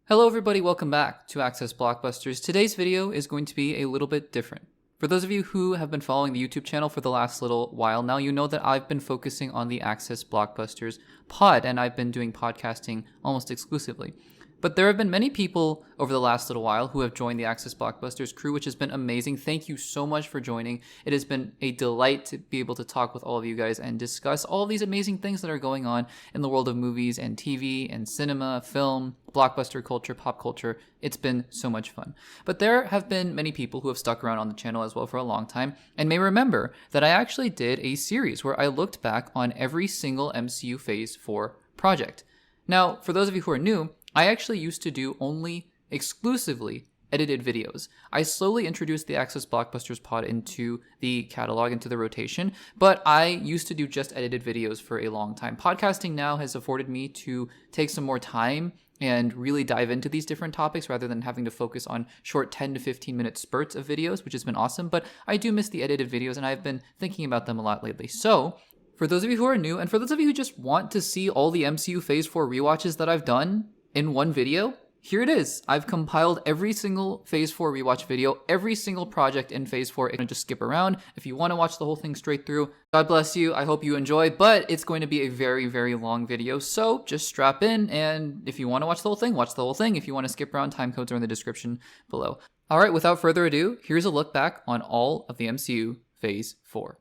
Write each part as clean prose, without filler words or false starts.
Hello everybody, welcome back to Access Blockbusters. Today's video is going to be a little bit different. For those of you who have been following the YouTube channel for the last little while now, you know that I've been focusing on the Access Blockbusters pod, and I've been doing podcasting almost exclusively. But there have been many people over the last little while who have joined the Access Blockbusters crew, which has been amazing. Thank you so much for joining. It has been a delight to be able to talk with all of you guys and discuss all of these amazing things that are going on in the world of movies and TV and cinema, film, blockbuster culture, pop culture. It's been so much fun. But there have been many people who have stuck around on the channel as well for a long time and may remember that I actually did a series where I looked back on every single MCU Phase 4 project. Now, for those of you who are new, I actually used to do only exclusively edited videos. I slowly introduced the Access Blockbusters pod into the catalog, into the rotation, but I used to do just edited videos for a long time. Podcasting now has afforded me to take some more time and really dive into these different topics rather than having to focus on short 10 to 15 minute spurts of videos, which has been awesome, but I do miss the edited videos and I've been thinking about them a lot lately. So, for those of you who are new, and for those of you who just want to see all the MCU Phase 4 rewatches that I've done in one video, here it is. I've compiled every single Phase 4 rewatch video, every single project in Phase 4. I'm going to just skip around. If you want to watch the whole thing straight through, God bless you. I hope you enjoy, but it's going to be a very, very long video. So just strap in, and if you want to watch the whole thing, watch the whole thing. If you want to skip around, time codes are in the description below. All right, without further ado, here's a look back on all of the MCU Phase 4.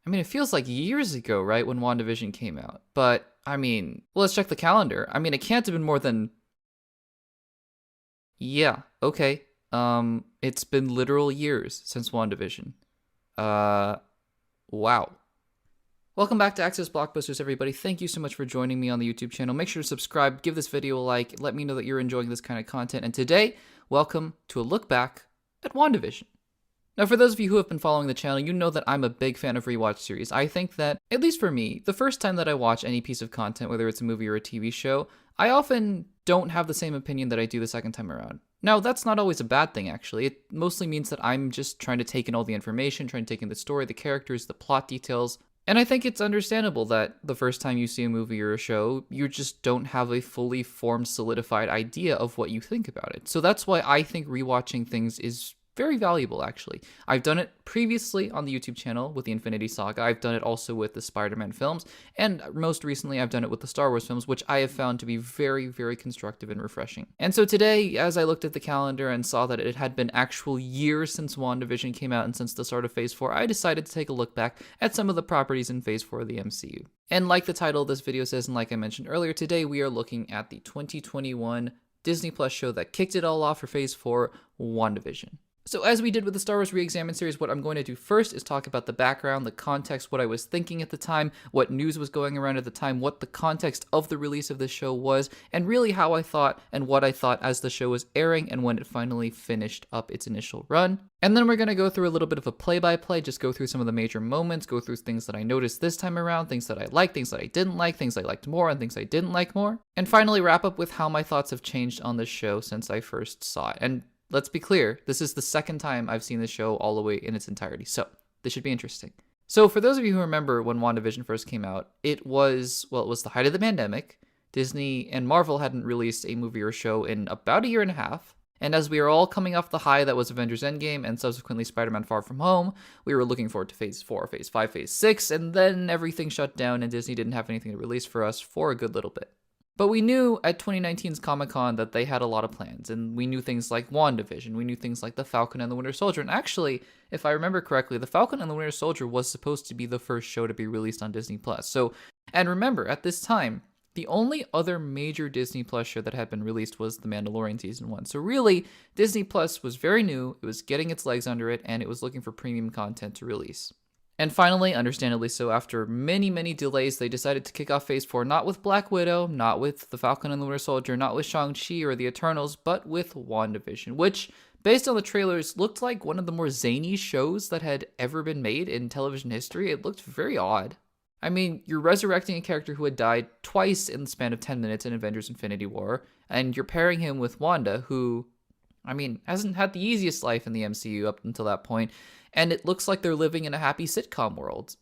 I mean, it feels like years ago, right, when WandaVision came out. But, I mean, well, let's check the calendar. I mean, it can't have been more than... Yeah, okay. It's been literal years since WandaVision. Wow. Welcome back to Access Blockbusters, everybody. Thank you so much for joining me on the YouTube channel. Make sure to subscribe, give this video a like, let me know that you're enjoying this kind of content. And today, welcome to a look back at WandaVision. Now, for those of you who have been following the channel, you know that I'm a big fan of rewatch series. I think that, at least for me, the first time that I watch any piece of content, whether it's a movie or a TV show, I often don't have the same opinion that I do the second time around. Now, that's not always a bad thing, actually. It mostly means that I'm just trying to take in all the information, trying to take in the story, the characters, the plot details. And I think it's understandable that the first time you see a movie or a show, you just don't have a fully formed, solidified idea of what you think about it. So that's why I think rewatching things is very valuable, actually. I've done it previously on the YouTube channel with the Infinity Saga. I've done it also with the Spider-Man films, and most recently I've done it with the Star Wars films, which I have found to be very, very constructive and refreshing. And so today, as I looked at the calendar and saw that it had been actual years since WandaVision came out and since the start of Phase 4, I decided to take a look back at some of the properties in Phase 4 of the MCU. And like the title of this video says, and like I mentioned earlier, today we are looking at the 2021 Disney Plus show that kicked it all off for Phase 4, WandaVision. So as we did with the Star Wars Re-Examined series, what I'm going to do first is talk about the background, the context, what I was thinking at the time, what news was going around at the time, what the context of the release of this show was, and really how I thought and what I thought as the show was airing and when it finally finished up its initial run. And then we're going to go through a little bit of a play-by-play, just go through some of the major moments, go through things that I noticed this time around, things that I liked, things that I didn't like, things I liked more, and things I didn't like more. And finally wrap up with how my thoughts have changed on this show since I first saw it. And let's be clear, this is the second time I've seen the show all the way in its entirety, so this should be interesting. So for those of you who remember when WandaVision first came out, it was the height of the pandemic. Disney and Marvel hadn't released a movie or show in about a year and a half. And as we are all coming off the high that was Avengers Endgame and subsequently Spider-Man Far From Home, we were looking forward to Phase 4, Phase 5, Phase 6, and then everything shut down and Disney didn't have anything to release for us for a good little bit. But we knew at 2019's Comic-Con that they had a lot of plans, and we knew things like WandaVision, we knew things like The Falcon and the Winter Soldier, and actually, if I remember correctly, The Falcon and the Winter Soldier was supposed to be the first show to be released on Disney+. So, and remember, at this time, the only other major Disney Plus show that had been released was The Mandalorian Season 1. So really, Disney Plus was very new, it was getting its legs under it, and it was looking for premium content to release. And finally, understandably so, after many, many delays, they decided to kick off Phase 4 not with Black Widow, not with The Falcon and the Winter Soldier, not with Shang-Chi or the Eternals, but with WandaVision, which, based on the trailers, looked like one of the more zany shows that had ever been made in television history. It looked very odd. I mean, you're resurrecting a character who had died twice in the span of 10 minutes in Avengers Infinity War, and you're pairing him with Wanda, who, I mean, hasn't had the easiest life in the MCU up until that point, and it looks like they're living in a happy sitcom world.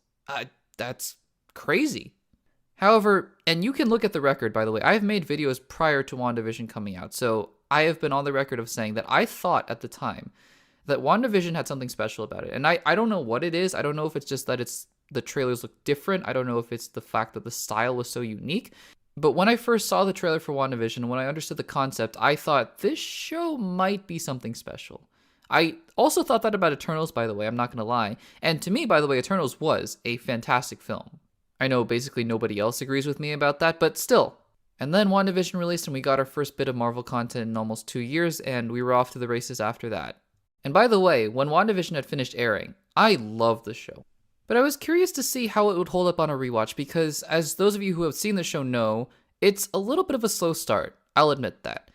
That's crazy. However, and you can look at the record, by the way, I have made videos prior to WandaVision coming out, so I have been on the record of saying that I thought at the time that WandaVision had something special about it. And I don't know what it is. I don't know if it's just that the trailers look different. I don't know if it's the fact that the style was so unique. But when I first saw the trailer for WandaVision, when I understood the concept, I thought this show might be something special. I also thought that about Eternals, by the way, I'm not going to lie. And to me, by the way, Eternals was a fantastic film. I know basically nobody else agrees with me about that, but still. And then WandaVision released and we got our first bit of Marvel content in almost 2 years, and we were off to the races after that. And by the way, when WandaVision had finished airing, I loved the show. But I was curious to see how it would hold up on a rewatch because, as those of you who have seen the show know, it's a little bit of a slow start. I'll admit that.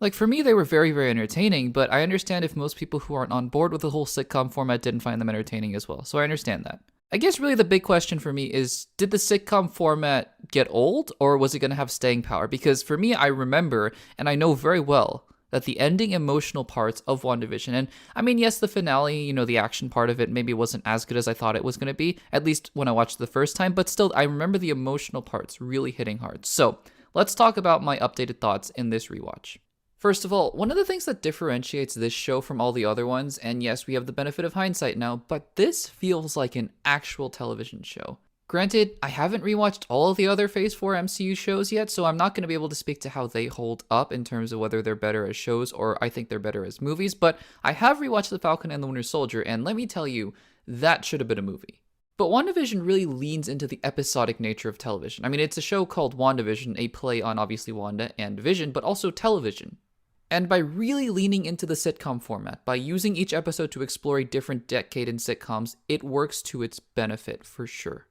Like, for me, they were very, very entertaining, but I understand if most people who aren't on board with the whole sitcom format didn't find them entertaining as well, so I understand that. I guess really the big question for me is, did the sitcom format get old, or was it going to have staying power? Because for me, I remember, and I know very well, that the ending emotional parts of WandaVision, and I mean, yes, the finale, the action part of it maybe wasn't as good as I thought it was going to be, at least when I watched it the first time, but still, I remember the emotional parts really hitting hard. So, let's talk about my updated thoughts in this rewatch. First of all, one of the things that differentiates this show from all the other ones, and yes, we have the benefit of hindsight now, but this feels like an actual television show. Granted, I haven't rewatched all of the other Phase 4 MCU shows yet, so I'm not going to be able to speak to how they hold up in terms of whether they're better as shows or I think they're better as movies, but I have rewatched The Falcon and the Winter Soldier, and let me tell you, that should have been a movie. But WandaVision really leans into the episodic nature of television. I mean, it's a show called WandaVision, a play on obviously Wanda and Vision, but also television. And by really leaning into the sitcom format, by using each episode to explore a different decade in sitcoms, it works to its benefit for sure.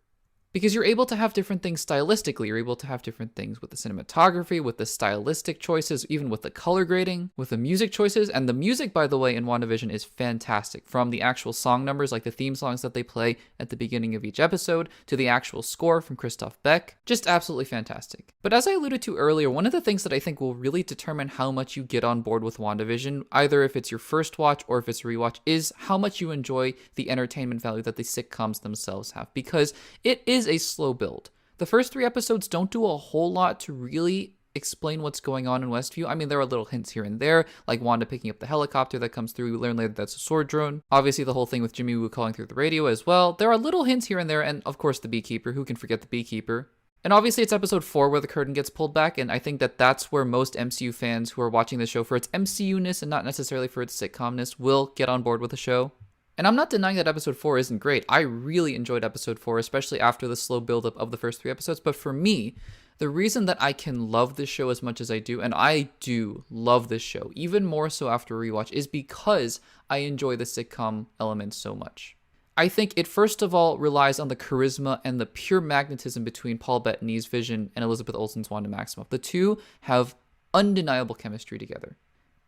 Because you're able to have different things stylistically, you're able to have different things with the cinematography, with the stylistic choices, even with the color grading, with the music choices. And the music, by the way, in WandaVision is fantastic. From the actual song numbers, like the theme songs that they play at the beginning of each episode, to the actual score from Christoph Beck. Just absolutely fantastic. But as I alluded to earlier, one of the things that I think will really determine how much you get on board with WandaVision, either if it's your first watch or if it's a rewatch, is how much you enjoy the entertainment value that the sitcoms themselves have. Because it is a slow build. The first 3 episodes don't do a whole lot to really explain what's going on in Westview. I mean, there are little hints here and there, like Wanda picking up the helicopter that comes through. We learn later that's a sword drone. Obviously, the whole thing with Jimmy Woo calling through the radio as well. There are little hints here and there, and of course, the Beekeeper. Who can forget the Beekeeper? And obviously, it's episode 4 where the curtain gets pulled back, and I think that that's where most MCU fans who are watching the show for its MCU-ness and not necessarily for its sitcom-ness will get on board with the show. And I'm not denying that episode 4 isn't great. I really enjoyed episode 4, especially after the slow buildup of the first 3 episodes. But for me, the reason that I can love this show as much as I do, and I do love this show, even more so after a rewatch, is because I enjoy the sitcom elements so much. I think it first of all relies on the charisma and the pure magnetism between Paul Bettany's Vision and Elizabeth Olsen's Wanda Maximoff. The two have undeniable chemistry together.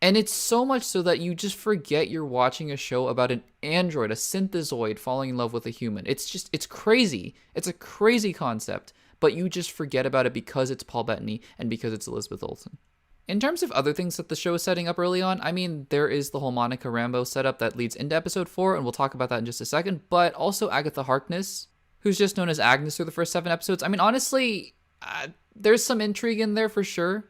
And it's so much so that you just forget you're watching a show about an android, a synthezoid falling in love with a human. It's crazy. It's a crazy concept, but you just forget about it because it's Paul Bettany and because it's Elizabeth Olsen. In terms of other things that the show is setting up early on, I mean, there is the whole Monica Rambeau setup that leads into episode 4, and we'll talk about that in just a second, but also Agatha Harkness, who's just known as Agnes through the first 7 episodes. I mean, honestly, there's some intrigue in there for sure.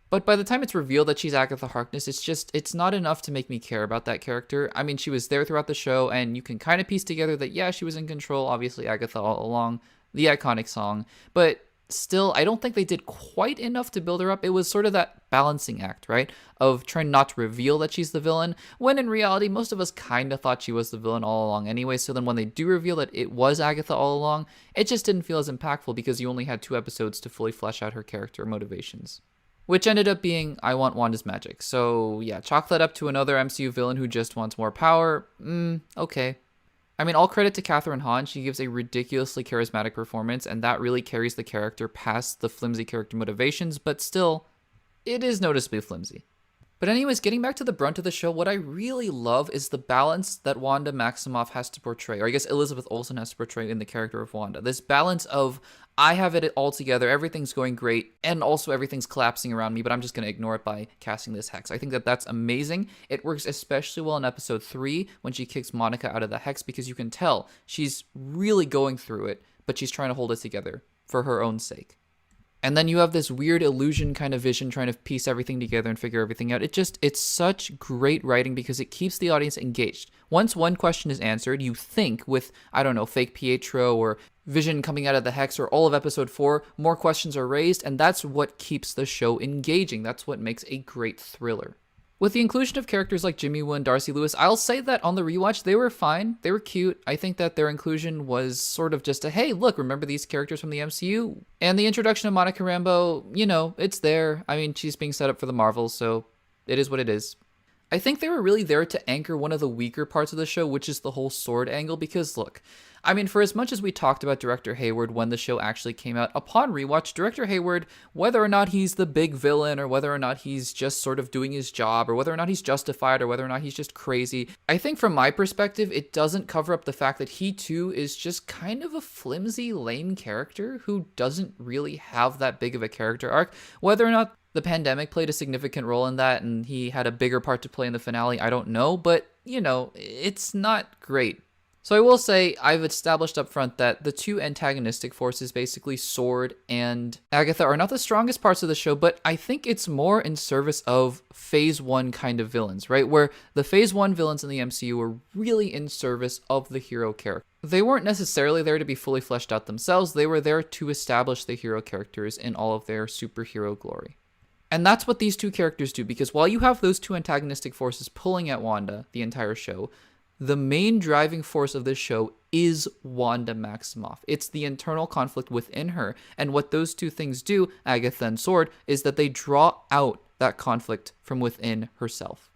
But by the time it's revealed that she's Agatha Harkness, it's not enough to make me care about that character. I mean, she was there throughout the show, and you can kind of piece together that, yeah, she was in control, obviously Agatha all along, the iconic song. But still, I don't think they did quite enough to build her up. It was sort of that balancing act, right? Of trying not to reveal that she's the villain, when in reality, most of us kind of thought she was the villain all along anyway. So then when they do reveal that it was Agatha all along, it just didn't feel as impactful because you only had 2 episodes to fully flesh out her character motivations. Which ended up being, I want Wanda's magic. So yeah, chalk that up to another MCU villain who just wants more power. Okay. I mean, all credit to Catherine Hahn. She gives a ridiculously charismatic performance, and that really carries the character past the flimsy character motivations, but still, it is noticeably flimsy. But anyways, getting back to the brunt of the show, what I really love is the balance that Wanda Maximoff has to portray, or I guess Elizabeth Olsen has to portray in the character of Wanda. This balance of, I have it all together, everything's going great, and also everything's collapsing around me, but I'm just going to ignore it by casting this hex. I think that that's amazing. It works especially well in episode 3 when she kicks Monica out of the hex, because you can tell she's really going through it, but she's trying to hold it together for her own sake. And then you have this weird illusion kind of Vision trying to piece everything together and figure everything out. It's such great writing because it keeps the audience engaged. Once one question is answered, you think with, I don't know, fake Pietro or Vision coming out of the Hex or all of episode 4, more questions are raised, and that's what keeps the show engaging. That's what makes a great thriller. With the inclusion of characters like Jimmy Woo and Darcy Lewis, I'll say that on the rewatch, they were fine. They were cute. I think that their inclusion was sort of just a, hey, look, remember these characters from the MCU? And the introduction of Monica Rambeau, it's there. I mean, she's being set up for the Marvels, so it is what it is. I think they were really there to anchor one of the weaker parts of the show, which is the whole sword angle, because look, I mean, for as much as we talked about Director Hayward when the show actually came out, upon rewatch, Director Hayward, whether or not he's the big villain, or whether or not he's just sort of doing his job, or whether or not he's justified, or whether or not he's just crazy, I think from my perspective, it doesn't cover up the fact that he too is just kind of a flimsy, lame character who doesn't really have that big of a character arc. Whether or not the pandemic played a significant role in that and he had a bigger part to play in the finale, I don't know, but, it's not great. So I will say I've established up front that the two antagonistic forces, basically Sword and Agatha, are not the strongest parts of the show, but I think it's more in service of Phase 1 kind of villains, right? Where the Phase 1 villains in the MCU were really in service of the hero character. They weren't necessarily there to be fully fleshed out themselves, they were there to establish the hero characters in all of their superhero glory. And that's what these two characters do, because while you have those two antagonistic forces pulling at Wanda the entire show, the main driving force of this show is Wanda Maximoff. It's the internal conflict within her. And what those two things do, Agatha and Sword, is that they draw out that conflict from within herself.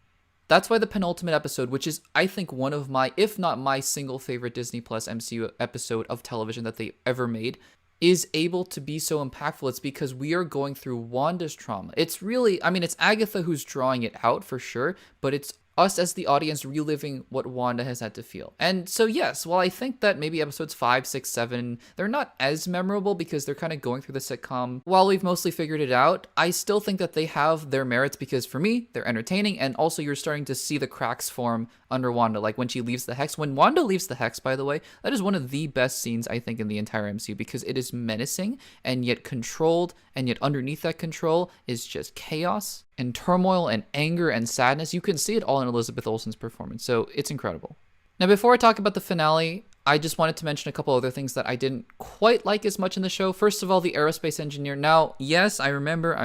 That's why the penultimate episode, which is, I think, one of my, if not my single favorite Disney Plus MCU episode of television that they ever made, is able to be so impactful. It's because we are going through Wanda's trauma. It's really, it's Agatha who's drawing it out for sure, but it's us as the audience reliving what Wanda has had to feel. And so yes, while I think that maybe episodes 5, 6, 7, they're not as memorable because they're kind of going through the sitcom while we've mostly figured it out, I still think that they have their merits because for me, they're entertaining, and also you're starting to see the cracks form under Wanda, like when she leaves the Hex. When Wanda leaves the Hex, by the way, that is one of the best scenes I think in the entire MCU because it is menacing and yet controlled, and yet underneath that control is just chaos and turmoil and anger and sadness. You can see it all in Elizabeth Olsen's performance, so it's incredible. Now, before I talk about the finale, I just wanted to mention a couple other things that I didn't quite like as much in the show. First of all, the aerospace engineer. Now, yes, I remember.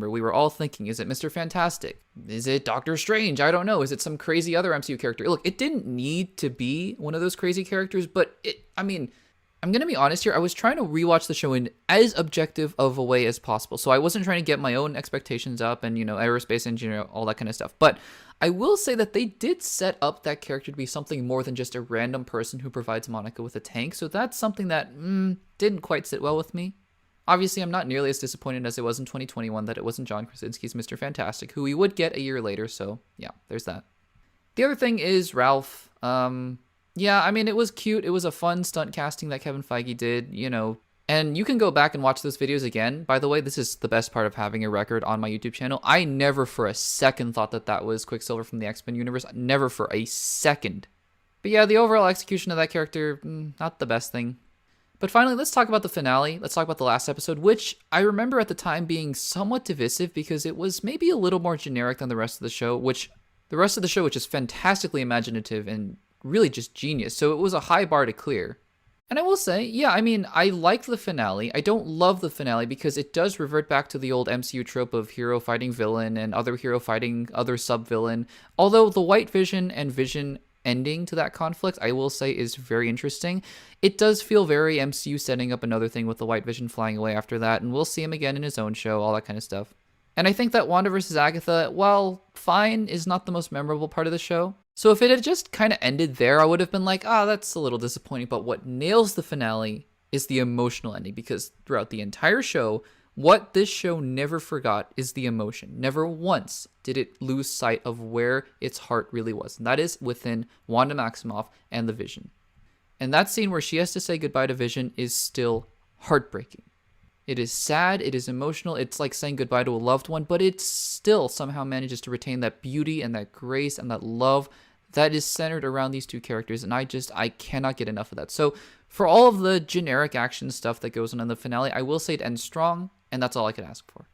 We were all thinking, is it Mr. Fantastic? Is it Doctor Strange? I don't know. Is it some crazy other MCU character? Look, it didn't need to be one of those crazy characters, but I'm going to be honest here. I was trying to rewatch the show in as objective of a way as possible. So I wasn't trying to get my own expectations up and, aerospace engineer, all that kind of stuff. But I will say that they did set up that character to be something more than just a random person who provides Monica with a tank. So that's something that didn't quite sit well with me. Obviously, I'm not nearly as disappointed as it was in 2021 that it wasn't John Krasinski's Mr. Fantastic, who we would get a year later. So yeah, there's that. The other thing is Ralph. Yeah, it was cute. It was a fun stunt casting that Kevin Feige did, And you can go back and watch those videos again. By the way, this is the best part of having a record on my YouTube channel. I never for a second thought that was Quicksilver from the X-Men universe. Never for a second. But yeah, the overall execution of that character, not the best thing. But finally, let's talk about the finale. Let's talk about the last episode, which I remember at the time being somewhat divisive because it was maybe a little more generic than the rest of the show, which is fantastically imaginative and really just genius. So it was a high bar to clear. And I will say, yeah, I like the finale. I don't love the finale because it does revert back to the old MCU trope of hero fighting villain and other hero fighting other sub-villain. Although the White Vision and Vision ending to that conflict, I will say, is very interesting. It does feel very MCU setting up another thing with the White Vision flying away after that, and we'll see him again in his own show, all that kind of stuff. And I think that Wanda vs. Agatha, while fine, is not the most memorable part of the show. So if it had just kind of ended there, I would have been like, that's a little disappointing. But what nails the finale is the emotional ending, because throughout the entire show, what this show never forgot is the emotion. Never once did it lose sight of where its heart really was. And that is within Wanda Maximoff and the Vision. And that scene where she has to say goodbye to Vision is still heartbreaking. It is sad, it is emotional, it's like saying goodbye to a loved one, but it still somehow manages to retain that beauty and that grace and that love that is centered around these two characters, and I cannot get enough of that. So For all of the generic action stuff that goes on in the finale, I will say it ends strong, and that's all I could ask for.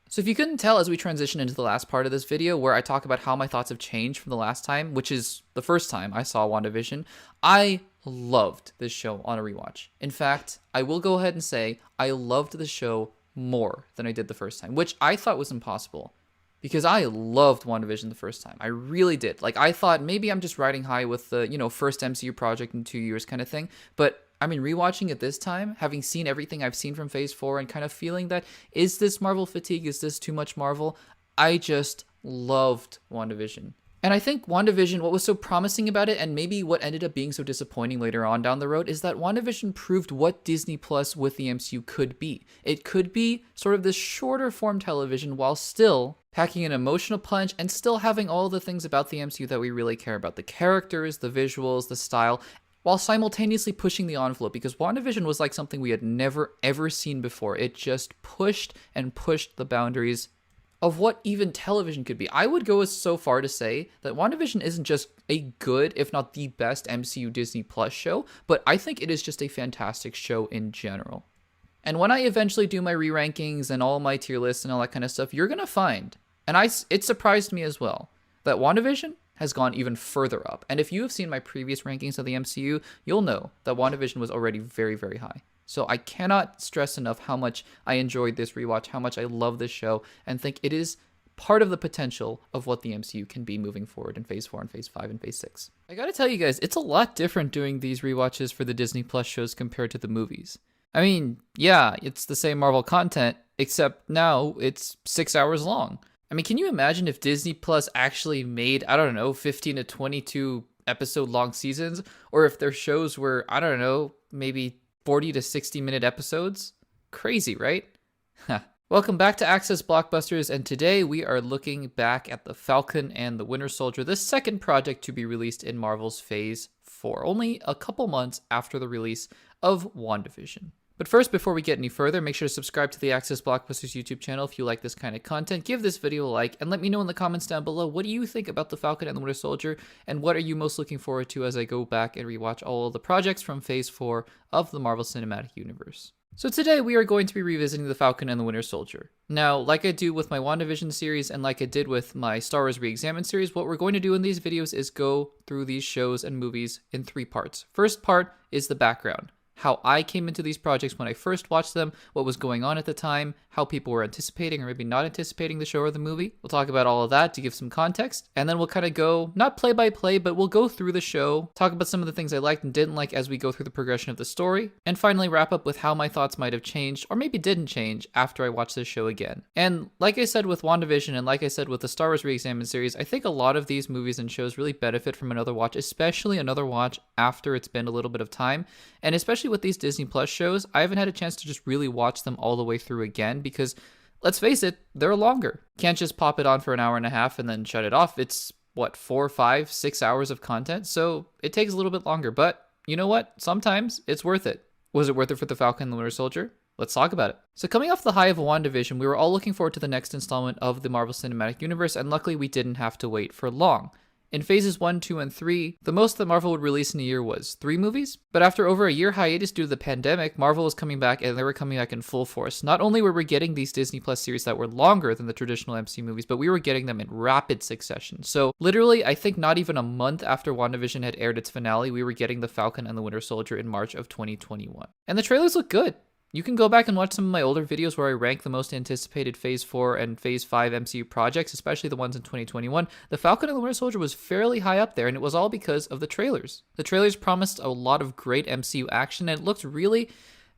So if you couldn't tell as we transition into the last part of this video where I talk about how my thoughts have changed from the last time, which is the first time I saw WandaVision, I loved this show on a rewatch. In fact, I will go ahead and say I loved the show more than I did the first time, which I thought was impossible because I loved WandaVision the first time. I really did. Like, I thought maybe I'm just riding high with the, first MCU project in 2 years kind of thing, but I mean, rewatching it this time, having seen everything I've seen from Phase 4 and kind of feeling that, is this Marvel fatigue? Is this too much Marvel? I just loved WandaVision. And I think WandaVision, what was so promising about it, and maybe what ended up being so disappointing later on down the road, is that WandaVision proved what Disney Plus with the MCU could be. It could be sort of this shorter form television while still packing an emotional punch and still having all the things about the MCU that we really care about. The characters, the visuals, the style, while simultaneously pushing the envelope, because WandaVision was like something we had never ever seen before. It just pushed and pushed the boundaries of what even television could be. I would go so far to say that WandaVision isn't just a good, if not the best MCU Disney Plus show, but I think it is just a fantastic show in general. And when I eventually do my re-rankings and all my tier lists and all that kind of stuff, you're going to find, and it surprised me as well, that WandaVision has gone even further up. And if you have seen my previous rankings of the MCU, you'll know that WandaVision was already very, very high. So I cannot stress enough how much I enjoyed this rewatch, how much I love this show, and think it is part of the potential of what the MCU can be moving forward in Phase 4 and Phase 5 and Phase 6. I gotta tell you guys, it's a lot different doing these rewatches for the Disney Plus shows compared to the movies. I mean, yeah, it's the same Marvel content, except now it's 6 hours long. I mean, can you imagine if Disney Plus actually made, 15 to 22 episode long seasons? Or if their shows were, maybe 40 to 60 minute episodes? Crazy, right? Welcome back to Access Blockbusters, and today we are looking back at The Falcon and the Winter Soldier, the second project to be released in Marvel's Phase 4, only a couple months after the release of WandaVision. But first, before we get any further, make sure to subscribe to the Access Blockbusters YouTube channel if you like this kind of content. Give this video a like, and let me know in the comments down below, what do you think about The Falcon and the Winter Soldier, and what are you most looking forward to as I go back and rewatch all of the projects from Phase 4 of the Marvel Cinematic Universe. So today we are going to be revisiting The Falcon and the Winter Soldier. Now, like I do with my WandaVision series and like I did with my Star Wars Reexamined series, what we're going to do in these videos is go through these shows and movies in 3 parts. First part is the background. How I came into these projects when I first watched them, what was going on at the time, how people were anticipating or maybe not anticipating the show or the movie. We'll talk about all of that to give some context, and then we'll kind of go, not play by play, but we'll go through the show, talk about some of the things I liked and didn't like as we go through the progression of the story, and finally wrap up with how my thoughts might have changed, or maybe didn't change, after I watched this show again. And like I said with WandaVision, and like I said with the Star Wars Reexamined series, I think a lot of these movies and shows really benefit from another watch, especially another watch after it's been a little bit of time, and especially with these Disney Plus shows, I haven't had a chance to just really watch them all the way through again because, let's face it, they're longer. Can't just pop it on for an hour and a half and then shut it off. It's, 4, 5, 6 hours of content, so it takes a little bit longer. But you know what? Sometimes it's worth it. Was it worth it for The Falcon and the Winter Soldier? Let's talk about it. So coming off the high of WandaVision, we were all looking forward to the next installment of the Marvel Cinematic Universe, and luckily we didn't have to wait for long. In phases 1, 2, and 3, the most that Marvel would release in a year was 3 movies. But after over a year hiatus due to the pandemic, Marvel was coming back, and they were coming back in full force. Not only were we getting these Disney Plus series that were longer than the traditional MCU movies, but we were getting them in rapid succession. So literally, I think not even a month after WandaVision had aired its finale, we were getting The Falcon and the Winter Soldier in March of 2021. And the trailers look good. You can go back and watch some of my older videos where I rank the most anticipated Phase 4 and Phase 5 MCU projects, especially the ones in 2021. The Falcon and the Winter Soldier was fairly high up there, and it was all because of the trailers. The trailers promised a lot of great MCU action, and it looked really,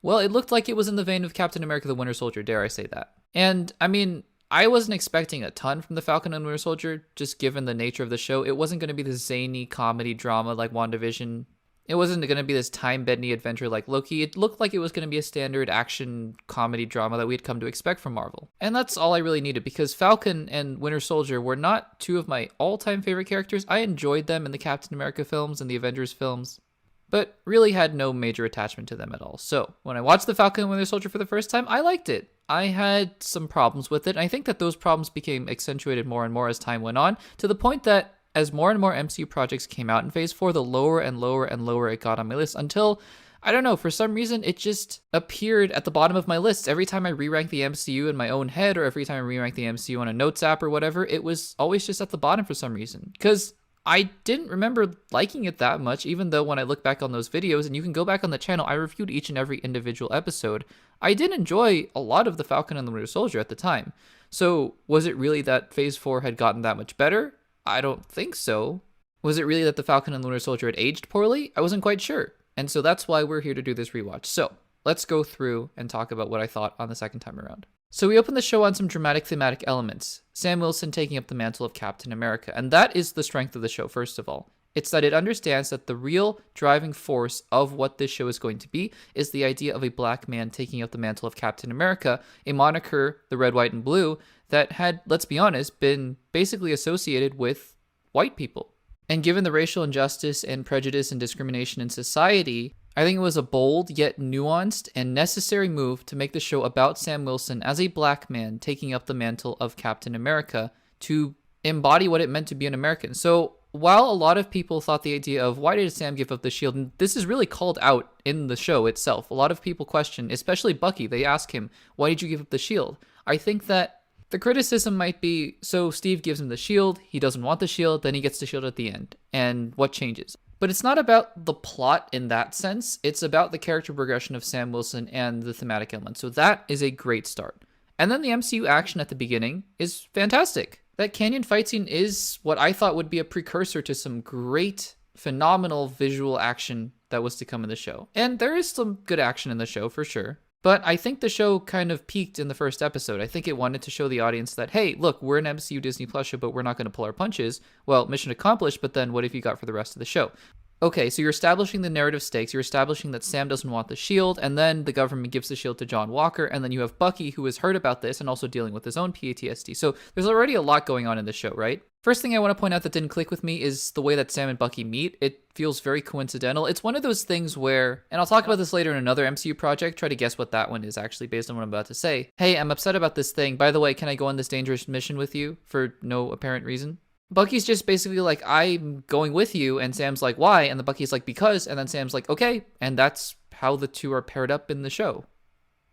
well, it looked like it was in the vein of Captain America the Winter Soldier, dare I say that. And, I mean, I wasn't expecting a ton from The Falcon and Winter Soldier, just given the nature of the show. It wasn't going to be the zany comedy drama like WandaVision. It wasn't going to be this time-bending adventure like Loki. It looked like it was going to be a standard action comedy drama that we had come to expect from Marvel. And that's all I really needed, because Falcon and Winter Soldier were not 2 of my all-time favorite characters. I enjoyed them in the Captain America films and the Avengers films, but really had no major attachment to them at all. So when I watched The Falcon and Winter Soldier for the first time, I liked it. I had some problems with it, and I think that those problems became accentuated more and more as time went on, to the point that as more and more MCU projects came out in Phase 4, the lower and lower and lower it got on my list, until I don't know, for some reason it just appeared at the bottom of my lists. Every time I re-rank the MCU in my own head, or every time I re-rank the MCU on a notes app or whatever, it was always just at the bottom for some reason. Because I didn't remember liking it that much, even though when I look back on those videos, and you can go back on the channel, I reviewed each and every individual episode. I did enjoy a lot of the Falcon and the Winter Soldier at the time. So was it really that Phase 4 had gotten that much better? I don't think so. Was it really that the Falcon and the Winter Soldier had aged poorly? I wasn't quite sure. And so that's why we're here to do this rewatch. So let's go through and talk about what I thought on the second time around. So we open the show on some dramatic thematic elements. Sam Wilson taking up the mantle of Captain America. And that is the strength of the show, first of all. It's that it understands that the real driving force of what this show is going to be is the idea of a black man taking up the mantle of Captain America, a moniker, the red, white, and blue, that had, let's be honest, been basically associated with white people. And given the racial injustice and prejudice and discrimination in society, I think it was a bold yet nuanced and necessary move to make the show about Sam Wilson as a black man taking up the mantle of Captain America to embody what it meant to be an American. So while a lot of people thought the idea of why did Sam give up the shield, and this is really called out in the show itself, a lot of people question, especially Bucky, they ask him, why did you give up the shield? I think that the criticism might be, so Steve gives him the shield, he doesn't want the shield, then he gets the shield at the end, and what changes? But it's not about the plot in that sense, it's about the character progression of Sam Wilson and the thematic element, so that is a great start. And then the MCU action at the beginning is fantastic. That canyon fight scene is what I thought would be a precursor to some great, phenomenal visual action that was to come in the show. And there is some good action in the show, for sure. But I think the show kind of peaked in the first episode. I think it wanted to show the audience that, hey, look, we're an MCU Disney Plus show, but we're not going to pull our punches. Well, mission accomplished, but then what have you got for the rest of the show? Okay, so you're establishing the narrative stakes. You're establishing that Sam doesn't want the shield, and then the government gives the shield to John Walker, and then you have Bucky, who has heard about this and also dealing with his own PTSD. So there's already a lot going on in the show, right? First thing I want to point out that didn't click with me is the way that Sam and Bucky meet. It feels very coincidental. It's one of those things where, and I'll talk about this later in another MCU project, try to guess what that one is actually based on what I'm about to say. Hey, I'm upset about this thing. By the way, can I go on this dangerous mission with you for no apparent reason? Bucky's just basically like, I'm going with you, and Sam's like, why? And the Bucky's like, because, and then Sam's like, okay, and that's how the two are paired up in the show.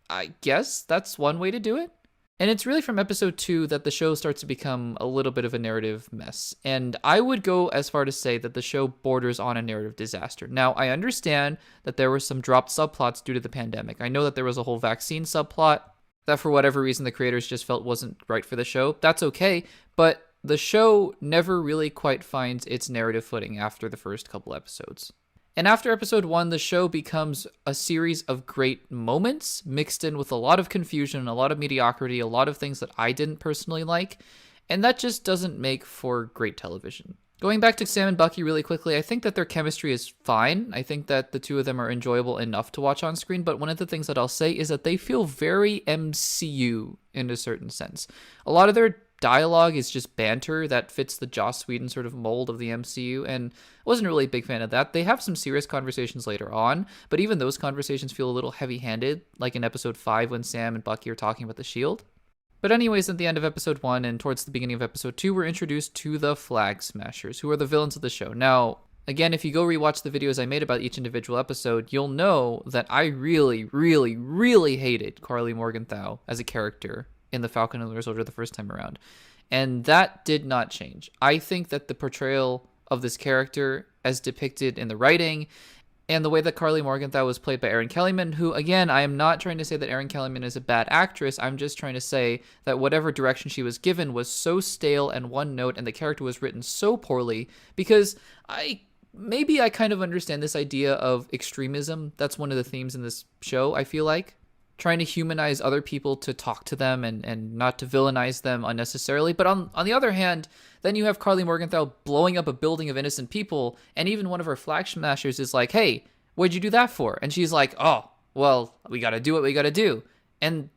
I guess that's one way to do it. And it's really from episode 2 that the show starts to become a little bit of a narrative mess. And I would go as far to say that the show borders on a narrative disaster. Now, I understand that there were some dropped subplots due to the pandemic. I know that there was a whole vaccine subplot that for whatever reason the creators just felt wasn't right for the show. That's okay, but the show never really quite finds its narrative footing after the first couple episodes. And after episode 1, the show becomes a series of great moments mixed in with a lot of confusion, a lot of mediocrity, a lot of things that I didn't personally like, and that just doesn't make for great television. Going back to Sam and Bucky really quickly, I think that their chemistry is fine. I think that the two of them are enjoyable enough to watch on screen, but one of the things that I'll say is that they feel very MCU in a certain sense. A lot of their dialogue is just banter that fits the Joss Whedon sort of mold of the MCU, and I wasn't really a big fan of that. They have some serious conversations later on, but even those conversations feel a little heavy-handed, like in episode 5 when Sam and Bucky are talking about the shield. But anyways, at the end of episode 1 and towards the beginning of episode 2, we're introduced to the Flag Smashers, who are the villains of the show. Now, again, if you go rewatch the videos I made about each individual episode, you'll know that I really, really, really hated Karli Morgenthau as a character in The Falcon and the Winter Soldier the first time around. And that did not change. I think that the portrayal of this character as depicted in the writing and the way that Karli Morgenthau was played by Erin Kellyman, who, again, I am not trying to say that Erin Kellyman is a bad actress. I'm just trying to say that whatever direction she was given was so stale and one note, and the character was written so poorly, because maybe I kind of understand this idea of extremism. That's one of the themes in this show, I feel like. Trying to humanize other people, to talk to them and not to villainize them unnecessarily. But on the other hand, then you have Karli Morgenthau blowing up a building of innocent people, and even one of her Flag Smashers is like, hey, what'd you do that for? And she's like, oh, well, we gotta do what we gotta do. And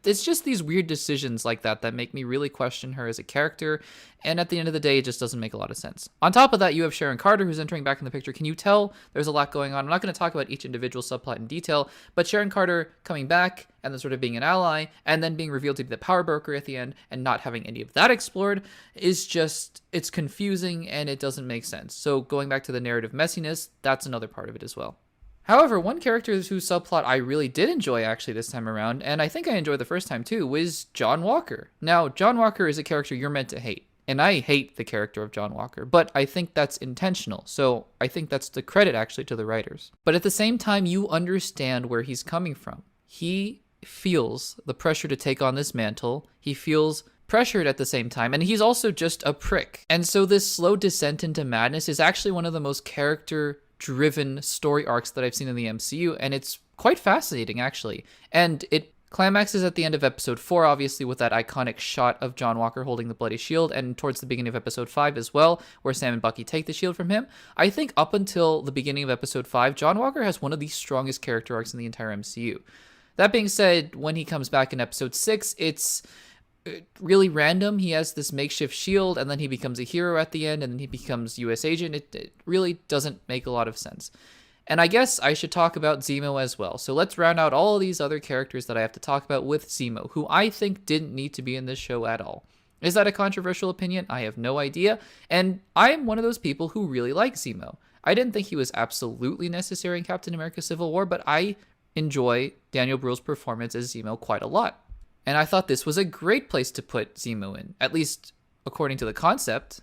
it's just these weird decisions like that that make me really question her as a character, and at the end of the day, it just doesn't make a lot of sense. On top of that, you have Sharon Carter, who's entering back in the picture. Can you tell there's a lot going on? I'm not going to talk about each individual subplot in detail, but Sharon Carter coming back and then sort of being an ally, and then being revealed to be the power broker at the end, and not having any of that explored is just, it's confusing and it doesn't make sense. So going back to the narrative messiness, that's another part of it as well. However, one character whose subplot I really did enjoy actually this time around, and I think I enjoyed the first time too, was John Walker. Now, John Walker is a character you're meant to hate, and I hate the character of John Walker, but I think that's intentional, so I think that's the credit actually to the writers. But at the same time, you understand where he's coming from. He feels the pressure to take on this mantle, he feels pressured at the same time, and he's also just a prick. And so this slow descent into madness is actually one of the most character-driven story arcs that I've seen in the MCU, and it's quite fascinating, actually. And it climaxes at the end of episode 4, obviously, with that iconic shot of John Walker holding the bloody shield, and towards the beginning of episode 5 as well, where Sam and Bucky take the shield from him. I think up until the beginning of episode 5, John Walker has one of the strongest character arcs in the entire MCU. That being said, when he comes back in episode 6, it's really random. He has this makeshift shield, and then he becomes a hero at the end, and then he becomes US agent. It really doesn't make a lot of sense. And I guess I should talk about Zemo as well. So let's round out all of these other characters that I have to talk about with Zemo, who I think didn't need to be in this show at all. Is that a controversial opinion? I have no idea. And I'm one of those people who really like Zemo. I didn't think he was absolutely necessary in Captain America Civil War, but I enjoy Daniel Bruhl's performance as Zemo quite a lot. And I thought this was a great place to put Zemo in, at least according to the concept.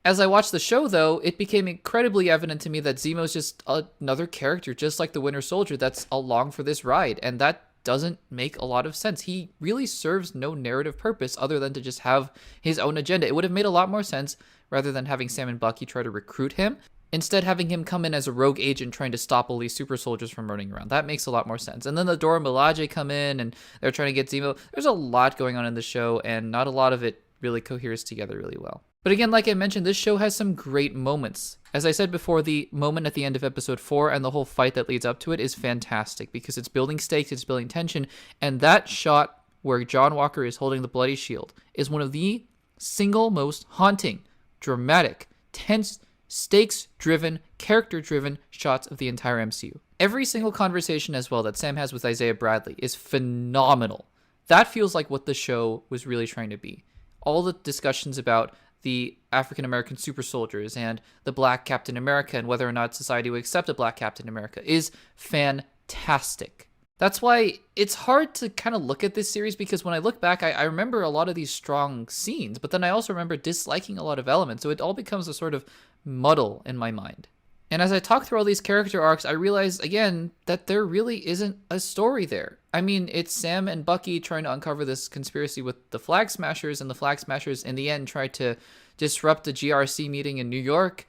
As I watched the show, though, it became incredibly evident to me that Zemo's just another character, just like the Winter Soldier, that's along for this ride, and that doesn't make a lot of sense. He really serves no narrative purpose other than to just have his own agenda. It would have made a lot more sense rather than having Sam and Bucky try to recruit him. Instead, having him come in as a rogue agent trying to stop all these super soldiers from running around. That makes a lot more sense. And then the Dora Milaje come in, and they're trying to get Zemo. There's a lot going on in the show, and not a lot of it really coheres together really well. But again, like I mentioned, this show has some great moments. As I said before, the moment at the end of episode 4 and the whole fight that leads up to it is fantastic because it's building stakes, it's building tension, and that shot where John Walker is holding the bloody shield is one of the single most haunting, dramatic, tense, stakes-driven, character-driven shots of the entire MCU. Every single conversation as well that Sam has with Isaiah Bradley is phenomenal. That feels like what the show was really trying to be. All the discussions about the African-American super soldiers and the Black Captain America and whether or not society would accept a Black Captain America is fantastic. That's why it's hard to kind of look at this series because when I look back, I remember a lot of these strong scenes, but then I also remember disliking a lot of elements, so it all becomes a sort of muddle in my mind. And as I talk through all these character arcs, I realize, again, that there really isn't a story there. I mean, it's Sam and Bucky trying to uncover this conspiracy with the Flag Smashers, and the Flag Smashers, in the end, try to disrupt the GRC meeting in New York,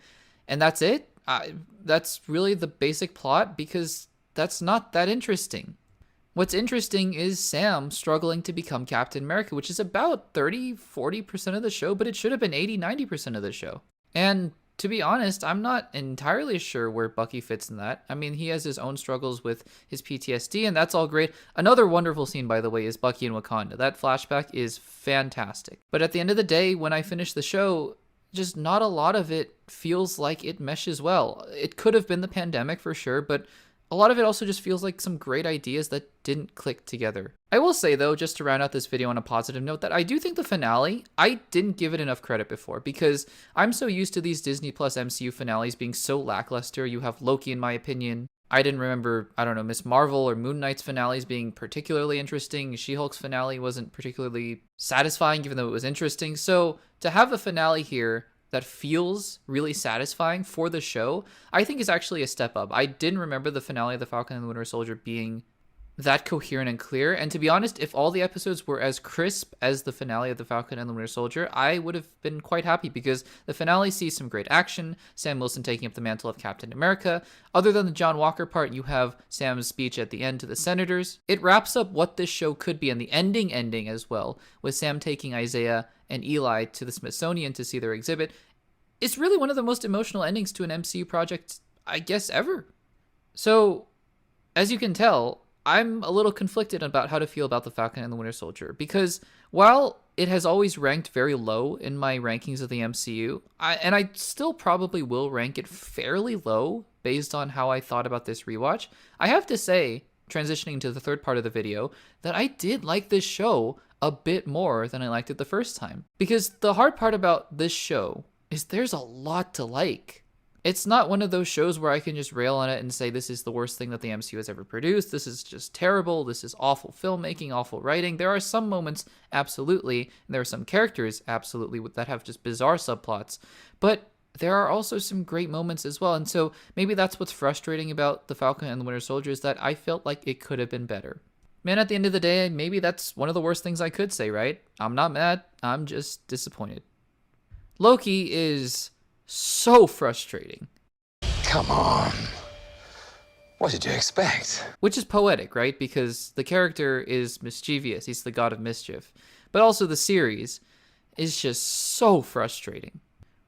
and that's it? That's really the basic plot, because that's not that interesting. What's interesting is Sam struggling to become Captain America, which is about 30-40% of the show, but it should have been 80-90% of the show. And to be honest, I'm not entirely sure where Bucky fits in that. I mean, he has his own struggles with his PTSD, and that's all great. Another wonderful scene, by the way, is Bucky in Wakanda. That flashback is fantastic. But at the end of the day, when I finish the show, just not a lot of it feels like it meshes well. It could have been the pandemic for sure, but a lot of it also just feels like some great ideas that didn't click together. I will say, though, just to round out this video on a positive note, that I do think the finale, I didn't give it enough credit before because I'm so used to these Disney Plus MCU finales being so lackluster. You have Loki, in my opinion. I didn't remember, Miss Marvel or Moon Knight's finales being particularly interesting. She-Hulk's finale wasn't particularly satisfying, even though it was interesting. So to have a finale here that feels really satisfying for the show, I think is actually a step up. I didn't remember the finale of The Falcon and the Winter Soldier being that coherent and clear. And to be honest, if all the episodes were as crisp as the finale of The Falcon and the Winter Soldier, I would have been quite happy because the finale sees some great action, Sam Wilson taking up the mantle of Captain America. Other than the John Walker part, you have Sam's speech at the end to the senators. It wraps up what this show could be, and the ending as well, with Sam taking Isaiah and Eli to the Smithsonian to see their exhibit. It's really one of the most emotional endings to an MCU project, I guess, ever. So, as you can tell, I'm a little conflicted about how to feel about The Falcon and the Winter Soldier, because while it has always ranked very low in my rankings of the MCU, I still probably will rank it fairly low based on how I thought about this rewatch, I have to say, transitioning to the third part of the video, that I did like this show a bit more than I liked it the first time. Because the hard part about this show is there's a lot to like. It's not one of those shows where I can just rail on it and say this is the worst thing that the MCU has ever produced. This is just terrible. This is awful filmmaking, awful writing. There are some moments, absolutely, and there are some characters, absolutely, that have just bizarre subplots. But there are also some great moments as well. And so maybe that's what's frustrating about The Falcon and the Winter Soldier, is that I felt like it could have been better. Man, at the end of the day, maybe that's one of the worst things I could say, right? I'm not mad. I'm just disappointed. Loki is so frustrating. Come on. What did you expect? Which is poetic, right? Because the character is mischievous. He's the god of mischief. But also the series is just so frustrating.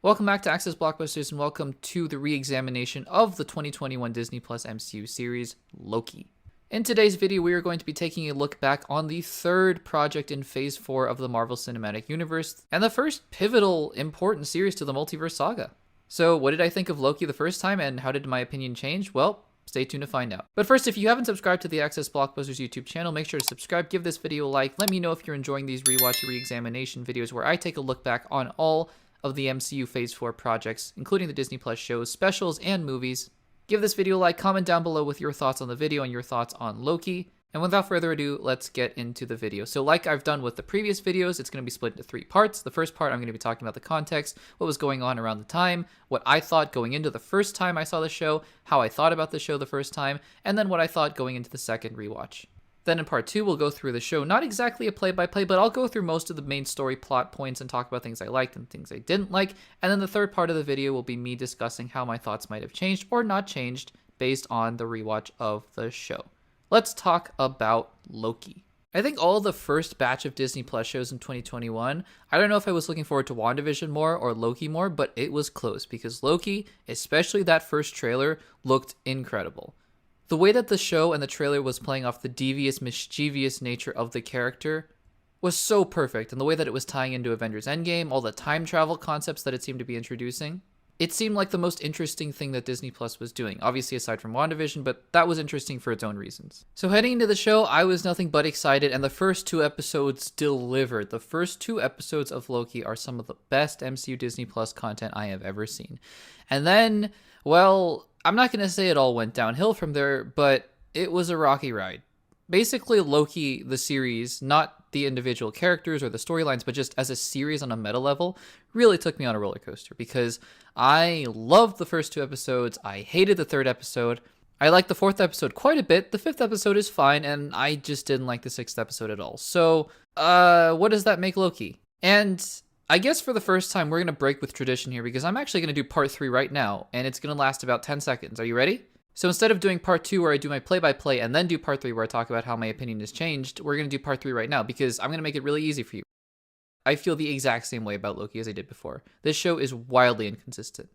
Welcome back to Access Blockbusters, and welcome to the re-examination of the 2021 Disney Plus MCU series, Loki. In today's video, we are going to be taking a look back on the third project in Phase 4 of the Marvel Cinematic Universe, and the first pivotal, important series to the multiverse saga. So, what did I think of Loki the first time, and how did my opinion change? Well, stay tuned to find out. But first, if you haven't subscribed to the Access Blockbusters YouTube channel, make sure to subscribe, give this video a like, let me know if you're enjoying these rewatch re-examination videos where I take a look back on all of the MCU Phase 4 projects, including the Disney Plus shows, specials, and movies. Give this video a like, comment down below with your thoughts on the video and your thoughts on Loki. And without further ado, let's get into the video. So like I've done with the previous videos, it's going to be split into 3 parts. The first part, I'm going to be talking about the context, what was going on around the time, what I thought going into the first time I saw the show, how I thought about the show the first time, and then what I thought going into the second rewatch. Then in part 2, we'll go through the show, not exactly a play-by-play, but I'll go through most of the main story plot points and talk about things I liked and things I didn't like. And then the third part of the video will be me discussing how my thoughts might have changed or not changed based on the rewatch of the show. Let's talk about Loki. I think all the first batch of Disney Plus shows in 2021, I don't know if I was looking forward to WandaVision more or Loki more, but it was close because Loki, especially that first trailer, looked incredible. The way that the show and the trailer was playing off the devious, mischievous nature of the character was so perfect, and the way that it was tying into Avengers Endgame, all the time travel concepts that it seemed to be introducing, it seemed like the most interesting thing that Disney Plus was doing, obviously aside from WandaVision, but that was interesting for its own reasons. So heading into the show, I was nothing but excited, and the first 2 episodes delivered. The first 2 episodes of Loki are some of the best MCU Disney Plus content I have ever seen. And then, well, I'm not going to say it all went downhill from there, but it was a rocky ride. Basically, Loki, the series, not the individual characters or the storylines, but just as a series on a meta level, really took me on a roller coaster because I loved the first 2 episodes. I hated the 3rd episode. I liked the 4th episode quite a bit. The 5th episode is fine, and I just didn't like the 6th episode at all. So, what does that make Loki? And I guess for the first time, we're going to break with tradition here because I'm actually going to do part 3 right now, and it's going to last about 10 seconds. Are you ready? So instead of doing part 2 where I do my play-by-play and then do part 3 where I talk about how my opinion has changed, we're going to do part 3 right now because I'm going to make it really easy for you. I feel the exact same way about Loki as I did before. This show is wildly inconsistent.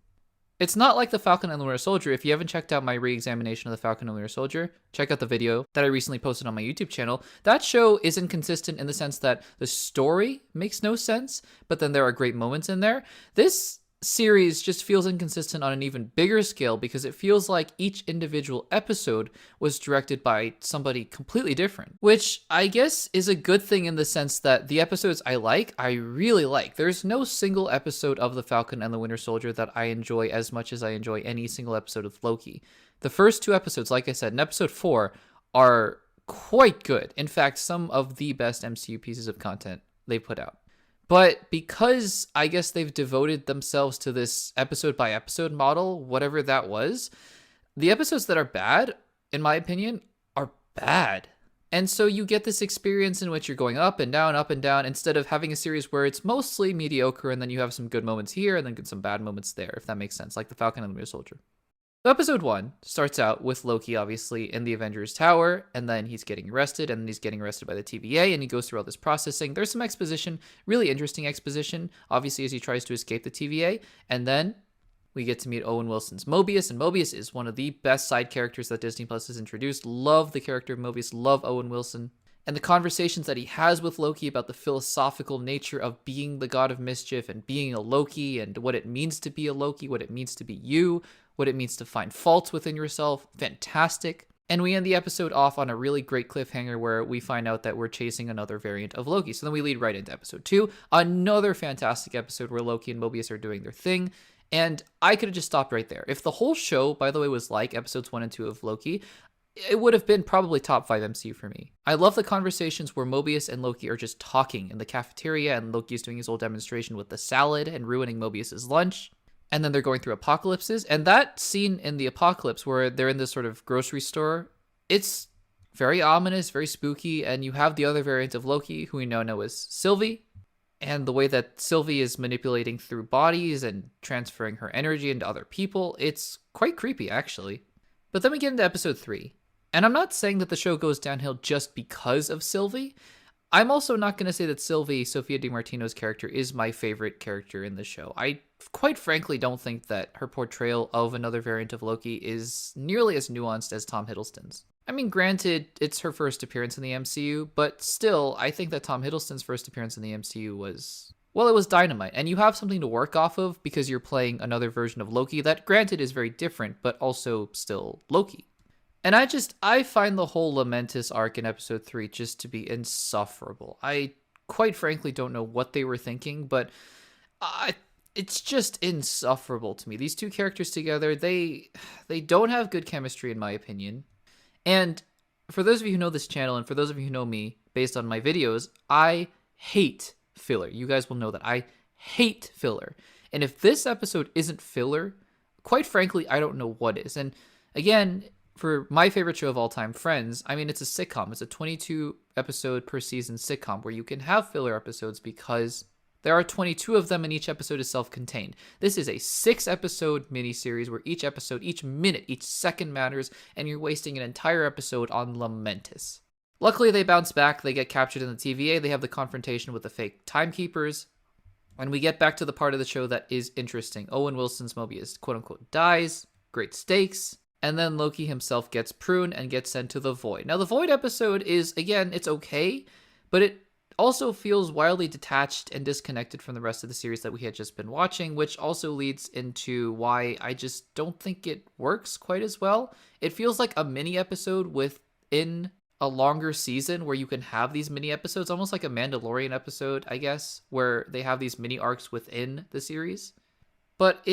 It's not like The Falcon and the Winter Soldier. If you haven't checked out my re-examination of The Falcon and the Winter Soldier, check out the video that I recently posted on my YouTube channel. That show is inconsistent in the sense that the story makes no sense, but then there are great moments in there. This series just feels inconsistent on an even bigger scale because it feels like each individual episode was directed by somebody completely different, which I guess is a good thing in the sense that the episodes I really like. There's no single episode of The Falcon and the Winter Soldier that I enjoy as much as I enjoy any single episode of Loki. The first 2 episodes, like I said, in episode 4 are quite good. In fact, some of the best MCU pieces of content they put out. But because I guess they've devoted themselves to this episode by episode model, whatever that was, the episodes that are bad, in my opinion, are bad. And so you get this experience in which you're going up and down, instead of having a series where it's mostly mediocre and then you have some good moments here and then some bad moments there, if that makes sense, like The Falcon and the Winter Soldier. So episode 1 starts out with Loki, obviously, in the Avengers Tower, and then he's getting arrested, and then he's getting arrested by the TVA, and he goes through all this processing. There's some exposition, really interesting exposition, obviously, as he tries to escape the TVA, and then we get to meet Owen Wilson's Mobius, and Mobius is one of the best side characters that Disney Plus has introduced. Love the character of Mobius, love Owen Wilson. And the conversations that he has with Loki about the philosophical nature of being the god of mischief and being a Loki and what it means to be a Loki, what it means to be you, what it means to find faults within yourself. Fantastic. And we end the episode off on a really great cliffhanger where we find out that we're chasing another variant of Loki. So then we lead right into episode 2, another fantastic episode where Loki and Mobius are doing their thing. And I could have just stopped right there. If the whole show, by the way, was like episodes 1 and 2 of Loki, it would have been probably top 5 MCU for me. I love the conversations where Mobius and Loki are just talking in the cafeteria, and Loki's doing his whole demonstration with the salad and ruining Mobius's lunch. And then they're going through apocalypses. And that scene in the apocalypse where they're in this sort of grocery store, it's very ominous, very spooky. And you have the other variant of Loki, who we now know as Sylvie. And the way that Sylvie is manipulating through bodies and transferring her energy into other people, it's quite creepy, actually. But then we get into episode 3. And I'm not saying that the show goes downhill just because of Sylvie. I'm also not going to say that Sylvie, Sophia DiMartino's character, is my favorite character in the show. I quite frankly don't think that her portrayal of another variant of Loki is nearly as nuanced as Tom Hiddleston's. I mean, granted, it's her first appearance in the MCU, but still, I think that Tom Hiddleston's first appearance in the MCU was, well, it was dynamite. And you have something to work off of because you're playing another version of Loki that, granted, is very different, but also still Loki. And I find the whole Lamentis arc in episode 3 just to be insufferable. I quite frankly don't know what they were thinking, but it's just insufferable to me. These two characters together, they don't have good chemistry in my opinion. And for those of you who know this channel, and for those of you who know me based on my videos, I hate filler. You guys will know that I hate filler. And if this episode isn't filler, quite frankly, I don't know what is. And again, for my favorite show of all time, Friends, I mean, it's a sitcom. It's a 22 episode per season sitcom where you can have filler episodes because there are 22 of them and each episode is self-contained. This is a 6 episode miniseries where each episode, each minute, each second matters, and you're wasting an entire episode on Lamentis. Luckily, they bounce back. They get captured in the TVA. They have the confrontation with the fake timekeepers. And we get back to the part of the show that is interesting. Owen Wilson's Mobius, quote-unquote, dies. Great stakes. And then Loki himself gets pruned and gets sent to the Void. Now, the Void episode is, again, it's okay, but it also feels wildly detached and disconnected from the rest of the series that we had just been watching, which also leads into why I just don't think it works quite as well. It feels like a mini episode within a longer season where you can have these mini episodes, almost like a Mandalorian episode, I guess, where they have these mini arcs within the series. But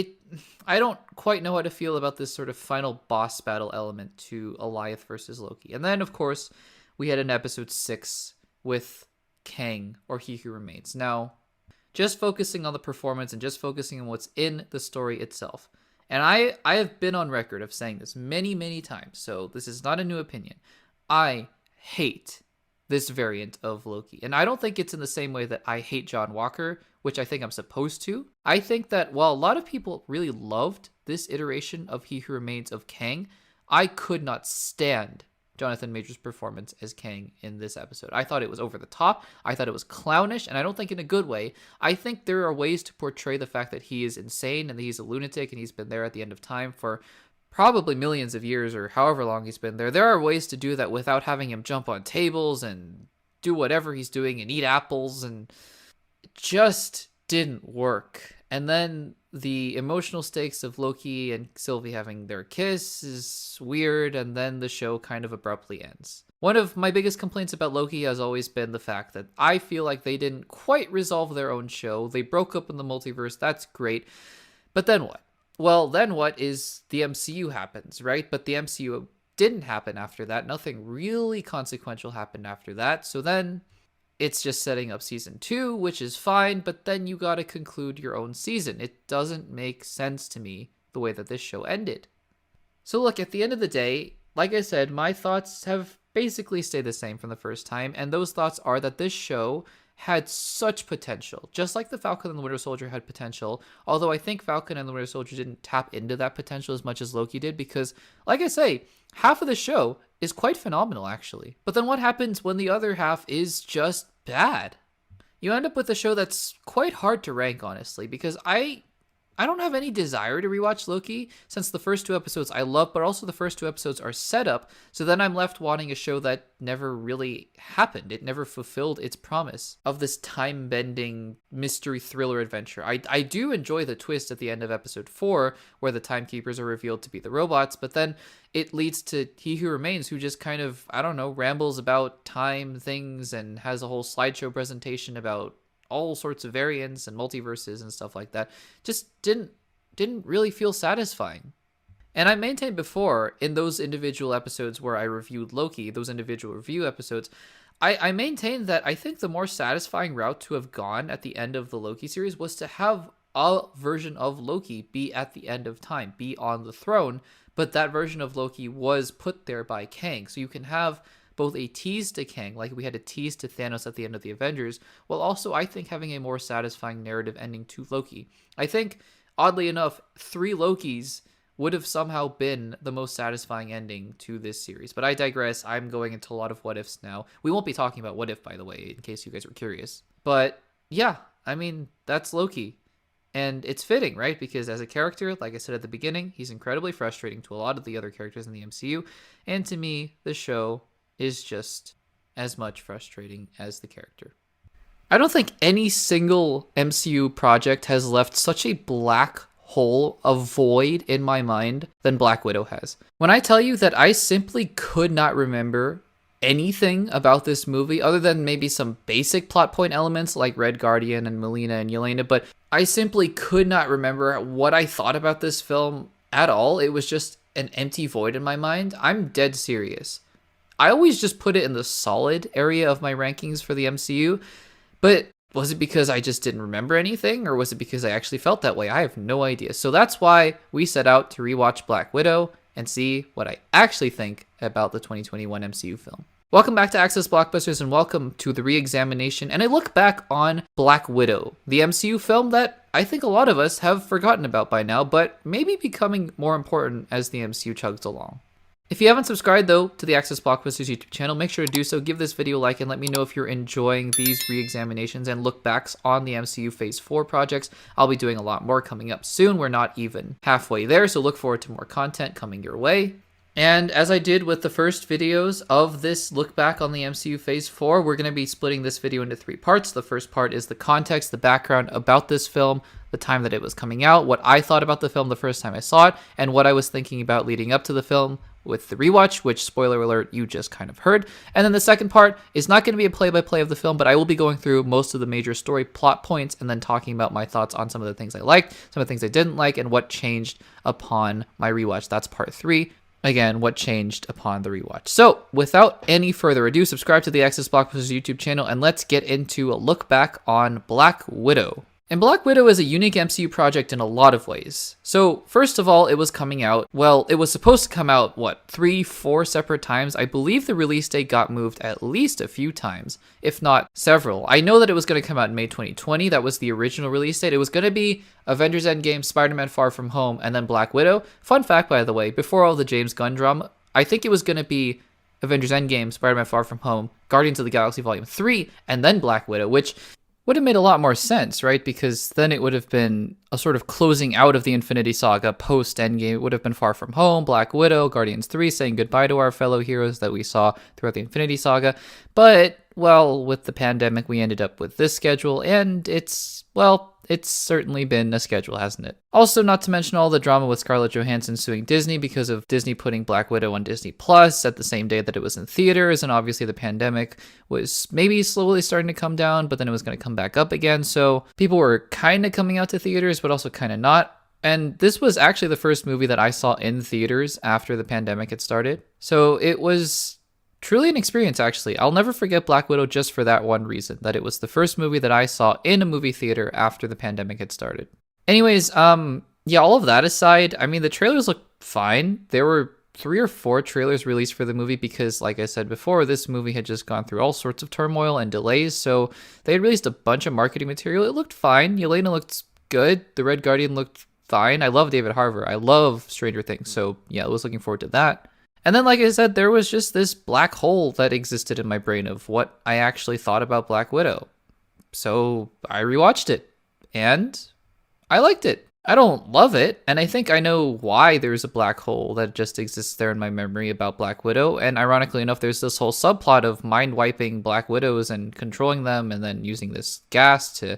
I don't quite know how to feel about this sort of final boss battle element to Alioth versus Loki. And then, of course, we had an episode 6 with Kang, or He Who Remains. Now, just focusing on the performance and just focusing on what's in the story itself. And I have been on record of saying this many, many times, so this is not a new opinion. I hate this variant of Loki. And I don't think it's in the same way that I hate John Walker, which I think I'm supposed to. I think that while a lot of people really loved this iteration of He Who Remains of Kang, I could not stand Jonathan Majors' performance as Kang in this episode. I thought it was over the top. I thought it was clownish, and I don't think in a good way. I think there are ways to portray the fact that he is insane and that he's a lunatic and he's been there at the end of time for probably millions of years or however long he's been there. There are ways to do that without having him jump on tables and do whatever he's doing and eat apples, and it just didn't work. And then the emotional stakes of Loki and Sylvie having their kiss is weird, and then the show kind of abruptly ends. One of my biggest complaints about Loki has always been the fact that I feel like they didn't quite resolve their own show. They broke up in the multiverse, that's great. But then what? Well, then what is the MCU happens, right? But the MCU didn't happen after that. Nothing really consequential happened after that. So then it's just setting up season 2, which is fine, but then you gotta conclude your own season. It doesn't make sense to me the way that this show ended. So look, at the end of the day, like I said, my thoughts have basically stayed the same from the first time, and those thoughts are that this show had such potential, just like the Falcon and the Winter Soldier had potential, although I think Falcon and the Winter Soldier didn't tap into that potential as much as Loki did, because, like I say, half of the show is quite phenomenal, actually. But then what happens when the other half is just bad? You end up with a show that's quite hard to rank, honestly, because I I don't have any desire to rewatch Loki since the first 2 episodes I love, but also the first 2 episodes are set up. So then I'm left wanting a show that never really happened. It never fulfilled its promise of this time-bending mystery thriller adventure. I do enjoy the twist at the end of episode 4 where the timekeepers are revealed to be the robots, but then it leads to He Who Remains, who just kind of, I don't know, rambles about time things and has a whole slideshow presentation about all sorts of variants and multiverses and stuff like that. Just didn't really feel satisfying. And I maintained before in those individual episodes where I reviewed Loki, those individual review episodes, I maintained that I think the more satisfying route to have gone at the end of the Loki series was to have a version of Loki be at the end of time, be on the throne, but that version of Loki was put there by Kang. So you can have both a tease to Kang, like we had a tease to Thanos at the end of the Avengers, while also, I think, having a more satisfying narrative ending to Loki. I think, oddly enough, 3 Lokis would have somehow been the most satisfying ending to this series. But I digress. I'm going into a lot of what ifs now. We won't be talking about what if, by the way, in case you guys were curious. But yeah, I mean, that's Loki. And it's fitting, right? Because as a character, like I said at the beginning, he's incredibly frustrating to a lot of the other characters in the MCU. And to me, the show is just as much frustrating as the character. I don't think any single MCU project has left such a black hole, a void in my mind than Black Widow has. When I tell you that I simply could not remember anything about this movie other than maybe some basic plot point elements like Red Guardian and Melina and Yelena, but I simply could not remember what I thought about this film at all. It was just an empty void in my mind. I'm dead serious. I always just put it in the solid area of my rankings for the MCU, but was it because I just didn't remember anything, or was it because I actually felt that way? I have no idea. So that's why we set out to rewatch Black Widow and see what I actually think about the 2021 MCU film. Welcome back to Access Blockbusters, and welcome to the re-examination and a look back on Black Widow, the MCU film that I think a lot of us have forgotten about by now, but maybe becoming more important as the MCU chugs along. If you haven't subscribed, though, to the Access Blockbusters YouTube channel, make sure to do so. Give this video a like and let me know if you're enjoying these re-examinations and look-backs on the MCU Phase 4 projects. I'll be doing a lot more coming up soon. We're not even halfway there, so look forward to more content coming your way. And as I did with the first videos of this look back on the MCU Phase 4, we're going to be splitting this video into 3 parts. The first part is the context, the background about this film, the time that it was coming out, what I thought about the film the first time I saw it, and what I was thinking about leading up to the film with the rewatch, which, spoiler alert, you just kind of heard. And then the second part is not going to be a play-by-play of the film, but I will be going through most of the major story plot points and then talking about my thoughts on some of the things I liked, some of the things I didn't like, and what changed upon my rewatch. That's part 3. Again, what changed upon the rewatch. So, without any further ado, subscribe to the Access Blockbusters YouTube channel, and let's get into a look back on Black Widow. And Black Widow is a unique MCU project in a lot of ways. So, first of all, it was coming out, well, it was supposed to come out, 3-4 separate times? I believe the release date got moved at least a few times, if not several. I know that it was going to come out in May 2020. That was the original release date. It was going to be Avengers Endgame, Spider-Man Far From Home, and then Black Widow. Fun fact, by the way, before all the James Gunn drama, I think it was going to be Avengers Endgame, Spider-Man Far From Home, Guardians of the Galaxy Volume 3, and then Black Widow, which would have made a lot more sense, right? Because then it would have been a sort of closing out of the Infinity Saga post-Endgame. It would have been Far From Home, Black Widow, Guardians 3, saying goodbye to our fellow heroes that we saw throughout the Infinity Saga. But, well, with the pandemic, we ended up with this schedule, and it's certainly been a schedule, hasn't it? Also, not to mention all the drama with Scarlett Johansson suing Disney because of Disney putting Black Widow on Disney Plus at the same day that it was in theaters, and obviously the pandemic was maybe slowly starting to come down, but then it was going to come back up again, so people were kind of coming out to theaters, but also kind of not. And this was actually the first movie that I saw in theaters after the pandemic had started, so it was truly an experience, actually. I'll never forget Black Widow just for that one reason, that it was the first movie that I saw in a movie theater after the pandemic had started. Anyways, yeah, all of that aside, I mean, the trailers look fine. There were 3 or 4 trailers released for the movie because, like I said before, this movie had just gone through all sorts of turmoil and delays, so they had released a bunch of marketing material. It looked fine. Yelena looked good. The Red Guardian looked fine. I love David Harbour. I love Stranger Things, so yeah, I was looking forward to that. And then, like I said, there was just this black hole that existed in my brain of what I actually thought about Black Widow. So I rewatched it, and I liked it. I don't love it, and I think I know why there's a black hole that just exists there in my memory about Black Widow. And ironically enough, there's this whole subplot of mind wiping Black Widows and controlling them and then using this gas to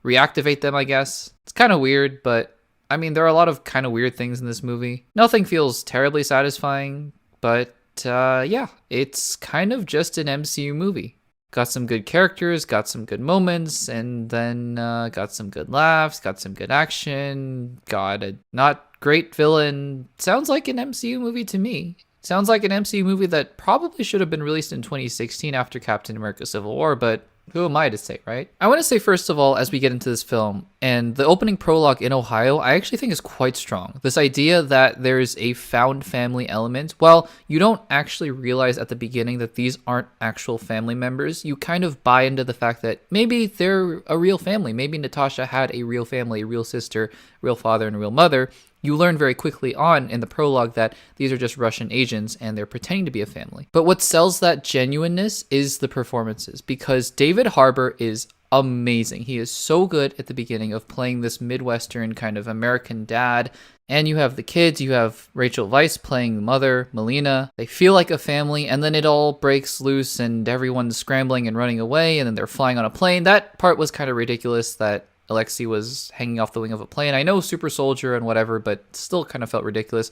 reactivate them, I guess. It's kind of weird, but I mean, there are a lot of kind of weird things in this movie. Nothing feels terribly satisfying, but yeah, it's kind of just an MCU movie. Got some good characters, got some good moments, and then got some good laughs, got some good action, got a not great villain. Sounds like an MCU movie to me. Sounds like an MCU movie that probably should have been released in 2016 after Captain America Civil War, but who am I to say, right? I want to say, first of all, as we get into this film, and the opening prologue in Ohio, I actually think is quite strong. This idea that there's a found family element, well, you don't actually realize at the beginning that these aren't actual family members. You kind of buy into the fact that maybe they're a real family. Maybe Natasha had a real family, a real sister, real father, and a real mother. You learn very quickly on in the prologue that these are just Russian agents and they're pretending to be a family. But what sells that genuineness is the performances, because David Harbour is amazing. He is so good at the beginning of playing this Midwestern kind of American dad. And you have the kids, you have Rachel Weisz playing the mother, Melina. They feel like a family, and then it all breaks loose and everyone's scrambling and running away, and then they're flying on a plane. That part was kind of ridiculous, that Alexei was hanging off the wing of a plane. I know super soldier and whatever, but still kind of felt ridiculous.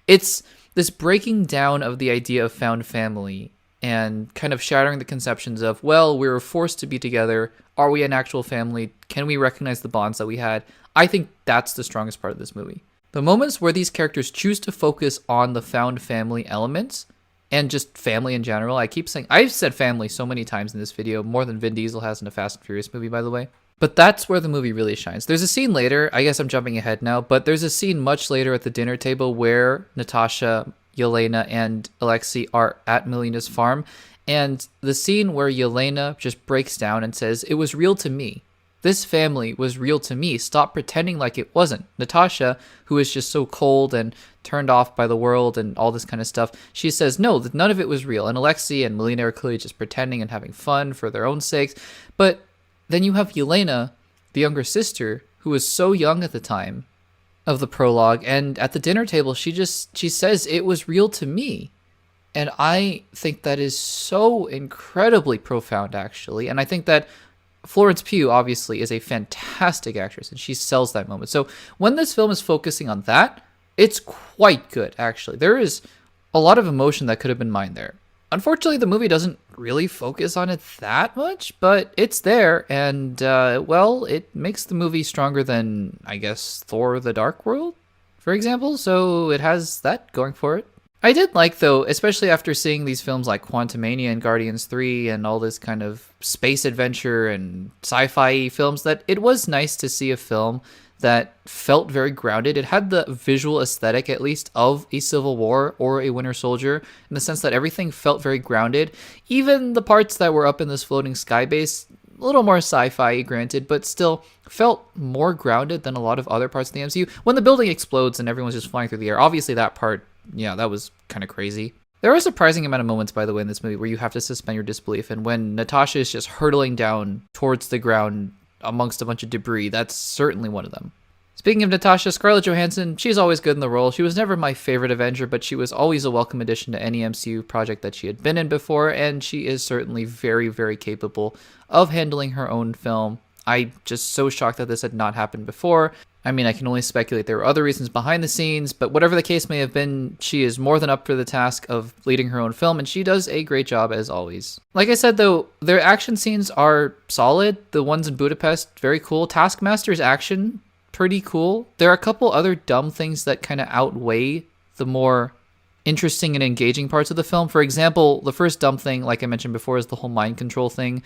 It's this breaking down of the idea of found family and kind of shattering the conceptions of, well, we were forced to be together. Are we an actual family? Can we recognize the bonds that we had? I think that's the strongest part of this movie. The moments where these characters choose to focus on the found family elements and just family in general. I keep saying, I've said family so many times in this video, more than Vin Diesel has in a Fast and Furious movie, by the way. But that's where the movie really shines. There's a scene later, I guess I'm jumping ahead now, but there's a scene much later at the dinner table where Natasha, Yelena, and Alexei are at Melina's farm. And the scene where Yelena just breaks down and says, "It was real to me. This family was real to me. Stop pretending like it wasn't." Natasha, who is just so cold and turned off by the world and all this kind of stuff, she says, no, that none of it was real. And Alexei and Melina are clearly just pretending and having fun for their own sakes. But then you have Yelena, the younger sister, who was so young at the time of the prologue, and at the dinner table, she says, "It was real to me." And I think that is so incredibly profound, actually. And I think that Florence Pugh, obviously, is a fantastic actress, and she sells that moment. So when this film is focusing on that, it's quite good, actually. There is a lot of emotion that could have been mined there. Unfortunately, the movie doesn't really focus on it that much, but it's there, and, well, it makes the movie stronger than, I guess, Thor: The Dark World, for example, so it has that going for it. I did like, though, especially after seeing these films like Quantumania and Guardians 3 and all this kind of space adventure and sci-fi films, that it was nice to see a film that felt very grounded. It had the visual aesthetic, at least, of a Civil War or a Winter Soldier, in the sense that everything felt very grounded. Even the parts that were up in this floating sky base, a little more sci-fi, granted, but still felt more grounded than a lot of other parts of the MCU. When the building explodes and everyone's just flying through the air, obviously that part, yeah, that was kind of crazy. There are a surprising amount of moments, by the way, in this movie where you have to suspend your disbelief, and when Natasha is just hurtling down towards the ground amongst a bunch of debris, that's certainly one of them. Speaking of Natasha, Scarlett Johansson, she's always good in the role. She was never my favorite Avenger, but she was always a welcome addition to any MCU project that she had been in before, and she is certainly very, very capable of handling her own film. I'm just so shocked that this had not happened before. I mean, I can only speculate there were other reasons behind the scenes, but whatever the case may have been, she is more than up for the task of leading her own film, and she does a great job as always. Like I said, though, their action scenes are solid. The ones in Budapest, very cool. Taskmaster's action, pretty cool. There are a couple other dumb things that kind of outweigh the more interesting and engaging parts of the film. For example, the first dumb thing, like I mentioned before, is the whole mind control thing.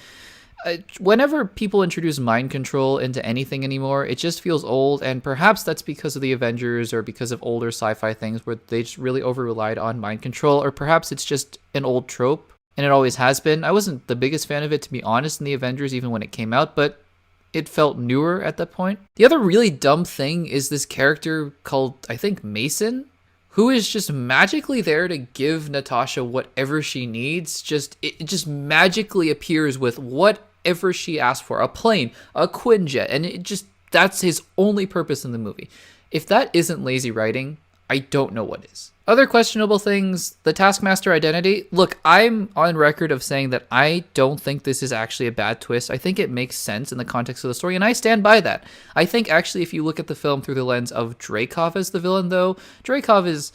Whenever people introduce mind control into anything anymore, it just feels old, and perhaps that's because of the Avengers or because of older sci-fi things where they just really over-relied on mind control, or perhaps it's just an old trope, and it always has been. I wasn't the biggest fan of it, to be honest, in the Avengers, even when it came out, but it felt newer at that point. The other really dumb thing is this character called, I think, Mason, who is just magically there to give Natasha whatever she needs. It just magically appears with whatever she asked for. A plane, a Quinjet, and it just That's his only purpose in the movie. If that isn't lazy writing, I don't know what is. Other questionable things, the Taskmaster identity. Look, I'm on record of saying that I don't think this is actually a bad twist. I think it makes sense in the context of the story, and I stand by that. I think actually if you look at the film through the lens of Dreykov as the villain, though, Dreykov is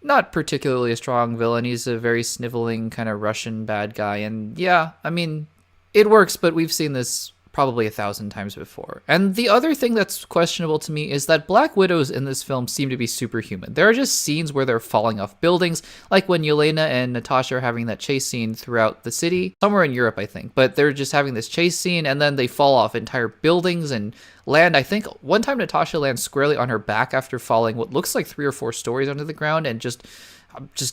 not particularly a strong villain. He's a very sniveling kind of Russian bad guy, and yeah, I mean, it works, but we've seen this probably 1,000 times before. And the other thing that's questionable to me is that Black Widows in this film seem to be superhuman. There are just scenes where they're falling off buildings, like when Yelena and Natasha are having that chase scene throughout the city, somewhere in Europe, I think. But they're just having this chase scene, and then they fall off entire buildings and land. I think one time Natasha lands squarely on her back after falling what looks like 3 or 4 stories under the ground and just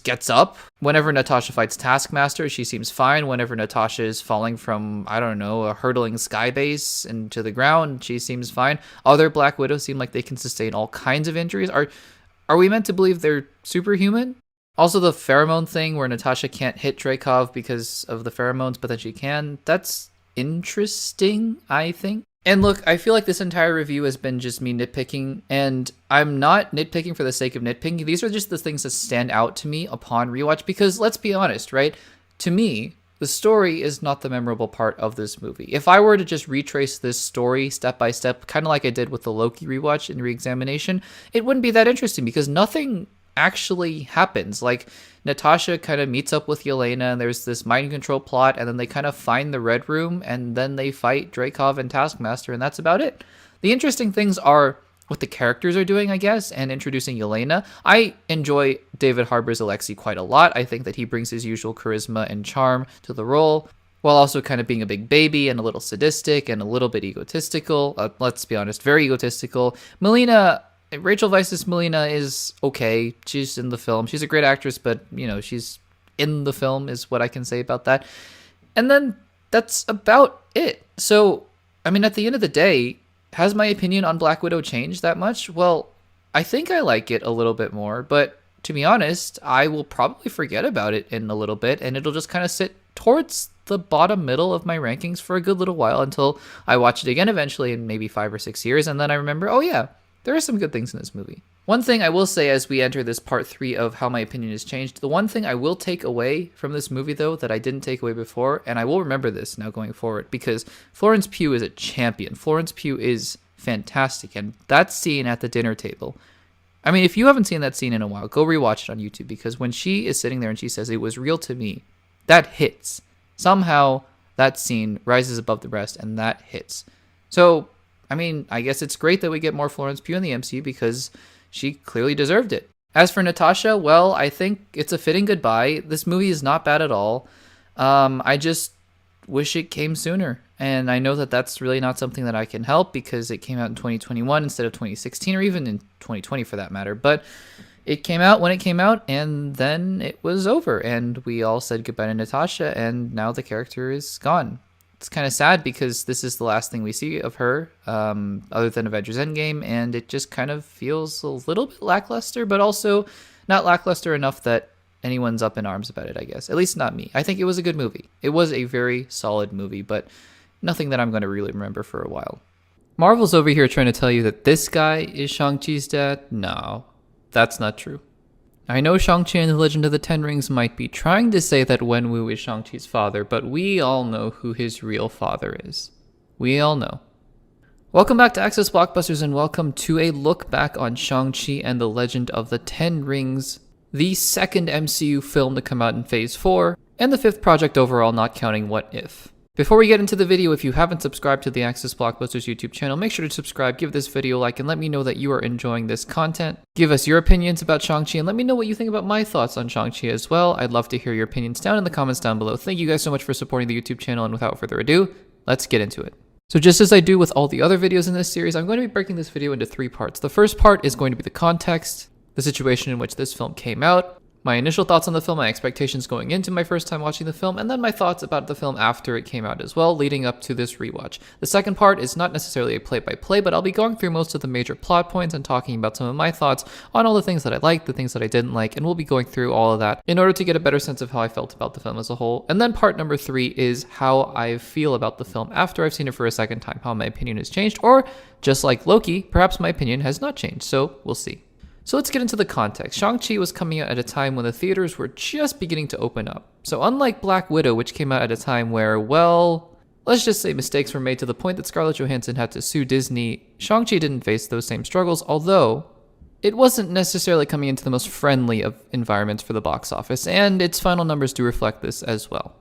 gets up. Whenever Natasha fights Taskmaster, she seems fine. Whenever Natasha is falling from, I don't know, a hurtling sky base into the ground, she seems fine. Other Black Widows seem like they can sustain all kinds of injuries. Are we meant to believe they're superhuman? Also, the pheromone thing where Natasha can't hit Dreykov because of the pheromones, but then she can. That's interesting, I think. And look, I feel like this entire review has been just me nitpicking, and I'm not nitpicking for the sake of nitpicking. These are just the things that stand out to me upon rewatch, because let's be honest, right? To me, the story is not the memorable part of this movie. If I were to just retrace this story step by step, kind of like I did with the Loki rewatch and reexamination, it wouldn't be that interesting because nothing actually happens. Like, Natasha kind of meets up with Yelena, and there's this mind control plot, and then they kind of find the Red Room, and then they fight Dreykov and Taskmaster, and that's about it. The interesting things are what the characters are doing, I guess, and introducing Yelena. I enjoy David Harbour's Alexei quite a lot. I think that he brings his usual charisma and charm to the role, while also kind of being a big baby and a little sadistic and a little bit egotistical. Let's be honest, very egotistical. Rachel Weisz's Melina is okay. She's in the film. She's a great actress, but, you know, she's in the film is what I can say about that. And then that's about it. So, I mean, at the end of the day, has my opinion on Black Widow changed that much? Well, I think I like it a little bit more, but to be honest, I will probably forget about it in a little bit, and it'll just kind of sit towards the bottom middle of my rankings for a good little while until I watch it again eventually in maybe 5 or 6 years, and then I remember, oh yeah, there are some good things in this movie. One thing I will say as we enter this part 3 of how my opinion has changed, the one thing I will take away from this movie, though, that I didn't take away before, and I will remember this now going forward, because Florence Pugh is a champion. Florence Pugh is fantastic, and that scene at the dinner table, I mean, if you haven't seen that scene in a while, go rewatch it on YouTube, because when she is sitting there and she says, "It was real to me," that hits. Somehow, that scene rises above the rest, and that hits. So, I mean, I guess it's great that we get more Florence Pugh in the MCU because she clearly deserved it. As for Natasha, well, I think it's a fitting goodbye. This movie is not bad at all. I just wish it came sooner. And I know that that's really not something that I can help because it came out in 2021 instead of 2016 or even in 2020 for that matter. But it came out when it came out, and then it was over. And we all said goodbye to Natasha, and now the character is gone. It's kind of sad because this is the last thing we see of her, other than Avengers Endgame, and it just kind of feels a little bit lackluster, but also not lackluster enough that anyone's up in arms about it, I guess. At least not me. I think it was a good movie. It was a very solid movie, but nothing that I'm going to really remember for a while. Marvel's over here trying to tell you that this guy is Shang-Chi's dad. No, that's not true. I know Shang-Chi and the Legend of the Ten Rings might be trying to say that Wenwu is Shang-Chi's father, but we all know who his real father is. We all know. Welcome back to Access Blockbusters, and welcome to a look back on Shang-Chi and the Legend of the Ten Rings, the second MCU film to come out in Phase 4, and the 5th project overall, not counting What If. Before we get into the video, if you haven't subscribed to the Access Blockbusters YouTube channel, make sure to subscribe, give this video a like, and let me know that you are enjoying this content. Give us your opinions about Shang-Chi, and let me know what you think about my thoughts on Shang-Chi as well. I'd love to hear your opinions down in the comments down below. Thank you guys so much for supporting the YouTube channel, and without further ado, let's get into it. So just as I do with all the other videos in this series, I'm going to be breaking this video into 3 parts. The first part is going to be the context, the situation in which this film came out, my initial thoughts on the film, my expectations going into my first time watching the film, and then my thoughts about the film after it came out as well, leading up to this rewatch. The second part is not necessarily a play-by-play, but I'll be going through most of the major plot points and talking about some of my thoughts on all the things that I liked, the things that I didn't like, and we'll be going through all of that in order to get a better sense of how I felt about the film as a whole. And then part number 3 is how I feel about the film after I've seen it for a second time, how my opinion has changed, or just like Loki, perhaps my opinion has not changed, so we'll see. So let's get into the context. Shang-Chi was coming out at a time when the theaters were just beginning to open up. So unlike Black Widow, which came out at a time where, well, let's just say mistakes were made to the point that Scarlett Johansson had to sue Disney, Shang-Chi didn't face those same struggles, although it wasn't necessarily coming into the most friendly of environments for the box office, and its final numbers do reflect this as well.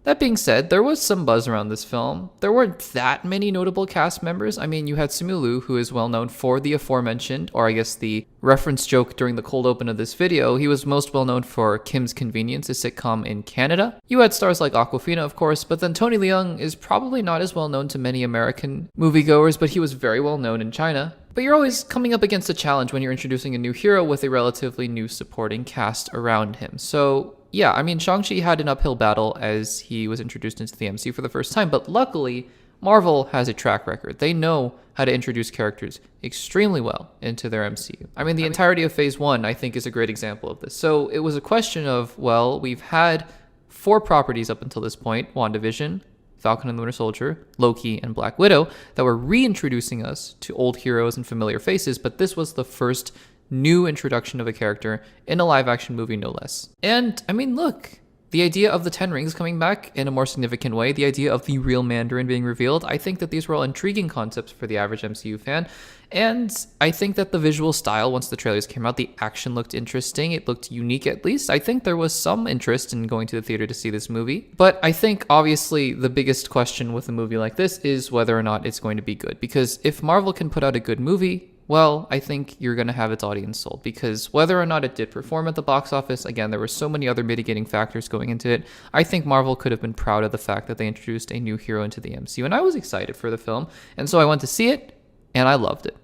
That being said, there was some buzz around this film. There weren't that many notable cast members. I mean, you had Simu Liu, who is well known for the aforementioned, or I guess the reference joke during the cold open of this video. He was most well known for Kim's Convenience, a sitcom in Canada. You had stars like Awkwafina, of course, but then Tony Leung is probably not as well known to many American moviegoers, but he was very well known in China. But you're always coming up against a challenge when you're introducing a new hero with a relatively new supporting cast around him. So yeah, I mean, Shang-Chi had an uphill battle as he was introduced into the MCU for the first time, but luckily, Marvel has a track record. They know how to introduce characters extremely well into their MCU. I mean, the entirety of Phase 1, I think, is a great example of this. So it was a question of, well, we've had 4 properties up until this point: WandaVision, Falcon and the Winter Soldier, Loki, and Black Widow, that were reintroducing us to old heroes and familiar faces, but this was the first new introduction of a character in a live-action movie, no less. And, I mean, look, the idea of the Ten Rings coming back in a more significant way, the idea of the real Mandarin being revealed, I think that these were all intriguing concepts for the average MCU fan. And I think that the visual style, once the trailers came out, the action looked interesting. It looked unique, at least. I think there was some interest in going to the theater to see this movie. But I think, obviously, the biggest question with a movie like this is whether or not it's going to be good. Because if Marvel can put out a good movie, well, I think you're going to have its audience sold, because whether or not it did perform at the box office, again, there were so many other mitigating factors going into it. I think Marvel could have been proud of the fact that they introduced a new hero into the MCU, and I was excited for the film, and so I went to see it, and I loved it.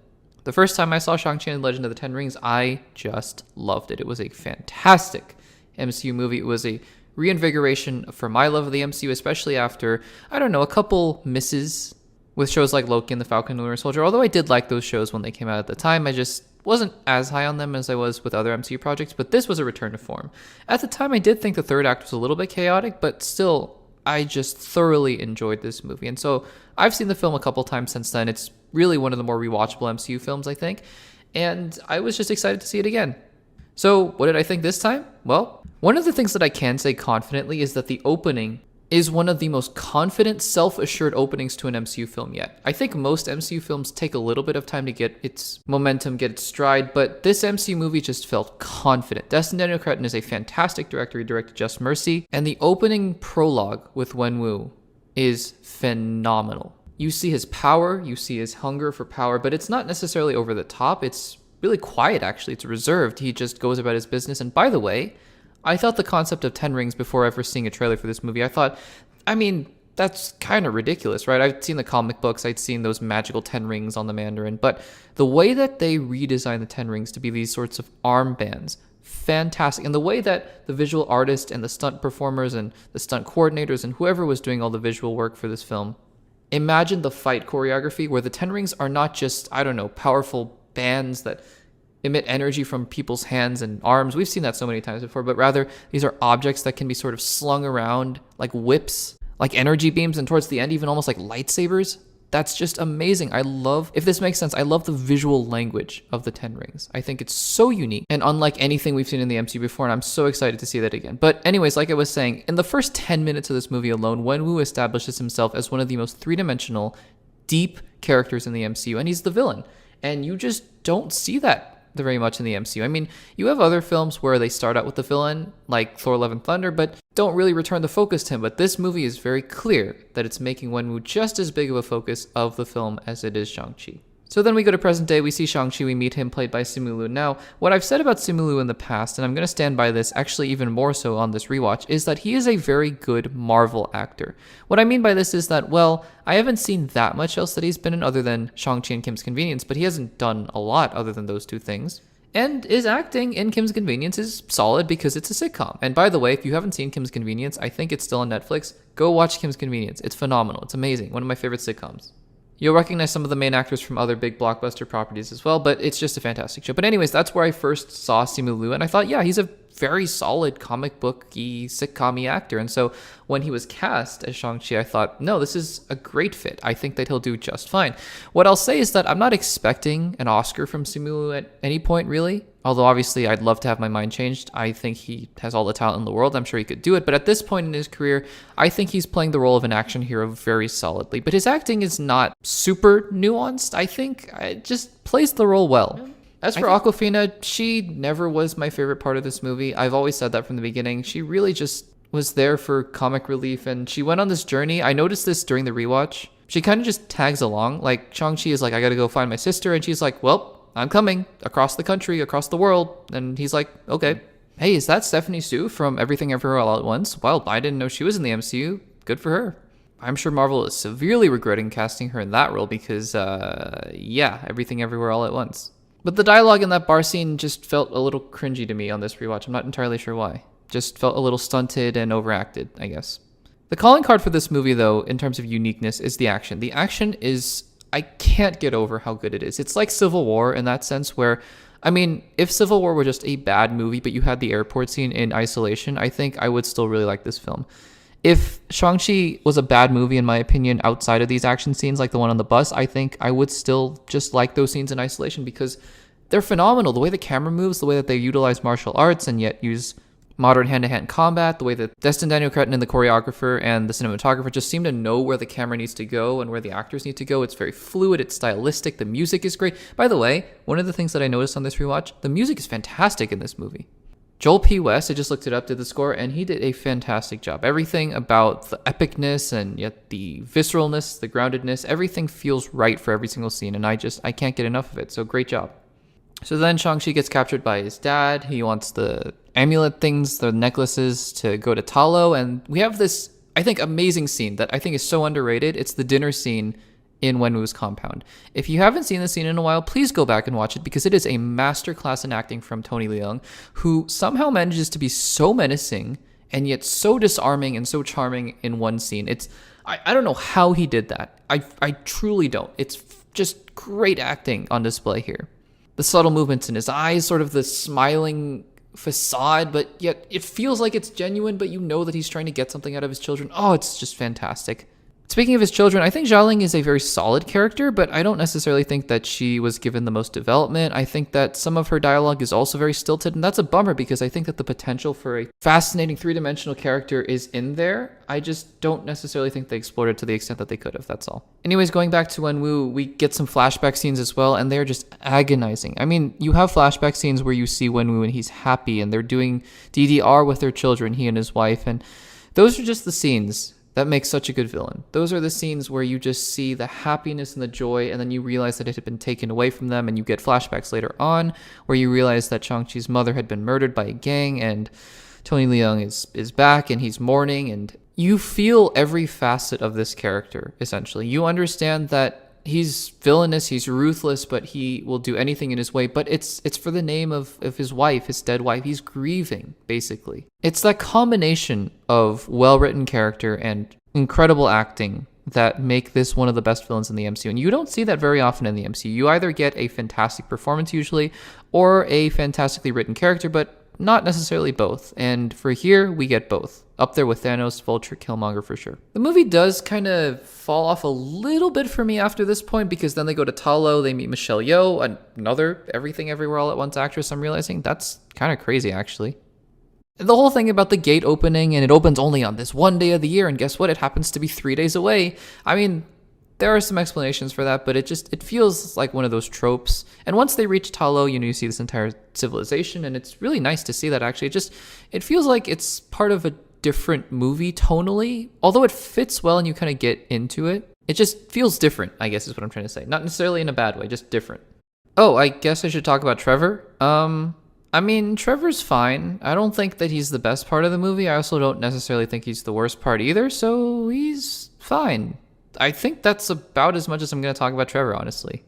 The first time I saw Shang-Chi and the Legend of the Ten Rings, I just loved it. It was a fantastic MCU movie. It was a reinvigoration for my love of the MCU, especially after, I don't know, a couple misses with shows like Loki and the Falcon and the Winter Soldier. Although I did like those shows when they came out at the time, I just wasn't as high on them as I was with other MCU projects, but this was a return to form. At the time, I did think the third act was a little bit chaotic, but still, I just thoroughly enjoyed this movie. And so I've seen the film a couple times since then. It's really one of the more rewatchable MCU films, I think, and I was just excited to see it again. So what did I think this time? Well, one of the things that I can say confidently is that the opening is one of the most confident, self-assured openings to an MCU film yet. I think most MCU films take a little bit of time to get its momentum, get its stride, but this MCU movie just felt confident. Destin Daniel Cretton is a fantastic director. He directed Just Mercy, and the opening prologue with Wenwu is phenomenal. You see his power, you see his hunger for power, but it's not necessarily over the top. It's really quiet, actually. It's reserved. He just goes about his business. And by the way, I thought the concept of 10 rings before ever seeing a trailer for this movie, I mean, that's kind of ridiculous, right? I'd seen the comic books, I'd seen those magical 10 rings on the Mandarin, but the way that they redesigned the 10 rings to be these sorts of armbands, fantastic. And the way that the visual artist and the stunt performers and the stunt coordinators and whoever was doing all the visual work for this film, imagine the fight choreography where the 10 rings are not just, powerful bands that emit energy from people's hands and arms. We've seen that so many times before, but rather these are objects that can be sort of slung around like whips, like energy beams, and towards the end, even almost like lightsabers. That's just amazing. If this makes sense, I love the visual language of the 10 rings. I think it's so unique and unlike anything we've seen in the MCU before, and I'm so excited to see that again. But anyways, like I was saying, in the first 10 minutes of this movie alone, Wenwu establishes himself as one of the most three-dimensional, deep characters in the MCU, and he's the villain. And you just don't see that very much in the MCU. I mean, you have other films where they start out with the villain, like Thor: Love and Thunder, but don't really return the focus to him. But this movie is very clear that it's making Wenwu just as big of a focus of the film as it is Shang-Chi. So then we go to present day, we see Shang-Chi, we meet him, played by Simu Liu. Now, what I've said about Simu Liu in the past, and I'm going to stand by this actually even more so on this rewatch, is that he is a very good Marvel actor. What I mean by this is that, well, I haven't seen that much else that he's been in other than Shang-Chi and Kim's Convenience, but he hasn't done a lot other than those two things. And his acting in Kim's Convenience is solid because it's a sitcom. And by the way, if you haven't seen Kim's Convenience, I think it's still on Netflix. Go watch Kim's Convenience. It's phenomenal. It's amazing. One of my favorite sitcoms. You'll recognize some of the main actors from other big blockbuster properties as well, but it's just a fantastic show. But anyways, that's where I first saw Simu Liu, and I thought, yeah, he's a very solid comic booky, sitcom-y actor. And so when he was cast as Shang-Chi, I thought, no, this is a great fit. I think that he'll do just fine. What I'll say is that I'm not expecting an Oscar from Simu Liu at any point, really. Although obviously I'd love to have my mind changed. I think he has all the talent in the world. I'm sure he could do it. But at this point in his career, I think he's playing the role of an action hero very solidly. But his acting is not super nuanced. I think it just plays the role well. As for Awkwafina, she never was my favorite part of this movie. I've always said that from the beginning. She really just was there for comic relief, and she went on this journey. I noticed this during the rewatch. She kind of just tags along. Like, Shang-Chi is like, I gotta go find my sister, and she's like, well, I'm coming across the country, across the world. And he's like, okay. Hey, is that Stephanie Sue from Everything Everywhere All at Once? Well, I didn't know she was in the MCU. Good for her. I'm sure Marvel is severely regretting casting her in that role because, yeah, Everything Everywhere All at Once. But the dialogue in that bar scene just felt a little cringy to me on this rewatch. I'm not entirely sure why. Just felt a little stunted and overacted, I guess. The calling card for this movie, though, in terms of uniqueness, is the action. The action is... I can't get over how good it is. It's like Civil War in that sense where, I mean, if Civil War were just a bad movie, but you had the airport scene in isolation, I think I would still really like this film. If Shang-Chi was a bad movie, in my opinion, outside of these action scenes, like the one on the bus, I think I would still just like those scenes in isolation because they're phenomenal. The way the camera moves, the way that they utilize martial arts and yet use modern hand-to-hand combat, the way that Destin Daniel Cretton and the choreographer and the cinematographer just seem to know where the camera needs to go and where the actors need to go. It's very fluid, it's stylistic, the music is great. By the way, one of the things that I noticed on this rewatch, the music is fantastic in this movie. Joel P. West, I just looked it up, did the score, and he did a fantastic job. Everything about the epicness and yet the visceralness, the groundedness, everything feels right for every single scene, and I can't get enough of it, so great job. So then Shang-Chi gets captured by his dad. He wants the amulet things, the necklaces, to go to Ta Lo, and we have this, I think, amazing scene that I think is so underrated. It's the dinner scene in Wenwu's compound. If you haven't seen this scene in a while, please go back and watch it because it is a masterclass in acting from Tony Leung, who somehow manages to be so menacing and yet so disarming and so charming in one scene. I don't know how he did that. I truly don't. It's just great acting on display here. The subtle movements in his eyes, sort of the smiling facade, but yet it feels like it's genuine, but you know that he's trying to get something out of his children. Oh, it's just fantastic. Speaking of his children, I think Xialing is a very solid character, but I don't necessarily think that she was given the most development. I think that some of her dialogue is also very stilted, and that's a bummer because I think that the potential for a fascinating three-dimensional character is in there. I just don't necessarily think they explored it to the extent that they could have, that's all. Anyways, going back to Wenwu, we get some flashback scenes as well, and they're just agonizing. I mean, you have flashback scenes where you see Wenwu and he's happy, and they're doing DDR with their children, he and his wife, and those are just the scenes that makes such a good villain. Those are the scenes where you just see the happiness and the joy, and then you realize that it had been taken away from them, and you get flashbacks later on where you realize that Shang-Chi's mother had been murdered by a gang, and Tony Leung is back, and he's mourning, and you feel every facet of this character, essentially. You understand that he's villainous, he's ruthless, but he will do anything in his way. But it's for the name of his wife, his dead wife. He's grieving, basically. It's that combination of well-written character and incredible acting that make this one of the best villains in the MCU. And you don't see that very often in the MCU. You either get a fantastic performance usually, or a fantastically written character, but not necessarily both. And for here, we get both. Up there with Thanos, Vulture, Killmonger for sure. The movie does kind of fall off a little bit for me after this point because then they go to Ta Lo, they meet Michelle Yeoh, another Everything Everywhere All at Once actress. I'm realizing that's kind of crazy, actually. The whole thing about the gate opening, and it opens only on this one day of the year, and guess what? It happens to be 3 days away. I mean, there are some explanations for that, but it feels like one of those tropes. And once they reach Ta Lo, you see this entire civilization, and it's really nice to see that, actually. It feels like it's part of a different movie tonally, although it fits well and you kind of get into it. It just feels different, I guess is what I'm trying to say. Not necessarily in a bad way, just different. Oh, I guess I should talk about Trevor. I mean, Trevor's fine. I don't think that he's the best part of the movie. I also don't necessarily think he's the worst part either, so he's fine. I think that's about as much as I'm going to talk about Trevor, honestly.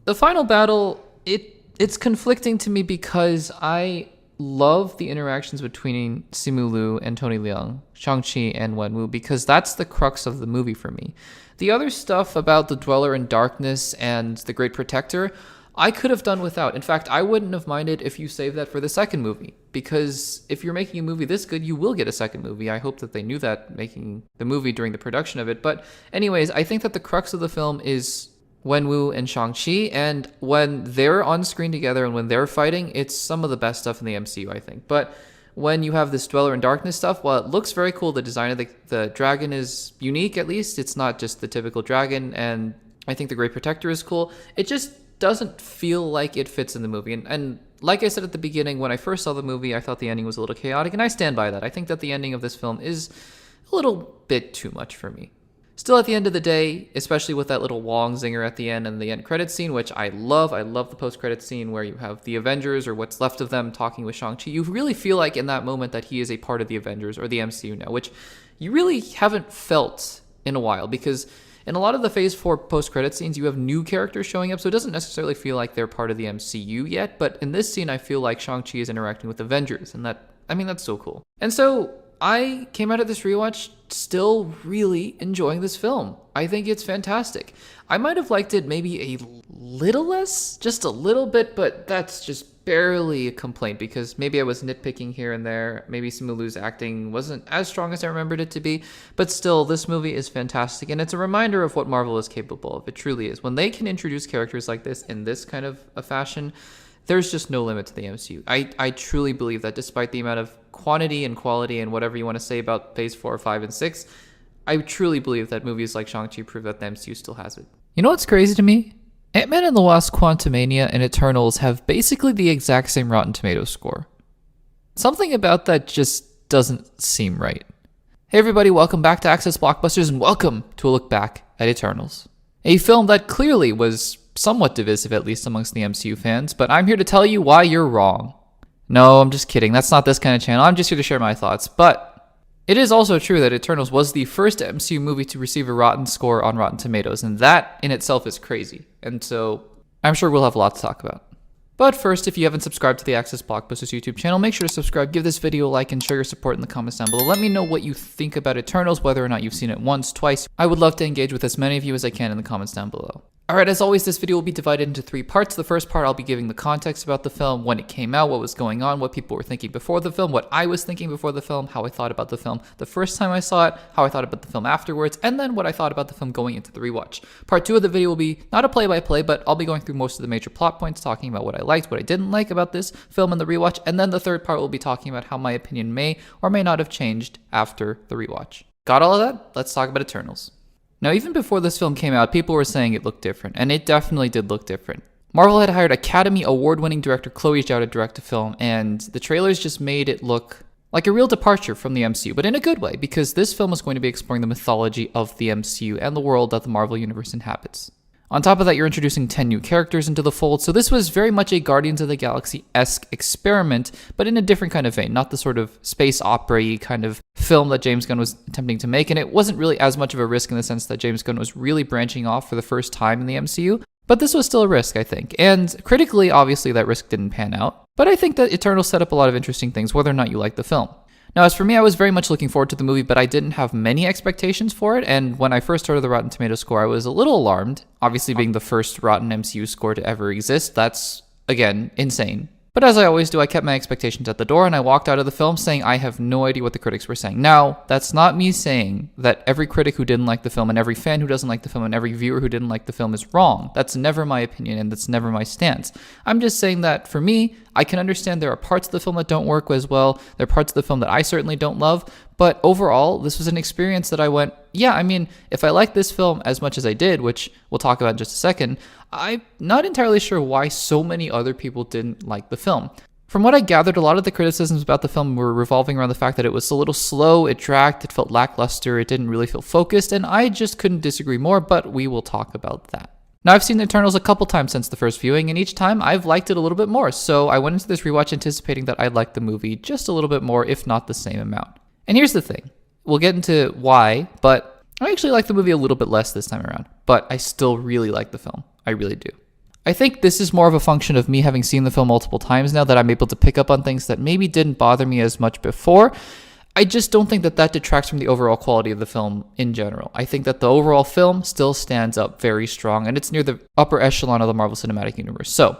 The final battle, it it's conflicting to me because I love the interactions between Simu Liu and Tony Leung, Shang-Chi and Wenwu, because that's the crux of the movie for me. The other stuff about the Dweller in Darkness and the Great Protector, I could have done without. In fact, I wouldn't have minded if you saved that for the second movie, because if you're making a movie this good, you will get a second movie. I hope that they knew that making the movie during the production of it. But anyways, I think that the crux of the film is Wenwu and Shang-Chi, and when they're on screen together and when they're fighting, it's some of the best stuff in the MCU, I think. But when you have this Dweller in Darkness stuff, while it looks very cool, the design of the dragon is unique, at least. It's not just the typical dragon, and I think the Great Protector is cool. It just doesn't feel like it fits in the movie. And like I said at the beginning, when I first saw the movie, I thought the ending was a little chaotic, and I stand by that. I think that the ending of this film is a little bit too much for me. Still, at the end of the day, especially with that little Wong zinger at the end and the end credit scene, which I love the post-credit scene where you have the Avengers or what's left of them talking with Shang-Chi. You really feel like in that moment that he is a part of the Avengers or the MCU now, which you really haven't felt in a while, because in a lot of the Phase 4 post-credit scenes, you have new characters showing up, so it doesn't necessarily feel like they're part of the MCU yet, but in this scene, I feel like Shang-Chi is interacting with Avengers, and that's so cool. And so I came out of this rewatch still really enjoying this film. I think it's fantastic. I might have liked it maybe a little less, just a little bit, but that's just barely a complaint, because maybe I was nitpicking here and there. Maybe Simu Liu's acting wasn't as strong as I remembered it to be, but still, this movie is fantastic, and it's a reminder of what Marvel is capable of. It truly is. When they can introduce characters like this in this kind of a fashion, there's just no limit to the MCU. I truly believe that despite the amount of quantity and quality and whatever you want to say about Phase 4, 5, and 6, I truly believe that movies like Shang-Chi prove that the MCU still has it. You know what's crazy to me? Ant-Man and the Wasp: Quantumania and Eternals have basically the exact same Rotten Tomatoes score. Something about that just doesn't seem right. Hey everybody, welcome back to Access Blockbusters, and welcome to a look back at Eternals. A film that clearly was somewhat divisive, at least amongst the MCU fans, but I'm here to tell you why you're wrong. No, I'm just kidding. That's not this kind of channel. I'm just here to share my thoughts. But it is also true that Eternals was the first MCU movie to receive a rotten score on Rotten Tomatoes, and that in itself is crazy. And so I'm sure we'll have a lot to talk about. But first, if you haven't subscribed to the Access Blockbusters YouTube channel, make sure to subscribe, give this video a like, and show your support in the comments down below. Let me know what you think about Eternals, whether or not you've seen it once, twice. I would love to engage with as many of you as I can in the comments down below. Alright, as always, this video will be divided into 3 parts. The first part, I'll be giving the context about the film, when it came out, what was going on, what people were thinking before the film, what I was thinking before the film, how I thought about the film the first time I saw it, how I thought about the film afterwards, and then what I thought about the film going into the rewatch. Part 2 of the video will be not a play-by-play, but I'll be going through most of the major plot points, talking about what I liked, what I didn't like about this film in the rewatch, and then the third part will be talking about how my opinion may or may not have changed after the rewatch. Got all of that? Let's talk about Eternals. Now, even before this film came out, people were saying it looked different, and it definitely did look different. Marvel had hired Academy Award-winning director Chloe Zhao to direct the film, and the trailers just made it look like a real departure from the MCU, but in a good way, because this film is going to be exploring the mythology of the MCU and the world that the Marvel Universe inhabits. On top of that, you're introducing 10 new characters into the fold, so this was very much a Guardians of the Galaxy-esque experiment, but in a different kind of vein, not the sort of space opera-y kind of film that James Gunn was attempting to make, and it wasn't really as much of a risk in the sense that James Gunn was really branching off for the first time in the MCU, but this was still a risk, I think. And critically, obviously, that risk didn't pan out, but I think that Eternals set up a lot of interesting things, whether or not you like the film. Now, as for me, I was very much looking forward to the movie, but I didn't have many expectations for it, and when I first heard of the Rotten Tomatoes score, I was a little alarmed. Obviously, being the first Rotten MCU score to ever exist, that's, again, insane. But as I always do, I kept my expectations at the door, and I walked out of the film saying I have no idea what the critics were saying. Now, that's not me saying that every critic who didn't like the film, and every fan who doesn't like the film, and every viewer who didn't like the film is wrong. That's never my opinion, and that's never my stance. I'm just saying that, for me, I can understand there are parts of the film that don't work as well. There are parts of the film that I certainly don't love. But overall, this was an experience that I went, yeah, I mean, if I like this film as much as I did, which we'll talk about in just a second, I'm not entirely sure why so many other people didn't like the film. From what I gathered, a lot of the criticisms about the film were revolving around the fact that it was a little slow, it dragged, it felt lackluster, it didn't really feel focused, and I just couldn't disagree more, but we will talk about that. Now, I've seen Eternals a couple times since the first viewing, and each time I've liked it a little bit more, so I went into this rewatch anticipating that I'd like the movie just a little bit more, if not the same amount. And here's the thing. We'll get into why, but I actually like the movie a little bit less this time around, but I still really like the film. I really do. I think this is more of a function of me having seen the film multiple times now that I'm able to pick up on things that maybe didn't bother me as much before. I just don't think that that detracts from the overall quality of the film in general. I think that the overall film still stands up very strong, and it's near the upper echelon of the Marvel Cinematic Universe. So,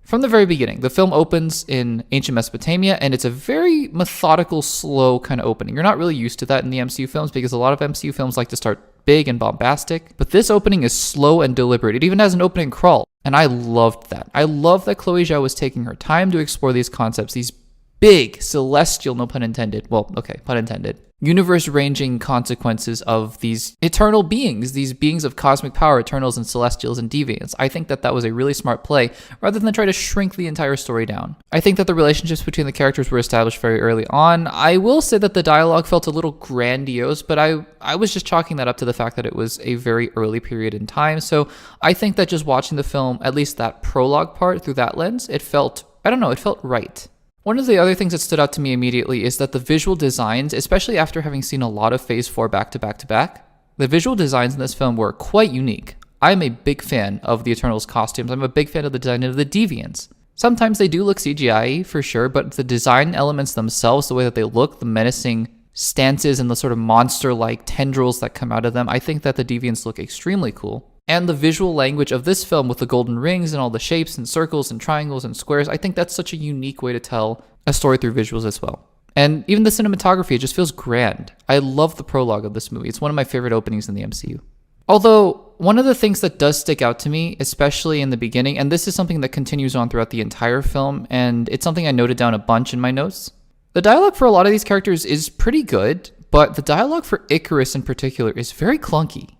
from the very beginning, the film opens in ancient Mesopotamia, and it's a very methodical, slow kind of opening. You're not really used to that in the MCU films because a lot of MCU films like to start big and bombastic, but this opening is slow and deliberate. It even has an opening crawl, and I loved that. I love that Chloe Zhao was taking her time to explore these concepts, these big, celestial, no pun intended, well, okay, pun intended, universe-ranging consequences of these eternal beings, these beings of cosmic power, Eternals and Celestials and Deviants. I think that that was a really smart play, rather than try to shrink the entire story down. I think that the relationships between the characters were established very early on. I will say that the dialogue felt a little grandiose, but I was just chalking that up to the fact that it was a very early period in time, so I think that just watching the film, at least that prologue part through that lens, it felt, I don't know, it felt right. One of the other things that stood out to me immediately is that the visual designs, especially after having seen a lot of Phase 4 back to back to back, the visual designs in this film were quite unique. I'm a big fan of the Eternals costumes. I'm a big fan of the design of the Deviants. Sometimes they do look CGI for sure, but the design elements themselves, the way that they look, the menacing stances and the sort of monster-like tendrils that come out of them, I think that the Deviants look extremely cool. And the visual language of this film with the golden rings and all the shapes and circles and triangles and squares, I think that's such a unique way to tell a story through visuals as well. And even the cinematography, it just feels grand. I love the prologue of this movie. It's one of my favorite openings in the MCU. Although, one of the things that does stick out to me, especially in the beginning, and this is something that continues on throughout the entire film, and it's something I noted down a bunch in my notes, the dialogue for a lot of these characters is pretty good, but the dialogue for Ikaris in particular is very clunky.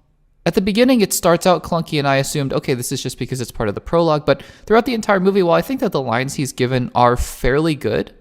At the beginning, it starts out clunky, and I assumed, okay, this is just because it's part of the prologue, but throughout the entire movie, while I think that the lines he's given are fairly good,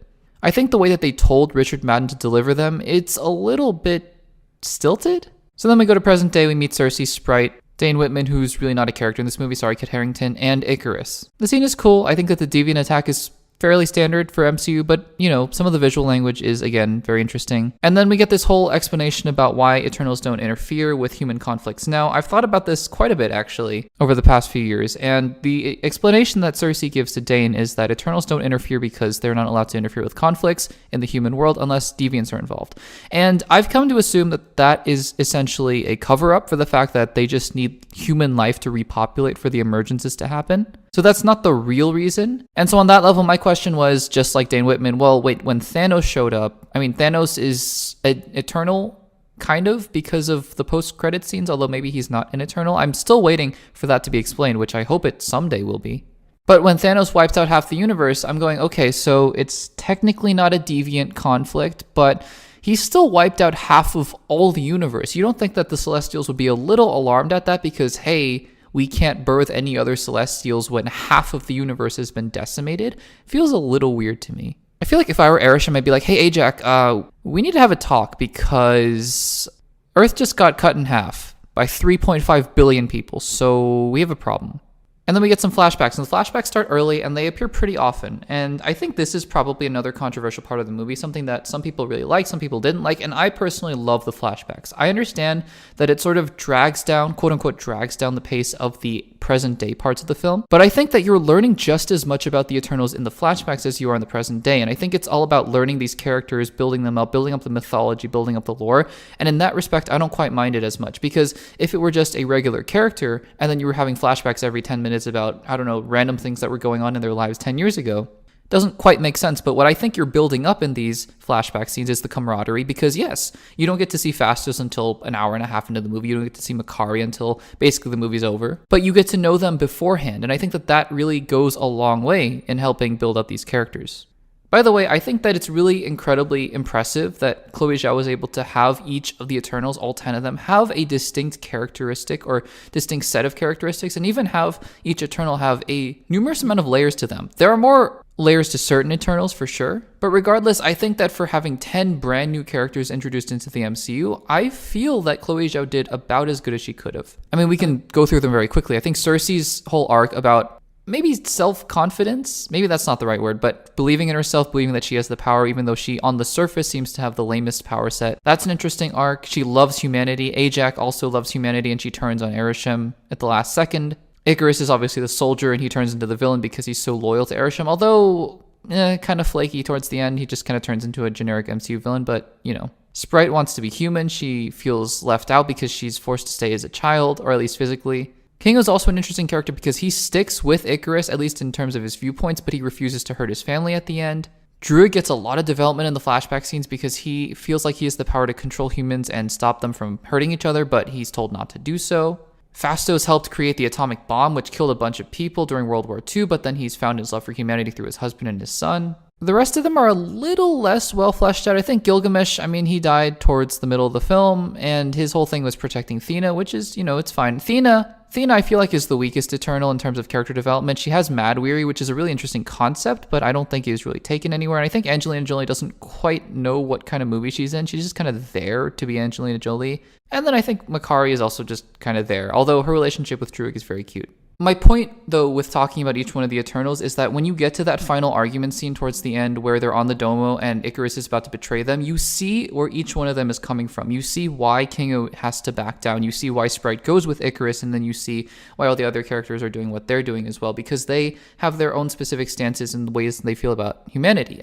I think the way that they told Richard Madden to deliver them, it's a little bit stilted. So then we go to present day, we meet Cersei, Sprite, Dane Whitman, who's really not a character in this movie, sorry, Kit Harington, and Ikaris. The scene is cool. I think that the Deviant attack is fairly standard for MCU, but, you know, some of the visual language is, again, very interesting. And then we get this whole explanation about why Eternals don't interfere with human conflicts. Now, I've thought about this quite a bit, actually, over the past few years, and the explanation that Cersei gives to Dane is that Eternals don't interfere because they're not allowed to interfere with conflicts in the human world unless Deviants are involved. And I've come to assume that that is essentially a cover-up for the fact that they just need human life to repopulate for the emergences to happen. So that's not the real reason. And so on that level, my question was, just like Dane Whitman, well, wait, when Thanos showed up, I mean, Thanos is an Eternal, kind of, because of the post-credit scenes, although maybe he's not an Eternal. I'm still waiting for that to be explained, which I hope it someday will be. But when Thanos wiped out half the universe, I'm going, okay, so it's technically not a deviant conflict, but he still wiped out half of all the universe. You don't think that the Celestials would be a little alarmed at that because, hey, we can't birth any other Celestials when half of the universe has been decimated? Feels a little weird to me. I feel like if I were Arishem, I'd be like, hey, Ajak, we need to have a talk because Earth just got cut in half by 3.5 billion people, so we have a problem. And then we get some flashbacks, and the flashbacks start early, and they appear pretty often. And I think this is probably another controversial part of the movie, something that some people really like, some people didn't like, and I personally love the flashbacks. I understand that it sort of drags down, quote-unquote, drags down the pace of the present-day parts of the film, but I think that you're learning just as much about the Eternals in the flashbacks as you are in the present day, and I think it's all about learning these characters, building them up, building up the mythology, building up the lore, and in that respect, I don't quite mind it as much, because if it were just a regular character, and then you were having flashbacks every 10 minutes about, I don't know, random things that were going on in their lives 10 years ago, doesn't quite make sense. But what I think you're building up in these flashback scenes is the camaraderie, because yes, you don't get to see Phastos until an hour and a half into the movie. You don't get to see Makkari until basically the movie's over, but you get to know them beforehand. And I think that that really goes a long way in helping build up these characters. By the way, I think that it's really incredibly impressive that Chloe Zhao was able to have each of the Eternals, all 10 of them, have a distinct characteristic or distinct set of characteristics, and even have each Eternal have a numerous amount of layers to them. There are more layers to certain Eternals for sure, but regardless, I think that for having 10 brand new characters introduced into the MCU, I feel that Chloe Zhao did about as good as she could have. I mean, we can go through them very quickly. I think Cersei's whole arc about maybe self-confidence, maybe that's not the right word, but believing in herself, believing that she has the power, even though she, on the surface, seems to have the lamest power set. That's an interesting arc. She loves humanity. Ajak also loves humanity, and she turns on Arishem at the last second. Icarus is obviously the soldier, and he turns into the villain because he's so loyal to Arishem, although kind of flaky towards the end. He just kind of turns into a generic MCU villain, but, you know. Sprite wants to be human. She feels left out because she's forced to stay as a child, or at least physically. Kingo's also an interesting character because he sticks with Icarus, at least in terms of his viewpoints, but he refuses to hurt his family at the end. Druig gets a lot of development in the flashback scenes because he feels like he has the power to control humans and stop them from hurting each other, but he's told not to do so. Phastos helped create the atomic bomb, which killed a bunch of people during World War II, but then he's found his love for humanity through his husband and his son. The rest of them are a little less well fleshed out. I think Gilgamesh, he died towards the middle of the film, and his whole thing was protecting Thena, which is, it's fine. Thena, I feel like, is the weakest Eternal in terms of character development. She has Mad Weary, which is a really interesting concept, but I don't think it is really taken anywhere. And I think Angelina Jolie doesn't quite know what kind of movie she's in. She's just kind of there to be Angelina Jolie. And then I think Makkari is also just kind of there, although her relationship with Druig is very cute. My point, though, with talking about each one of the Eternals is that when you get to that final argument scene towards the end where they're on the Domo and Icarus is about to betray them, you see where each one of them is coming from. You see why Kingo has to back down. You see why Sprite goes with Icarus, and then you see why all the other characters are doing what they're doing as well, because they have their own specific stances and the ways they feel about humanity.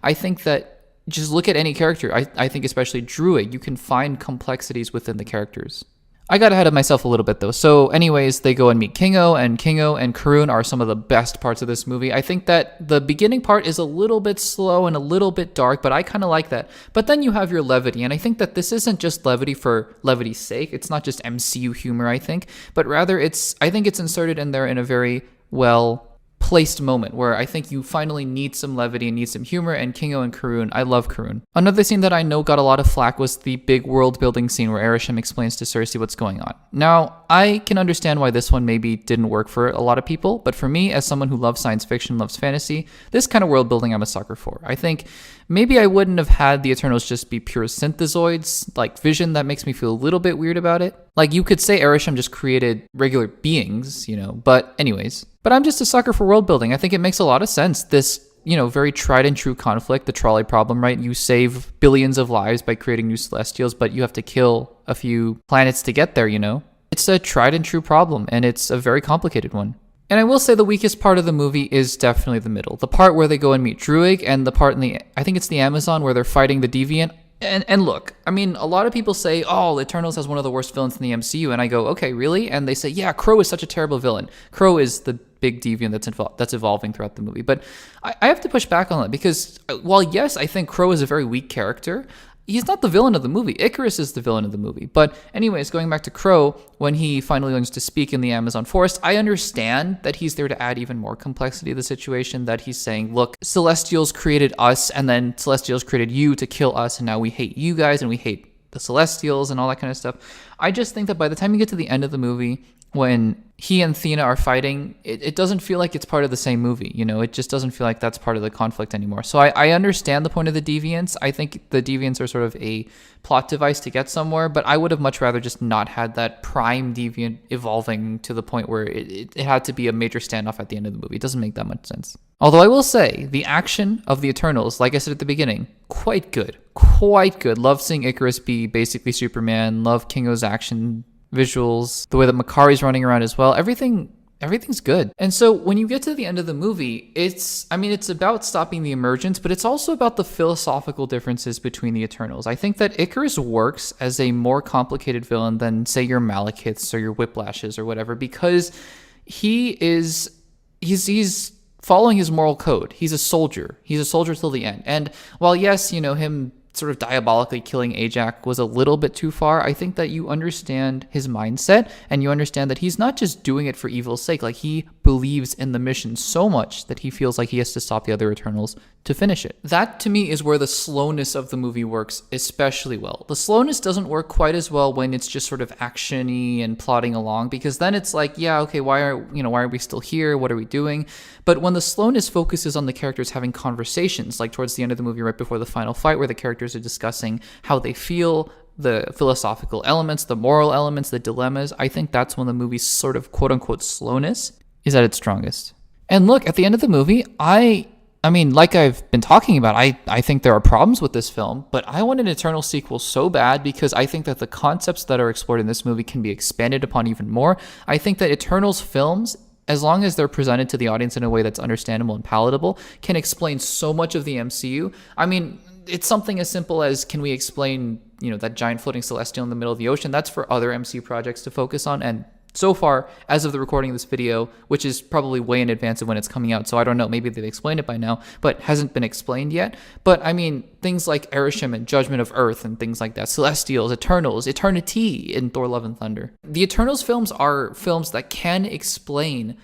I think that just look at any character. I think especially Druig, you can find complexities within the characters. I got ahead of myself a little bit though. So anyways, they go and meet Kingo and Karun are some of the best parts of this movie. I think that the beginning part is a little bit slow and a little bit dark, but I kind of like that. But then you have your levity, and I think that this isn't just levity for levity's sake. It's not just MCU humor, I think, but rather I think it's inserted in there in a very well placed moment where I think you finally need some levity and need some humor, and Kingo and Karun, I love Karun. Another scene that I know got a lot of flack was the big world building scene where Arishem explains to Cersei what's going on. Now, I can understand why this one maybe didn't work for a lot of people, but for me, as someone who loves science fiction, loves fantasy, this kind of world building I'm a sucker for. I think maybe I wouldn't have had the Eternals just be pure synthezoids, like Vision. That makes me feel a little bit weird about it. Like, you could say Arishem just created regular beings, but anyways. But I'm just a sucker for world building. I think it makes a lot of sense. This, very tried and true conflict, the trolley problem, right? You save billions of lives by creating new Celestials, but you have to kill a few planets to get there, It's a tried and true problem, and it's a very complicated one. And I will say the weakest part of the movie is definitely the middle. The part where they go and meet Druig, and the part I think it's the Amazon where they're fighting the Deviant. And look, a lot of people say, oh, Eternals has one of the worst villains in the MCU. And I go, okay, really? And they say, yeah, Crow is such a terrible villain. Crow is the big deviant that's evolving throughout the movie. But I have to push back on that because while, yes, I think Crow is a very weak character, he's not the villain of the movie. Icarus is the villain of the movie. But anyways, going back to Crow, when he finally learns to speak in the Amazon forest, I understand that he's there to add even more complexity to the situation, that he's saying, look, Celestials created us, and then Celestials created you to kill us, and now we hate you guys, and we hate the Celestials, and all that kind of stuff. I just think that by the time you get to the end of the movie, when he and Thena are fighting, it doesn't feel like it's part of the same movie. It just doesn't feel like that's part of the conflict anymore. So I understand the point of the deviants. I think the deviants are sort of a plot device to get somewhere, but I would have much rather just not had that prime deviant evolving to the point where it had to be a major standoff at the end of the movie. It doesn't make that much sense. Although I will say, the action of the Eternals, like I said at the beginning, quite good. Quite good. Love seeing Icarus be basically Superman. Love Kingo's action visuals, the way that Makkari's running around as well. Everything's good. And so when you get to the end of the movie, it's about stopping the emergence, but it's also about the philosophical differences between the Eternals. I think that Icarus works as a more complicated villain than, say, your Malekiths or your Whiplashes or whatever, because he's following his moral code. He's a soldier. He's a soldier till the end. And while, yes, him sort of diabolically killing Ajax was a little bit too far, I think that you understand his mindset, and you understand that he's not just doing it for evil's sake. Like, he believes in the mission so much that he feels like he has to stop the other Eternals to finish it. That, to me, is where the slowness of the movie works especially well. The slowness doesn't work quite as well when it's just sort of action-y and plodding along, because then it's like, yeah, okay, why are we still here? What are we doing? But when the slowness focuses on the characters having conversations, like towards the end of the movie, right before the final fight, where the characters are discussing how they feel, the philosophical elements, the moral elements, the dilemmas, I think that's when the movie's sort of quote-unquote slowness is at its strongest. And look, at the end of the movie, I I mean, like I've been talking about, I think there are problems with this film, but I want an Eternal sequel so bad because I think that the concepts that are explored in this movie can be expanded upon even more. I think that Eternals films, as long as they're presented to the audience in a way that's understandable and palatable, can explain so much of the MCU. I mean, it's something as simple as, can we explain, that giant floating celestial in the middle of the ocean? That's for other MCU projects to focus on, and so far, as of the recording of this video, which is probably way in advance of when it's coming out, so I don't know, maybe they've explained it by now, but hasn't been explained yet. But I mean, things like Erisham and Judgment of Earth and things like that, Celestials, Eternals, Eternity in Thor Love and Thunder. The Eternals films are films that can explain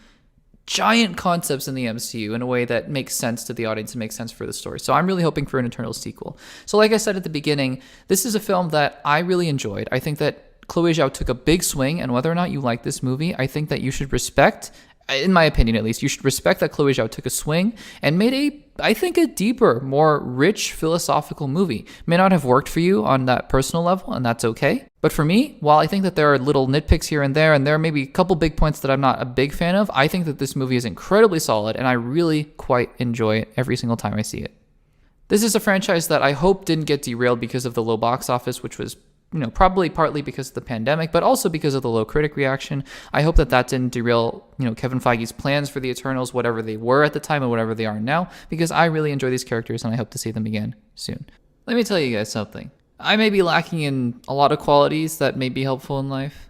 giant concepts in the MCU in a way that makes sense to the audience and makes sense for the story. So I'm really hoping for an Eternals sequel. So like I said at the beginning, this is a film that I really enjoyed. I think that Chloe Zhao took a big swing, and whether or not you like this movie, I think that you should respect, in my opinion at least, you should respect that Chloe Zhao took a swing and made I think a deeper, more rich philosophical movie. May not have worked for you on that personal level, and that's okay. But for me, while I think that there are little nitpicks here and there are maybe a couple big points that I'm not a big fan of, I think that this movie is incredibly solid, and I really quite enjoy it every single time I see it. This is a franchise that I hope didn't get derailed because of the low box office, which was probably partly because of the pandemic, but also because of the low critic reaction. I hope that didn't derail, Kevin Feige's plans for the Eternals, whatever they were at the time and whatever they are now, because I really enjoy these characters and I hope to see them again soon. Let me tell you guys something. I may be lacking in a lot of qualities that may be helpful in life,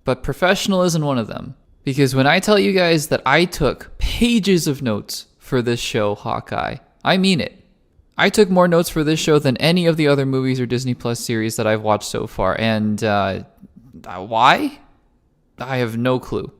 but professional isn't one of them. Because when I tell you guys that I took pages of notes for this show, Hawkeye, I mean it. I took more notes for this show than any of the other movies or Disney Plus series that I've watched so far. And why? I have no clue.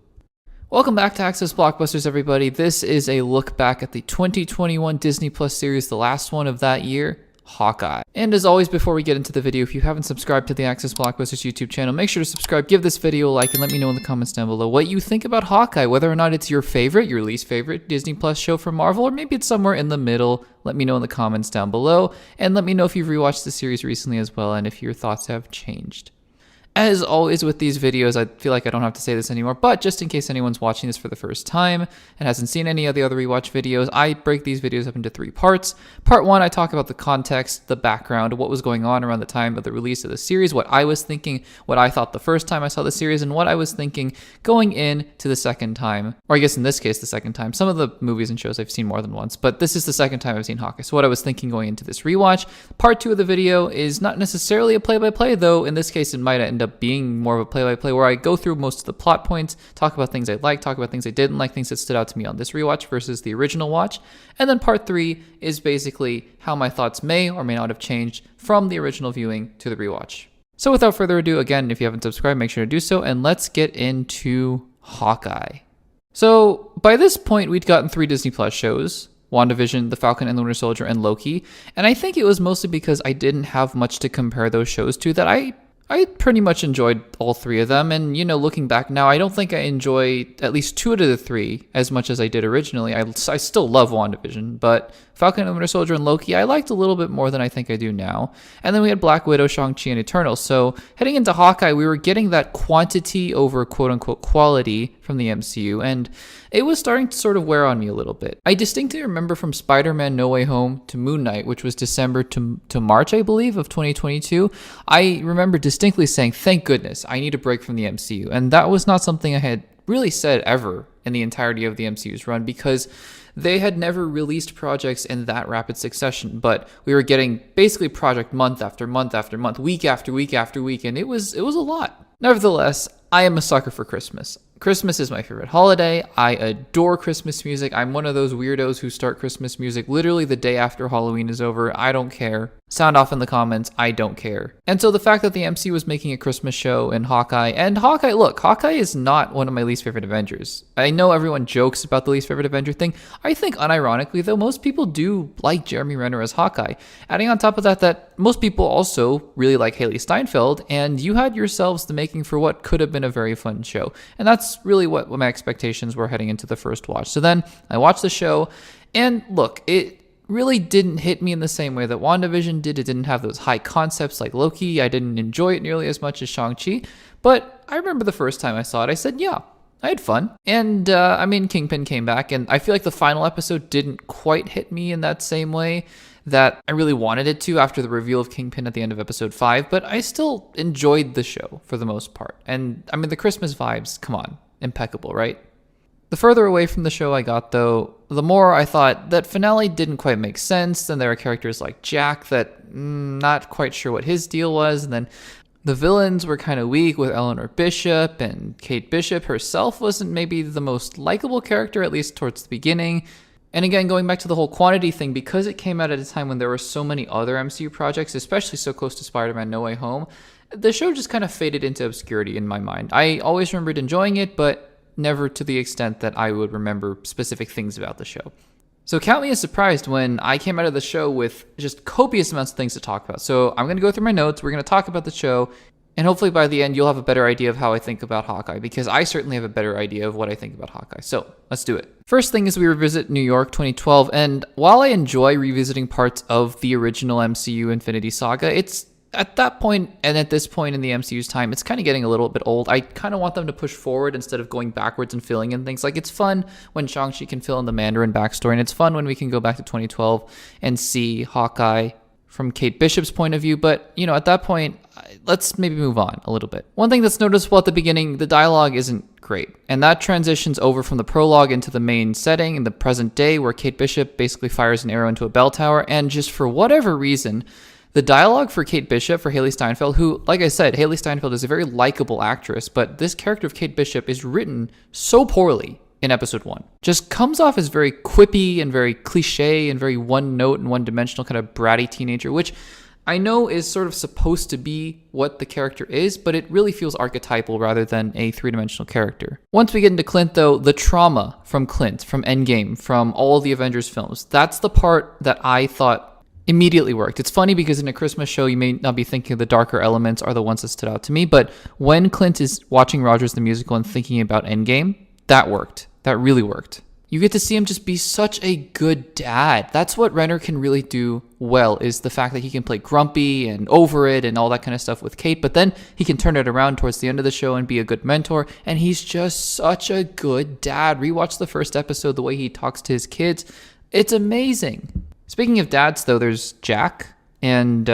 Welcome back to Access Blockbusters, everybody. This is a look back at the 2021 Disney Plus series, the last one of that year, Hawkeye. And as always, before we get into the video, if you haven't subscribed to the Access Blockbusters YouTube channel, make sure to subscribe, give this video a like, and let me know in the comments down below what you think about Hawkeye, whether or not it's your favorite, your least favorite Disney Plus show from Marvel, or maybe it's somewhere in the middle. Let me know in the comments down below, and let me know if you've rewatched the series recently as well, and if your thoughts have changed. As always with these videos, I feel like I don't have to say this anymore, but just in case anyone's watching this for the first time and hasn't seen any of the other rewatch videos, I break these videos up into 3 parts. Part 1, I talk about the context, the background, what was going on around the time of the release of the series, what I was thinking, what I thought the first time I saw the series, and what I was thinking going in to the second time, or I guess in this case, the second time. Some of the movies and shows I've seen more than once, but this is the second time I've seen Hawkeye, so what I was thinking going into this rewatch. Part 2 of the video is not necessarily a play-by-play, though in this case it might end up being more of a play-by-play where I go through most of the plot points, talk about things I liked, talk about things I didn't like, things that stood out to me on this rewatch versus the original watch. And then part 3 is basically how my thoughts may or may not have changed from the original viewing to the rewatch. So without further ado, again, if you haven't subscribed, make sure to do so, and let's get into Hawkeye. So by this point, we'd gotten 3 Disney Plus shows: WandaVision, The Falcon and the Winter Soldier, and Loki. And I think it was mostly because I didn't have much to compare those shows to that I pretty much enjoyed all 3 of them, and looking back now, I don't think I enjoy at least 2 out of the 3 as much as I did originally. I still love WandaVision, but Falcon and the Winter Soldier and Loki I liked a little bit more than I think I do now. And then we had Black Widow, Shang-Chi, and Eternals. So heading into Hawkeye, we were getting that quantity over quote-unquote quality from the MCU, and it was starting to sort of wear on me a little bit. I distinctly remember from Spider-Man No Way Home to Moon Knight, which was December to March, I believe, of 2022, I remember distinctly saying, thank goodness, I need a break from the MCU. And that was not something I had really said ever in the entirety of the MCU's run, because they had never released projects in that rapid succession, but we were getting basically project month after month after month, week after week after week, and it was a lot. Nevertheless, I am a sucker for Christmas. Christmas is my favorite holiday. I adore Christmas music. I'm one of those weirdos who start Christmas music literally the day after Halloween is over. I don't care. Sound off in the comments. I don't care. And so the fact that the MCU was making a Christmas show in Hawkeye, and Hawkeye is not one of my least favorite Avengers. I know everyone jokes about the least favorite Avenger thing. I think unironically, though, most people do like Jeremy Renner as Hawkeye. Adding on top of that most people also really like Haley Steinfeld, and you had yourselves the making for what could have been a very fun show. And that's really what my expectations were heading into the first watch. So then I watched the show, and look, it really didn't hit me in the same way that WandaVision did. It didn't have those high concepts like Loki. I didn't enjoy it nearly as much as Shang-Chi. But I remember the first time I saw it, I said, yeah, I had fun. And, I mean, Kingpin came back, and I feel like the final episode didn't quite hit me in that same way that I really wanted it to after the reveal of Kingpin at the end of episode 5, but I still enjoyed the show for the most part. And, I mean, the Christmas vibes, come on, impeccable, right? The further away from the show I got, though, the more I thought that finale didn't quite make sense. Then there are characters like Jack that not quite sure what his deal was, and then the villains were kind of weak with Eleanor Bishop, and Kate Bishop herself wasn't maybe the most likable character, at least towards the beginning. And again, going back to the whole quantity thing, because it came out at a time when there were so many other MCU projects, especially so close to Spider-Man No Way Home, the show just kind of faded into obscurity in my mind. I always remembered enjoying it, but never to the extent that I would remember specific things about the show. So count me as surprised when I came out of the show with just copious amounts of things to talk about. So I'm going to go through my notes, we're going to talk about the show, and hopefully by the end you'll have a better idea of how I think about Hawkeye, because I certainly have a better idea of what I think about Hawkeye. So let's do it. First thing is we revisit New York 2012, and while I enjoy revisiting parts of the original MCU Infinity Saga, it's at that point and at this point in the MCU's time, it's kind of getting a little bit old. I kind of want them to push forward instead of going backwards and filling in things. Like, it's fun when Shang-Chi can fill in the Mandarin backstory, and it's fun when we can go back to 2012 and see Hawkeye from Kate Bishop's point of view. But, you know, at that point, let's maybe move on a little bit. One thing that's noticeable at the beginning, the dialogue isn't great. And that transitions over from the prologue into the main setting in the present day, where Kate Bishop basically fires an arrow into a bell tower. And just for whatever reason, the dialogue for Kate Bishop, for Hailee Steinfeld, who, like I said, Hailee Steinfeld is a very likable actress, but this character of Kate Bishop is written so poorly in episode 1. Just comes off as very quippy and very cliche and very one-note and one-dimensional kind of bratty teenager, which I know is sort of supposed to be what the character is, but it really feels archetypal rather than a three-dimensional character. Once we get into Clint, though, the trauma from Clint, from Endgame, from all the Avengers films, that's the part that I thought immediately worked. It's funny because in a Christmas show, you may not be thinking the darker elements are the ones that stood out to me, but when Clint is watching Rogers the Musical and thinking about Endgame, that worked. That really worked. You get to see him just be such a good dad. That's what Renner can really do well, is the fact that he can play grumpy and over it and all that kind of stuff with Kate, but then he can turn it around towards the end of the show and be a good mentor, and he's just such a good dad. Rewatch the first episode, the way he talks to his kids. It's amazing. Speaking of dads, though, there's Jack, and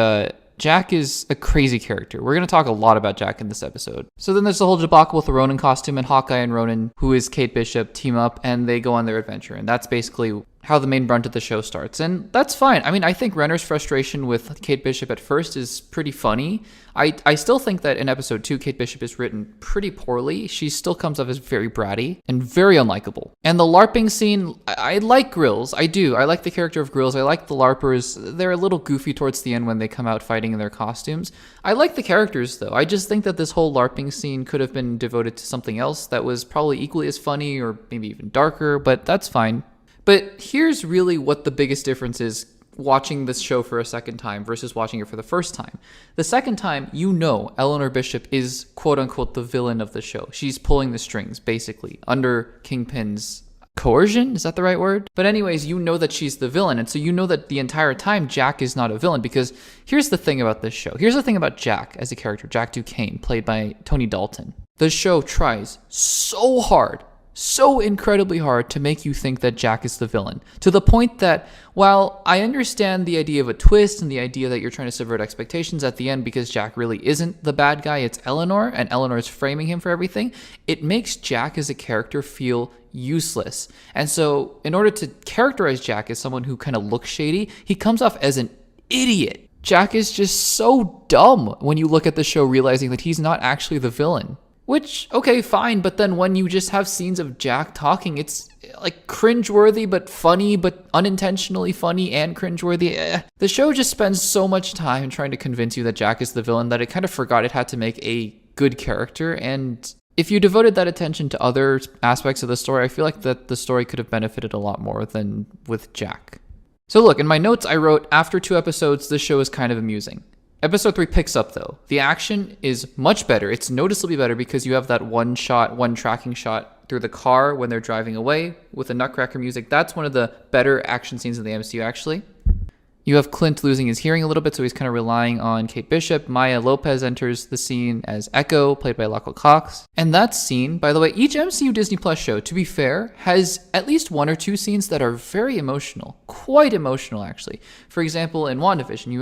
Jack is a crazy character. We're going to talk a lot about Jack in this episode. So then there's the whole debacle with the Ronin costume, and Hawkeye and Ronin, who is Kate Bishop, team up, and they go on their adventure, and that's basically how the main brunt of the show starts. And that's fine. I mean, I think Renner's frustration with Kate Bishop at first is pretty funny. I still think that in episode 2, Kate Bishop is written pretty poorly. She still comes off as very bratty and very unlikable. And the LARPing scene, I like Grills. I do. I like the character of Grills. I like the LARPers. They're a little goofy towards the end when they come out fighting in their costumes. I like the characters, though. I just think that this whole LARPing scene could have been devoted to something else that was probably equally as funny or maybe even darker, but that's fine. But here's really what the biggest difference is watching this show for a second time versus watching it for the first time. The second time, you know Eleanor Bishop is quote-unquote the villain of the show. She's pulling the strings, basically, under Kingpin's coercion? Is that the right word? But anyways, you know that she's the villain, and so you know that the entire time Jack is not a villain, because here's the thing about this show. Here's the thing about Jack as a character, Jack Duquesne, played by Tony Dalton. The show tries so hard, so incredibly hard to make you think that Jack is the villain, to the point that while I understand the idea of a twist and the idea that you're trying to subvert expectations at the end because Jack really isn't the bad guy, it's Eleanor, and Eleanor is framing him for everything, it makes Jack as a character feel useless. And so in order to characterize Jack as someone who kind of looks shady, he comes off as an idiot. Jack is just so dumb when you look at the show, realizing that he's not actually the villain. Which, okay, fine, but then when you just have scenes of Jack talking, it's like cringeworthy but funny, but unintentionally funny and cringeworthy. The show just spends so much time trying to convince you that Jack is the villain that it kind of forgot it had to make a good character. And if you devoted that attention to other aspects of the story, I feel like that the story could have benefited a lot more than with Jack. So look, in my notes I wrote, after 2 episodes, this show is kind of amusing. Episode 3 picks up, though. The action is much better. It's noticeably better because you have that one tracking shot through the car when they're driving away with the Nutcracker music. That's one of the better action scenes in the MCU, actually. You have Clint losing his hearing a little bit, so he's kind of relying on Kate Bishop. Maya Lopez enters the scene as Echo, played by Laco Cox. And that scene, by the way, each MCU Disney Plus show, to be fair, has at least one or two scenes that are very emotional. Quite emotional, actually. For example, in WandaVision,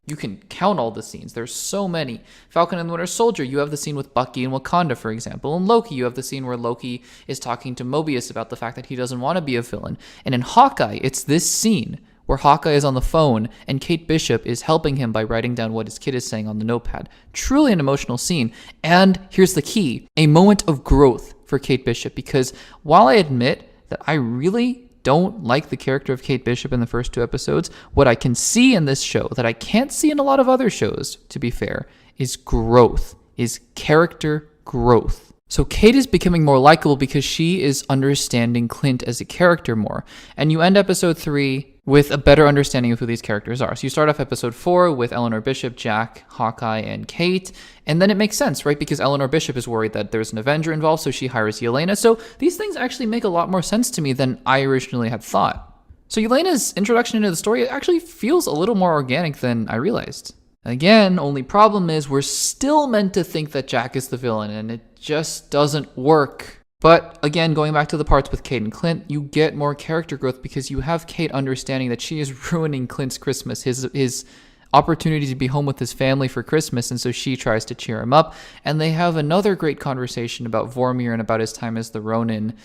you can count all the scenes. There's so many. Falcon and the Winter Soldier, you have the scene with Bucky and Wakanda, for example. In Loki, you have the scene where Loki is talking to Mobius about the fact that he doesn't want to be a villain. And in Hawkeye, it's this scene where Hawkeye is on the phone and Kate Bishop is helping him by writing down what his kid is saying on the notepad. Truly an emotional scene. And here's the key, a moment of growth for Kate Bishop, because while I admit that I really don't like the character of Kate Bishop in the first 2 episodes, what I can see in this show that I can't see in a lot of other shows, to be fair, is growth, is character growth. So Kate is becoming more likable because she is understanding Clint as a character more. And you end episode 3 with a better understanding of who these characters are. So you start off episode 4 with Eleanor Bishop, Jack, Hawkeye, and Kate. And then it makes sense, right? Because Eleanor Bishop is worried that there's an Avenger involved, so she hires Yelena. So these things actually make a lot more sense to me than I originally had thought. So Yelena's introduction into the story actually feels a little more organic than I realized. Again, only problem is we're still meant to think that Jack is the villain, and it just doesn't work. But again, going back to the parts with Kate and Clint, you get more character growth because you have Kate understanding that she is ruining Clint's Christmas, his opportunity to be home with his family for Christmas, and so she tries to cheer him up. And they have another great conversation about Vormir and about his time as the Ronin.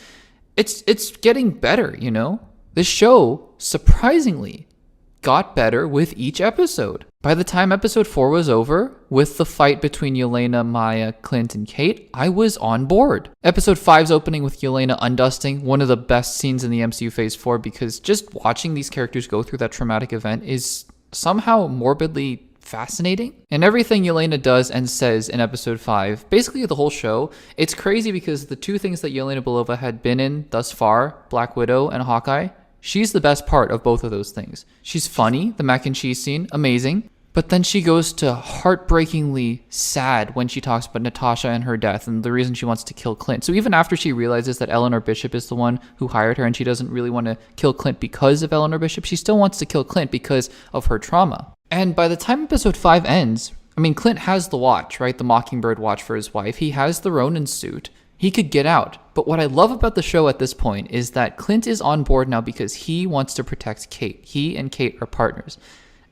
It's getting better, you know? This show, surprisingly, got better with each episode. By the time episode 4 was over, with the fight between Yelena, Maya, Clint, and Kate, I was on board. Episode 5's opening with Yelena undusting, one of the best scenes in the MCU Phase 4, because just watching these characters go through that traumatic event is somehow morbidly fascinating. And everything Yelena does and says in episode 5, basically the whole show, it's crazy because the 2 things that Yelena Belova had been in thus far, Black Widow and Hawkeye, she's the best part of both of those things. She's funny, the mac and cheese scene, amazing. But then she goes to heartbreakingly sad when she talks about Natasha and her death and the reason she wants to kill Clint. So even after she realizes that Eleanor Bishop is the one who hired her and she doesn't really want to kill Clint because of Eleanor Bishop, she still wants to kill Clint because of her trauma. And by the time episode 5 ends, I mean, Clint has the watch, right? The Mockingbird watch for his wife. He has the Ronin suit. He could get out. But what I love about the show at this point is that Clint is on board now because he wants to protect Kate. He and Kate are partners.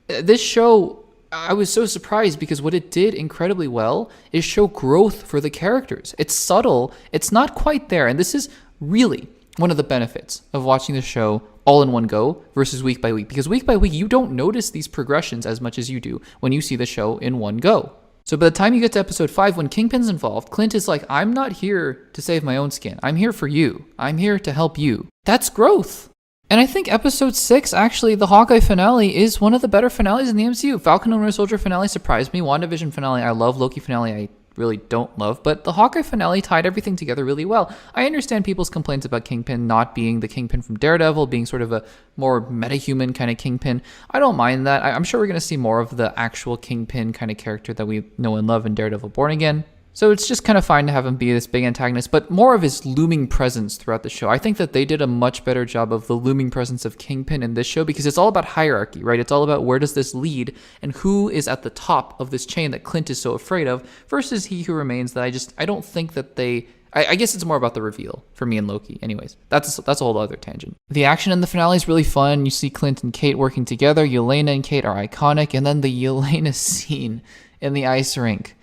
This show, I was so surprised because what it did incredibly well is show growth for the characters. It's subtle. It's not quite there. And this is really one of the benefits of watching the show all in one go versus week by week. Because week by week, you don't notice these progressions as much as you do when you see the show in one go. So by the time you get to episode 5, when Kingpin's involved, Clint is like, I'm not here to save my own skin. I'm here for you. I'm here to help you. That's growth. And I think episode 6, actually, the Hawkeye finale, is one of the better finales in the MCU. Falcon and Winter Soldier finale surprised me. WandaVision finale, I love. Loki finale, I really don't love. But the Hawkeye finale tied everything together really well. I understand people's complaints about Kingpin not being the Kingpin from Daredevil, being sort of a more metahuman kind of Kingpin. I don't mind that. I'm sure we're going to see more of the actual Kingpin kind of character that we know and love in Daredevil Born Again. So it's just kind of fine to have him be this big antagonist, but more of his looming presence throughout the show. I think that they did a much better job of the looming presence of Kingpin in this show because it's all about hierarchy, right? It's all about where does this lead and who is at the top of this chain that Clint is so afraid of versus He Who Remains that I don't think that they... I guess it's more about the reveal for me and Loki. Anyways, that's a whole other tangent. The action in the finale is really fun. You see Clint and Kate working together. Yelena and Kate are iconic. And then the Yelena scene in the ice rink.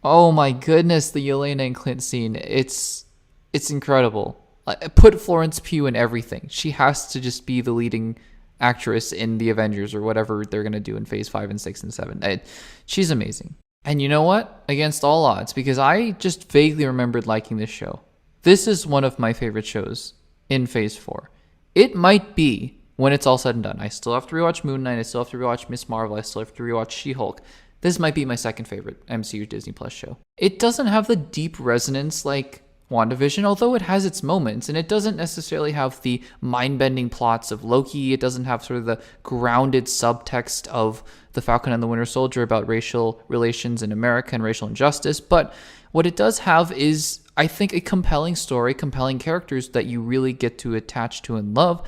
Oh my goodness, the Yelena and Clint scene. It's incredible. Put Florence Pugh in everything. She has to just be the leading actress in the Avengers or whatever they're going to do in phase 5 and 6 and 7. She's amazing. And you know what? Against all odds, because I just vaguely remembered liking this show. This is one of my favorite shows in phase 4. It might be when it's all said and done. I still have to rewatch Moon Knight. I still have to rewatch Miss Marvel. I still have to rewatch She-Hulk. This might be my second favorite MCU Disney Plus show. It doesn't have the deep resonance like WandaVision, although it has its moments, and it doesn't necessarily have the mind-bending plots of Loki. It doesn't have sort of the grounded subtext of The Falcon and the Winter Soldier about racial relations in America and racial injustice. But what it does have is, I think, a compelling story, compelling characters that you really get to attach to and love,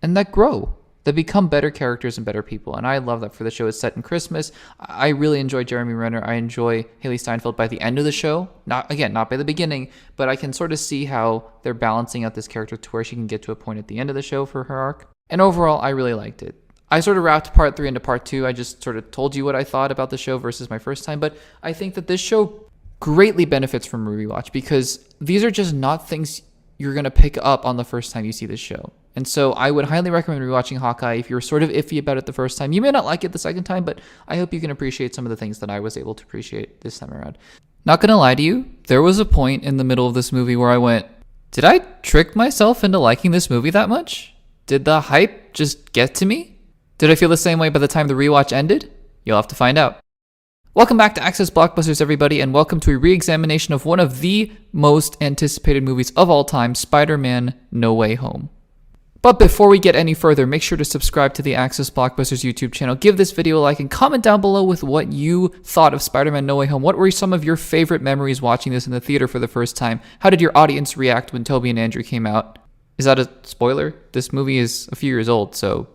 and that grow that become better characters and better people. And I love that for the show. It's set in Christmas. I really enjoy Jeremy Renner. I enjoy Haley Steinfeld by the end of the show. Not by the beginning, but I can sort of see how they're balancing out this character to where she can get to a point at the end of the show for her arc. And overall, I really liked it. I sort of wrapped part 3 into part 2. I just sort of told you what I thought about the show versus my first time. But I think that this show greatly benefits from a rewatch because these are just not things you're going to pick up on the first time you see this show. And so I would highly recommend rewatching Hawkeye if you're sort of iffy about it the first time. You may not like it the second time, but I hope you can appreciate some of the things that I was able to appreciate this time around. Not going to lie to you, there was a point in the middle of this movie where I went, did I trick myself into liking this movie that much? Did the hype just get to me? Did I feel the same way by the time the rewatch ended? You'll have to find out. Welcome back to Access Blockbusters, everybody, and welcome to a re-examination of one of the most anticipated movies of all time, Spider-Man: No Way Home. But before we get any further, make sure to subscribe to the Access Blockbusters YouTube channel, give this video a like, and comment down below with what you thought of Spider-Man: No Way Home. What were some of your favorite memories watching this in the theater for the first time? How did your audience react when Tobey and Andrew came out? Is that a spoiler? This movie is a few years old, so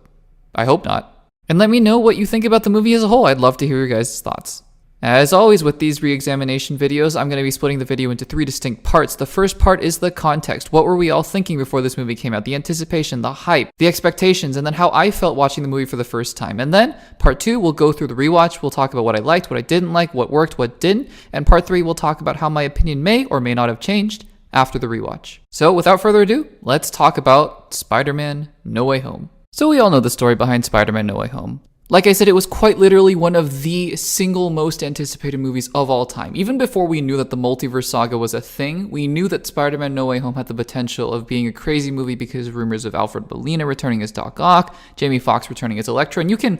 I hope not. And let me know what you think about the movie as a whole. I'd love to hear your guys' thoughts. As always with these re-examination videos, I'm going to be splitting the video into 3 distinct parts. The first part is the context. What were we all thinking before this movie came out? The anticipation, the hype, the expectations, and then how I felt watching the movie for the first time. And then part 2, we'll go through the rewatch. We'll talk about what I liked, what I didn't like, what worked, what didn't. And part 3, we'll talk about how my opinion may or may not have changed after the rewatch. So without further ado, let's talk about Spider-Man: No Way Home. So we all know the story behind Spider-Man: No Way Home. Like I said, it was quite literally one of the single most anticipated movies of all time. Even before we knew that the multiverse saga was a thing, we knew that Spider-Man: No Way Home had the potential of being a crazy movie because of rumors of Alfred Molina returning as Doc Ock, Jamie Foxx returning as Electro, and you can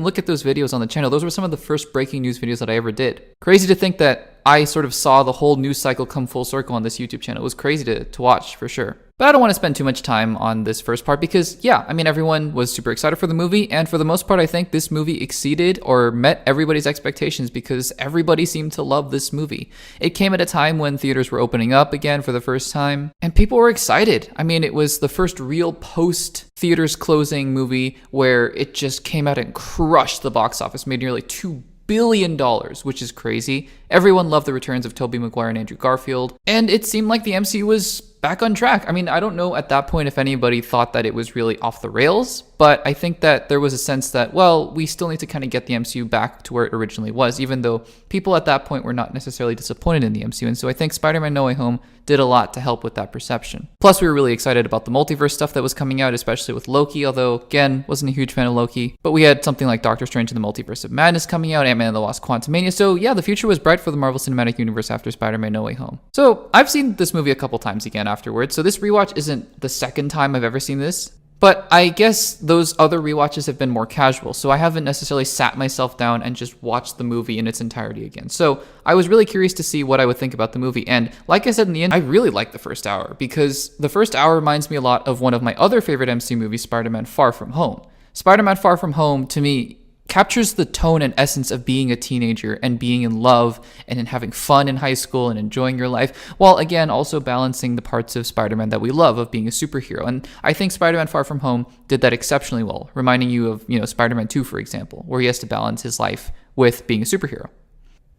look at those videos on the channel. Those were some of the first breaking news videos that I ever did. Crazy to think that I sort of saw the whole news cycle come full circle on this YouTube channel. It was crazy to watch, for sure. But I don't want to spend too much time on this first part because, everyone was super excited for the movie, and for the most part, I think this movie exceeded or met everybody's expectations because everybody seemed to love this movie. It came at a time when theaters were opening up again for the first time, and people were excited. I mean, it was the first real post-theaters closing movie where it just came out and crushed the box office, made nearly $2 billion, which is crazy. Everyone loved the returns of Tobey Maguire and Andrew Garfield, and it seemed like the MCU was back on track. I mean, I don't know at that point if anybody thought that it was really off the rails, but I think that there was a sense that, well, we still need to kind of get the MCU back to where it originally was, even though people at that point were not necessarily disappointed in the MCU. And so I think Spider-Man: No Way Home did a lot to help with that perception. Plus, we were really excited about the multiverse stuff that was coming out, especially with Loki, although, again, wasn't a huge fan of Loki. But we had something like Doctor Strange in the Multiverse of Madness coming out, Ant-Man and the Wasp: Quantumania. So yeah, the future was bright for the Marvel Cinematic Universe after Spider-Man: No Way Home. So I've seen this movie a couple times again afterwards, so this rewatch isn't the second time I've ever seen this. But I guess those other rewatches have been more casual, so I haven't necessarily sat myself down and just watched the movie in its entirety again. So I was really curious to see what I would think about the movie, and like I said in the end, I really liked the first hour, because the first hour reminds me a lot of one of my other favorite MCU movies, Spider-Man: Far From Home. Spider-Man: Far From Home, to me, captures the tone and essence of being a teenager and being in love and in having fun in high school and enjoying your life, while again also balancing the parts of Spider-Man that we love of being a superhero. And I think Spider-Man: Far From Home did that exceptionally well, reminding you of, Spider-Man 2, for example, where he has to balance his life with being a superhero.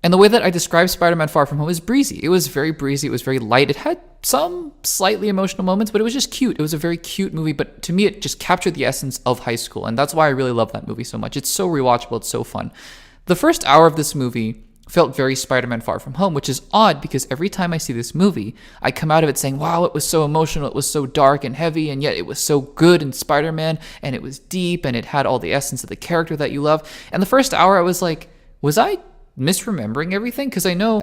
And the way that I describe Spider-Man: Far From Home is breezy. It was very breezy. It was very light. It had some slightly emotional moments, but it was just cute. It was a very cute movie, but to me, it just captured the essence of high school. And that's why I really love that movie so much. It's so rewatchable. It's so fun. The first hour of this movie felt very Spider-Man: Far From Home, which is odd because every time I see this movie, I come out of it saying, wow, it was so emotional. It was so dark and heavy, and yet it was so good in Spider-Man, and it was deep, and it had all the essence of the character that you love. And the first hour, I was like, was I misremembering everything? Because I know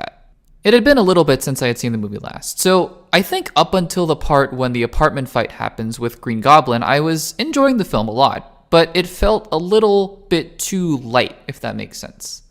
it had been a little bit since I had seen the movie last. So I think up until the part when the apartment fight happens with Green Goblin, I was enjoying the film a lot, but it felt a little bit too light, if that makes sense.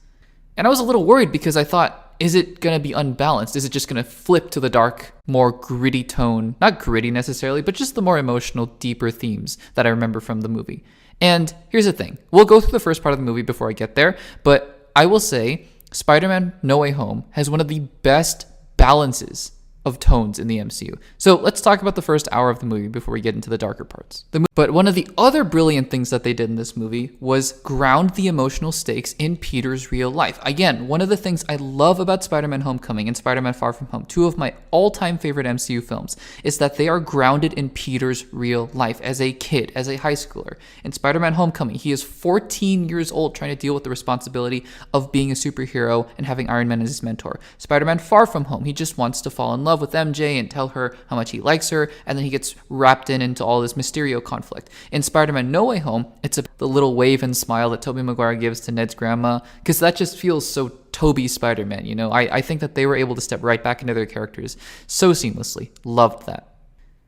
And I was a little worried because I thought, is it going to be unbalanced? Is it just going to flip to the dark, more gritty tone? Not gritty necessarily, but just the more emotional, deeper themes that I remember from the movie. And here's the thing. We'll go through the first part of the movie before I get there, but I will say Spider-Man: No Way Home has one of the best balances of tones in the MCU. So let's talk about the first hour of the movie before we get into the darker parts. But one of the other brilliant things that they did in this movie was ground the emotional stakes in Peter's real life. Again, one of the things I love about Spider-Man Homecoming and Spider-Man Far From Home, two of my all-time favorite MCU films, is that they are grounded in Peter's real life as a kid, as a high schooler. In Spider-Man Homecoming, he is 14 years old trying to deal with the responsibility of being a superhero and having Iron Man as his mentor. Spider-Man Far From Home, he just wants to fall in love with MJ and tell her how much he likes her, and then he gets wrapped into all this Mysterio conflict. In Spider-Man No Way Home, it's the little wave and smile that Tobey Maguire gives to Ned's grandma, because that just feels so Tobey Spider-Man, you know? I think that they were able to step right back into their characters so seamlessly. Loved that.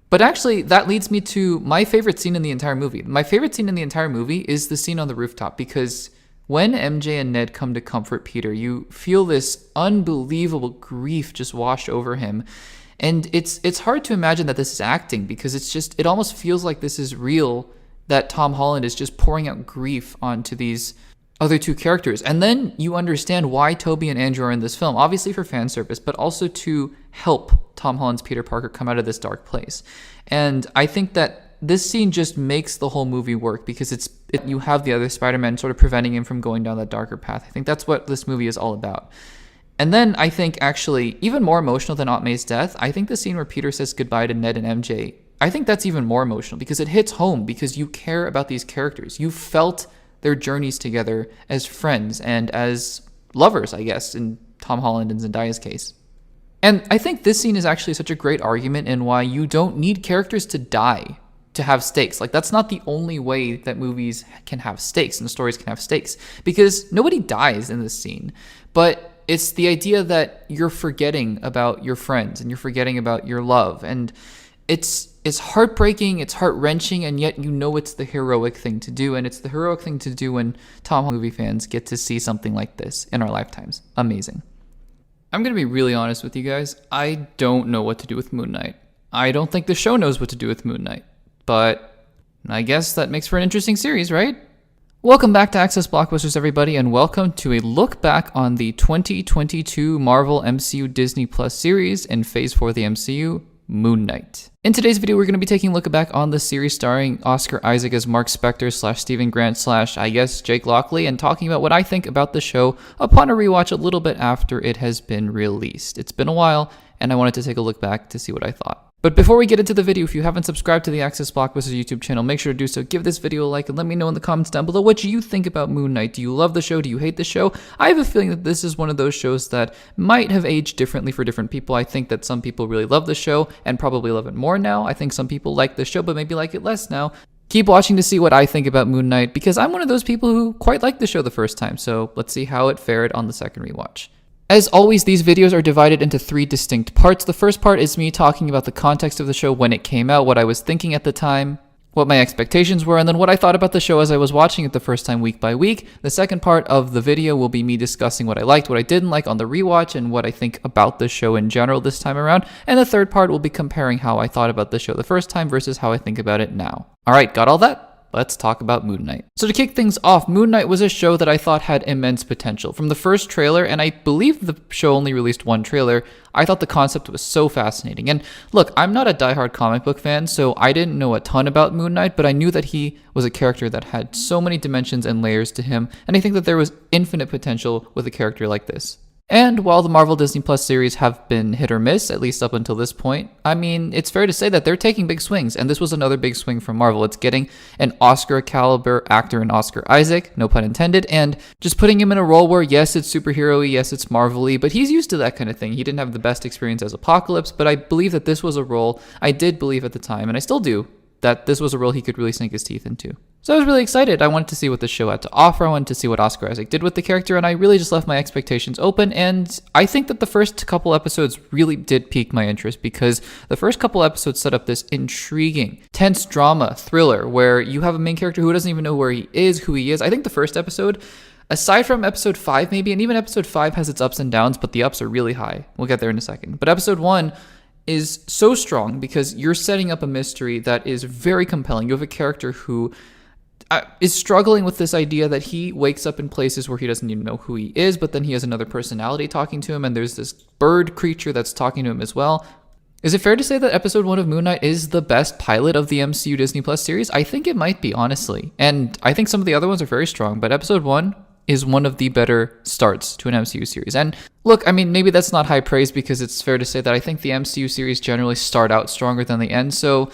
But actually, that leads me to my favorite scene in the entire movie. My favorite scene in the entire movie is the scene on the rooftop, because when MJ and Ned come to comfort Peter, you feel this unbelievable grief just wash over him. And it's hard to imagine that this is acting, because it almost feels like this is real, that Tom Holland is just pouring out grief onto these other two characters. And then you understand why Tobey and Andrew are in this film, obviously for fan service, but also to help Tom Holland's Peter Parker come out of this dark place. And I think that this scene just makes the whole movie work, because you have the other Spider-Man sort of preventing him from going down that darker path. I think that's what this movie is all about. And then I think actually even more emotional than Aunt May's death, I think the scene where Peter says goodbye to Ned and MJ, I think that's even more emotional, because it hits home, because you care about these characters. You felt their journeys together as friends and as lovers, I guess, in Tom Holland and Zendaya's case. And I think this scene is actually such a great argument in why you don't need characters to die to have stakes. Like, that's not the only way that movies can have stakes and stories can have stakes, because nobody dies in this scene. But it's the idea that you're forgetting about your friends and you're forgetting about your love. And it's heartbreaking, it's heart-wrenching, and yet you know it's the heroic thing to do. And it's the heroic thing to do when Tom Holland movie fans get to see something like this in our lifetimes. Amazing. I'm going to be really honest with you guys. I don't know what to do with Moon Knight. I don't think the show knows what to do with Moon Knight. But I guess that makes for an interesting series, right? Welcome back to Access Blockbusters, everybody, and welcome to a look back on the 2022 Marvel MCU Disney Plus series in Phase 4 of the MCU, Moon Knight. In today's video, we're going to be taking a look back on the series starring Oscar Isaac as Mark Spector / Stephen Grant / I guess Jake Lockley, and talking about what I think about the show upon a rewatch a little bit after it has been released. It's been a while, and I wanted to take a look back to see what I thought. But before we get into the video, if you haven't subscribed to the Access Blockbusters YouTube channel, make sure to do so. Give this video a like and let me know in the comments down below what you think about Moon Knight. Do you love the show? Do you hate the show? I have a feeling that this is one of those shows that might have aged differently for different people. I think that some people really love the show and probably love it more now. I think some people like the show but maybe like it less now. Keep watching to see what I think about Moon Knight, because I'm one of those people who quite liked the show the first time, so let's see how it fared on the second rewatch. As always, these videos are divided into 3 distinct parts. The first part is me talking about the context of the show when it came out, what I was thinking at the time, what my expectations were, and then what I thought about the show as I was watching it the first time week by week. The second part of the video will be me discussing what I liked, what I didn't like on the rewatch, and what I think about the show in general this time around. And the third part will be comparing how I thought about the show the first time versus how I think about it now. Alright, got all that? Let's talk about Moon Knight. So to kick things off, Moon Knight was a show that I thought had immense potential. From the first trailer, and I believe the show only released 1 trailer, I thought the concept was so fascinating. And look, I'm not a diehard comic book fan, so I didn't know a ton about Moon Knight, but I knew that he was a character that had so many dimensions and layers to him, and I think that there was infinite potential with a character like this. And while the Marvel Disney Plus series have been hit or miss, at least up until this point, I mean, it's fair to say that they're taking big swings, and this was another big swing from Marvel. It's getting an Oscar-caliber actor in Oscar Isaac, no pun intended, and just putting him in a role where, yes, it's superhero-y, yes, it's Marvel-y, but he's used to that kind of thing. He didn't have the best experience as Apocalypse, but I believe that this was a role, I did believe at the time, and I still do, that this was a role he could really sink his teeth into. So I was really excited. I wanted to see what the show had to offer. I wanted to see what Oscar Isaac did with the character, and I really just left my expectations open. And I think that the first couple episodes really did pique my interest, because the first couple episodes set up this intriguing, tense drama thriller where you have a main character who doesn't even know where he is, who he is. I think the first episode, aside from episode 5 maybe, and even episode 5 has its ups and downs, but the ups are really high. We'll get there in a second. But episode 1 is so strong because you're setting up a mystery that is very compelling. You have a character who is struggling with this idea that he wakes up in places where he doesn't even know who he is, but then he has another personality talking to him, and there's this bird creature that's talking to him as well. Is it fair to say that episode 1 of Moon Knight is the best pilot of the MCU Disney Plus series? I think it might be, honestly. And I think some of the other ones are very strong, but episode 1 is one of the better starts to an MCU series. And look, I mean, maybe that's not high praise because it's fair to say that I think the MCU series generally start out stronger than the end. So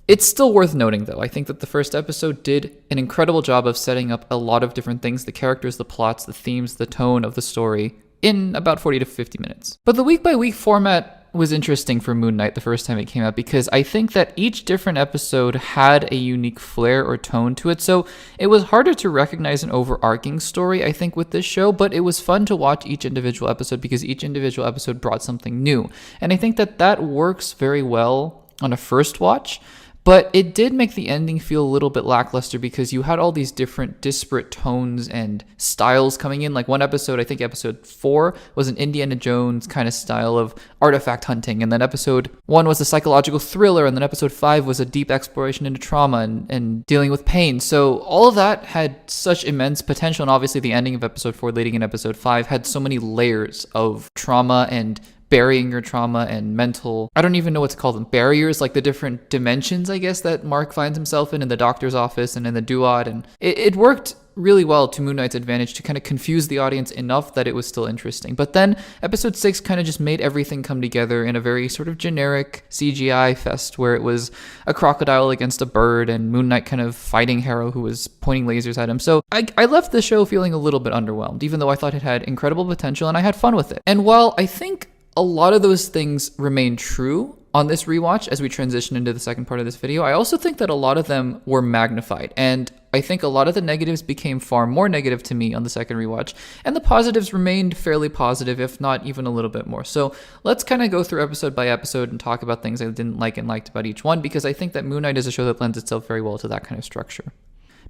it's still worth noting, though. I think that the first episode did an incredible job of setting up a lot of different things, the characters, the plots, the themes, the tone of the story in about 40 to 50 minutes. But the week-by-week format was interesting for Moon Knight the first time it came out because I think that each different episode had a unique flair or tone to it. So it was harder to recognize an overarching story, I think, with this show, but it was fun to watch each individual episode because each individual episode brought something new. And I think that that works very well on a first watch. But it did make the ending feel a little bit lackluster because you had all these different disparate tones and styles coming in. Like one episode, I think episode 4 was an Indiana Jones kind of style of artifact hunting. And then episode 1 was a psychological thriller. And then episode 5 was a deep exploration into trauma and dealing with pain. So all of that had such immense potential. And obviously the ending of episode 4 leading in episode 5 had so many layers of trauma and burying your trauma and mental, I don't even know what to call them, barriers, like the different dimensions, I guess, that Mark finds himself in the doctor's office and in the duat. And it worked really well to Moon Knight's advantage to kind of confuse the audience enough that it was still interesting. But then episode 6 kind of just made everything come together in a very sort of generic CGI fest where it was a crocodile against a bird and Moon Knight kind of fighting Harrow who was pointing lasers at him. So I left the show feeling a little bit underwhelmed, even though I thought it had incredible potential and I had fun with it. And while I think a lot of those things remain true on this rewatch as we transition into the second part of this video, I also think that a lot of them were magnified. And I think a lot of the negatives became far more negative to me on the second rewatch, and the positives remained fairly positive, if not even a little bit more. So let's kind of go through episode by episode and talk about things I didn't like and liked about each one, because I think that Moon Knight is a show that lends itself very well to that kind of structure.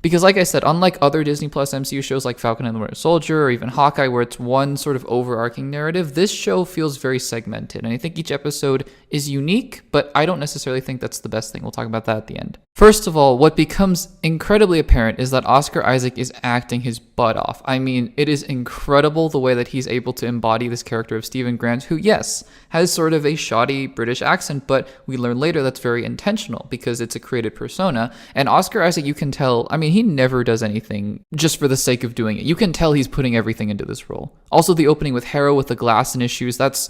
Because like I said, unlike other Disney Plus MCU shows like Falcon and the Winter Soldier or even Hawkeye, where it's one sort of overarching narrative, this show feels very segmented. And I think each episode is unique, but I don't necessarily think that's the best thing. We'll talk about that at the end. First of all, what becomes incredibly apparent is that Oscar Isaac is acting his butt off. I mean, it is incredible the way that he's able to embody this character of Stephen Grant, who, yes, has sort of a shoddy British accent, but we learn later that's very intentional because it's a created persona. And Oscar Isaac, you can tell, I mean, he never does anything just for the sake of doing it. You can tell he's putting everything into this role. Also, the opening with Harrow with the glass and his shoes, that's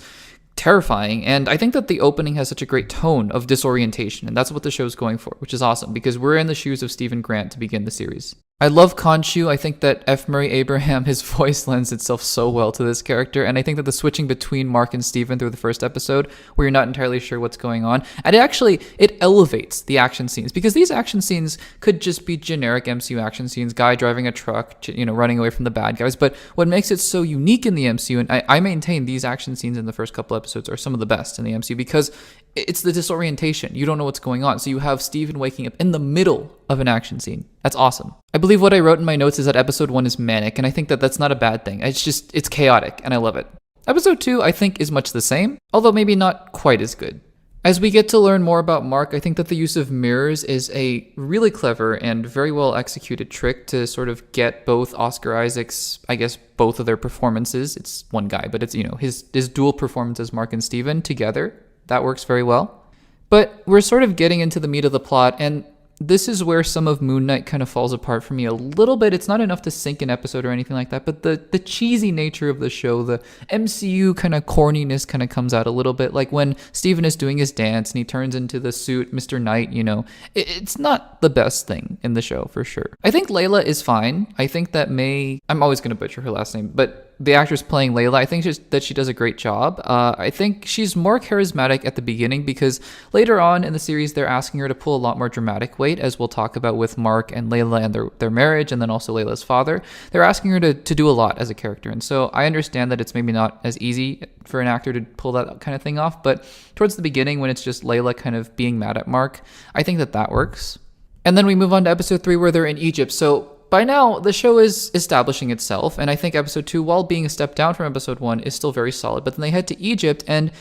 terrifying. And I think that the opening has such a great tone of disorientation, and that's what the show's going for, which is awesome because we're in the shoes of Stephen Grant to begin the series. I love Khonshu. I think that F. Murray Abraham, his voice lends itself so well to this character, and I think that the switching between Mark and Stephen through the first episode, where you're not entirely sure what's going on, and it elevates the action scenes, because these action scenes could just be generic MCU action scenes, guy driving a truck, running away from the bad guys, but what makes it so unique in the MCU, and I maintain these action scenes in the first couple episodes are some of the best in the MCU, because it's the disorientation. You don't know what's going on. So you have Stephen waking up in the middle of an action scene. That's awesome. I believe what I wrote in my notes is that episode 1 is manic, and I think that that's not a bad thing. It's chaotic, and I love it. Episode 2, I think, is much the same, although maybe not quite as good. As we get to learn more about Mark, I think that the use of mirrors is a really clever and very well executed trick to sort of get both Oscar Isaac's, I guess, both of their performances. It's one guy, but it's, his dual performances, Mark and Stephen, together. That works very well. But we're sort of getting into the meat of the plot, and this is where some of Moon Knight kind of falls apart for me a little bit. It's not enough to sink an episode or anything like that, but the cheesy nature of the show, the MCU kind of corniness kind of comes out a little bit. Like when Stephen is doing his dance and he turns into the suit, Mr. Knight, it's not the best thing in the show for sure. I think Layla is fine. I think that I'm always going to butcher her last name, but the actress playing Layla, I think that she does a great job. I think she's more charismatic at the beginning because later on in the series, they're asking her to pull a lot more dramatic weight, as we'll talk about with Mark and Layla and their marriage, and then also Layla's father. They're asking her to do a lot as a character. And so I understand that it's maybe not as easy for an actor to pull that kind of thing off, but towards the beginning when it's just Layla kind of being mad at Mark, I think that works. And then we move on to episode 3 where they're in Egypt. So by now, the show is establishing itself, and I think episode 2, while being a step down from episode 1, is still very solid. But then they head to Egypt, and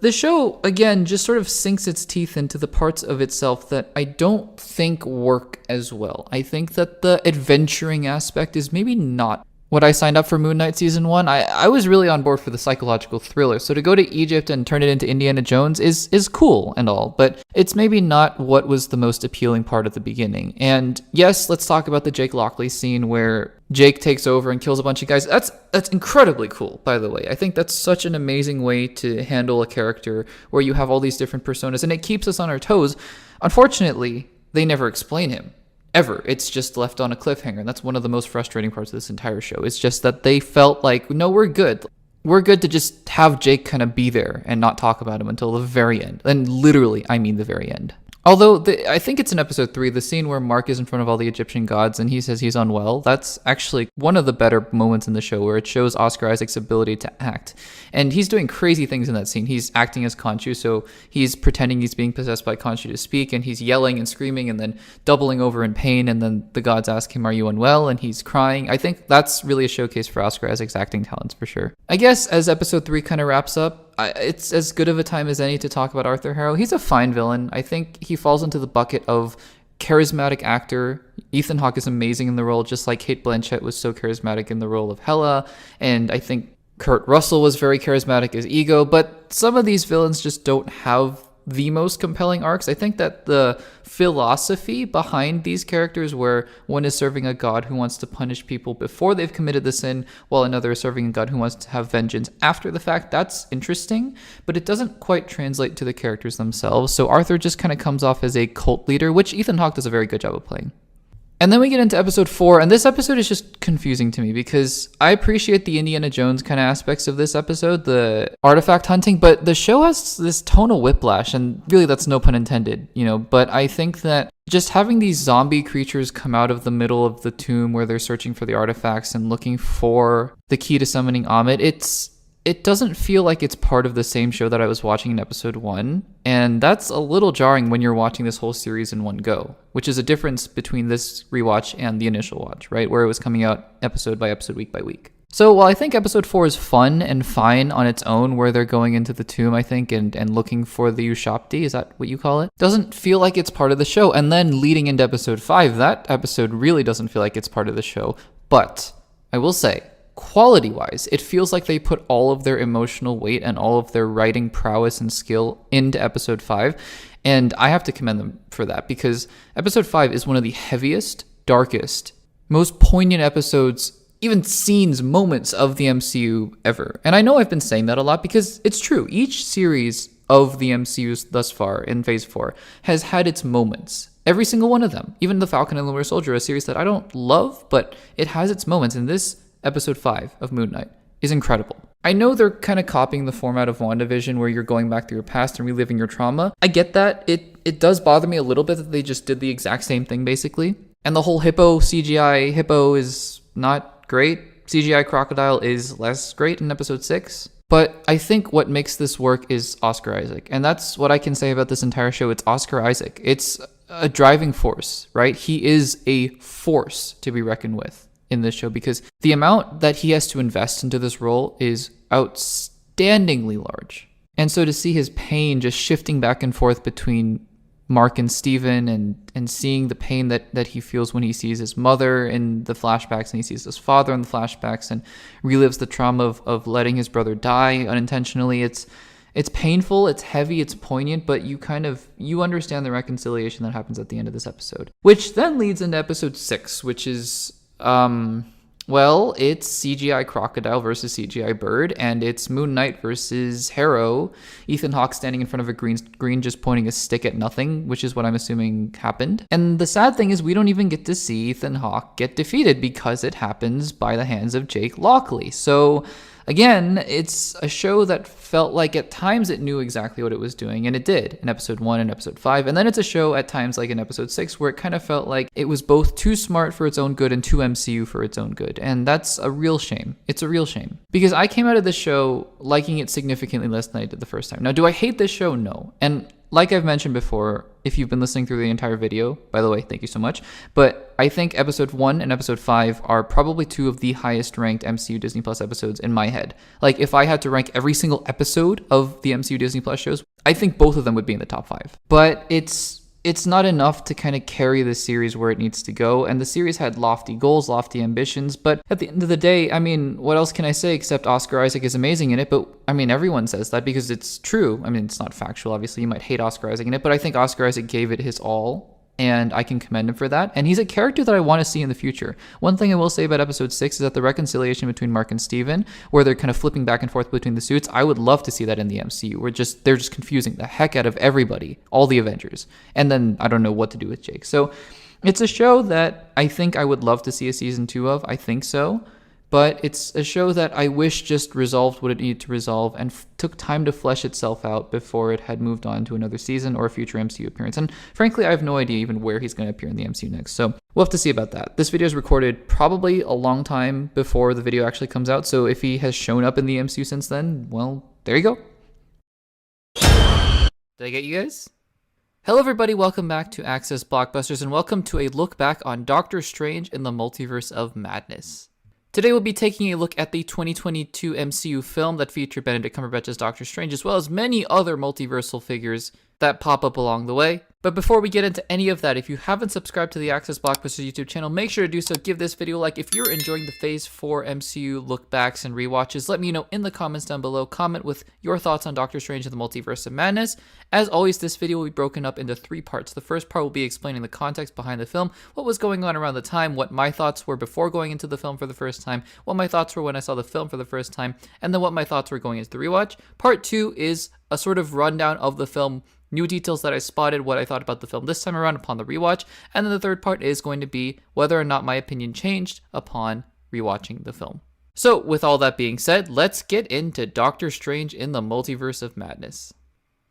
the show, again, just sort of sinks its teeth into the parts of itself that I don't think work as well. I think that the adventuring aspect is maybe not what I signed up for Moon Knight season 1. I was really on board for the psychological thriller. So to go to Egypt and turn it into Indiana Jones is cool and all, but it's maybe not what was the most appealing part at the beginning. And yes, let's talk about the Jake Lockley scene where Jake takes over and kills a bunch of guys. That's incredibly cool, by the way. I think that's such an amazing way to handle a character where you have all these different personas, and it keeps us on our toes. Unfortunately, they never explain him. Ever. It's just left on a cliffhanger. And that's one of the most frustrating parts of this entire show. It's just that they felt like, no, we're good. We're good to just have Jake kind of be there and not talk about him until the very end. And literally, I mean the very end. Although, I think it's in episode 3, the scene where Mark is in front of all the Egyptian gods and he says he's unwell. That's actually one of the better moments in the show, where it shows Oscar Isaac's ability to act. And he's doing crazy things in that scene. He's acting as Khonshu, so he's pretending he's being possessed by Khonshu to speak, and he's yelling and screaming and then doubling over in pain, and then the gods ask him, "Are you unwell?" And he's crying. I think that's really a showcase for Oscar Isaac's acting talents, for sure. I guess as episode 3 kind of wraps up, it's as good of a time as any to talk about Arthur Harrow. He's a fine villain. I think he falls into the bucket of charismatic actor. Ethan Hawke is amazing in the role, just like Cate Blanchett was so charismatic in the role of Hela. And I think Kurt Russell was very charismatic as Ego. But some of these villains just don't have the most compelling arcs. I think that the philosophy behind these characters, where one is serving a god who wants to punish people before they've committed the sin, while another is serving a god who wants to have vengeance after the fact, that's interesting, but it doesn't quite translate to the characters themselves. So Arthur just kind of comes off as a cult leader, which Ethan Hawke does a very good job of playing. And then we get into episode 4, and this episode is just confusing to me because I appreciate the Indiana Jones kind of aspects of this episode, the artifact hunting, but the show has this tonal whiplash, and really that's no pun intended, but I think that just having these zombie creatures come out of the middle of the tomb where they're searching for the artifacts and looking for the key to summoning Amit, it doesn't feel like it's part of the same show that I was watching in episode 1. And that's a little jarring when you're watching this whole series in one go, which is a difference between this rewatch and the initial watch, right? Where it was coming out episode by episode, week by week. So while I think episode 4 is fun and fine on its own, where they're going into the tomb, I think, and looking for the Ushabti, is that what you call it? Doesn't feel like it's part of the show. And then leading into episode 5, that episode really doesn't feel like it's part of the show. But I will say, quality-wise, it feels like they put all of their emotional weight and all of their writing prowess and skill into episode 5, and I have to commend them for that, because episode 5 is one of the heaviest, darkest, most poignant episodes, even scenes, moments of the MCU ever. And I know I've been saying that a lot because it's true. Each series of the MCU thus far in Phase 4 has had its moments. Every single one of them. Even The Falcon and the Winter Soldier, a series that I don't love, but it has its moments, and this episode 5 of Moon Knight is incredible. I know they're kind of copying the format of WandaVision, where you're going back through your past and reliving your trauma. I get that. It does bother me a little bit that they just did the exact same thing, basically. And the whole CGI hippo is not great. CGI crocodile is less great in episode 6. But I think what makes this work is Oscar Isaac. And that's what I can say about this entire show. It's Oscar Isaac. It's a driving force, right? He is a force to be reckoned with in this show, because the amount that he has to invest into this role is outstandingly large. And so to see his pain just shifting back and forth between Mark and Steven, and seeing the pain that he feels when he sees his mother in the flashbacks and he sees his father in the flashbacks and relives the trauma of letting his brother die unintentionally. It's painful, it's heavy, it's poignant, but you understand the reconciliation that happens at the end of this episode. Which then leads into episode 6, which is it's CGI crocodile versus CGI bird, and it's Moon Knight versus Harrow. Ethan Hawke standing in front of a green screen just pointing a stick at nothing, which is what I'm assuming happened. And the sad thing is we don't even get to see Ethan Hawke get defeated, because it happens by the hands of Jake Lockley. So again, it's a show that felt like at times it knew exactly what it was doing, and it did in episode 1 and episode 5. And then it's a show at times like in episode 6 where it kind of felt like it was both too smart for its own good and too MCU for its own good. And that's a real shame. It's a real shame. Because I came out of this show liking it significantly less than I did the first time. Now, do I hate this show? No. And like I've mentioned before, if you've been listening through the entire video, by the way, thank you so much. But I think episode 1 and episode 5 are probably 2 of the highest ranked MCU Disney Plus episodes in my head. Like, if I had to rank every single episode of the MCU Disney Plus shows, I think both of them would be in the top 5. But it's it's not enough to kind of carry the series where it needs to go. And the series had lofty goals, lofty ambitions. But at the end of the day, I mean, what else can I say except Oscar Isaac is amazing in it? But I mean, everyone says that because it's true. I mean, it's not factual. Obviously, you might hate Oscar Isaac in it, but I think Oscar Isaac gave it his all. And I can commend him for that. And he's a character that I want to see in the future. One thing I will say about episode 6 is that the reconciliation between Mark and Steven, where they're kind of flipping back and forth between the suits, I would love to see that in the MCU. They're just confusing the heck out of everybody, all the Avengers. And then I don't know what to do with Jake. So it's a show that I think I would love to see a season 2 of. I think so. But it's a show that I wish just resolved what it needed to resolve and took time to flesh itself out before it had moved on to another season or a future MCU appearance. And frankly, I have no idea even where he's going to appear in the MCU next. So we'll have to see about that. This video is recorded probably a long time before the video actually comes out. So if he has shown up in the MCU since then, well, there you go. Did I get you guys? Hello everybody, welcome back to Access Blockbusters and welcome to a look back on Doctor Strange in the Multiverse of Madness. Today we'll be taking a look at the 2022 MCU film that featured Benedict Cumberbatch as Doctor Strange, as well as many other multiversal figures that pop up along the way. But before we get into any of that, if you haven't subscribed to the Access Blockbusters YouTube channel, make sure to do so. Give this video a like. If you're enjoying the Phase 4 MCU look-backs and rewatches, let me know in the comments down below. Comment with your thoughts on Doctor Strange and the Multiverse of Madness. As always, this video will be broken up into 3 parts. The first part will be explaining the context behind the film, what was going on around the time, what my thoughts were before going into the film for the first time, what my thoughts were when I saw the film for the first time, and then what my thoughts were going into the rewatch. Part 2 is a sort of rundown of the film, new details that I spotted, what I thought about the film this time around upon the rewatch, and then the third part is going to be whether or not my opinion changed upon rewatching the film. So with all that being said, let's get into Doctor Strange in the Multiverse of Madness.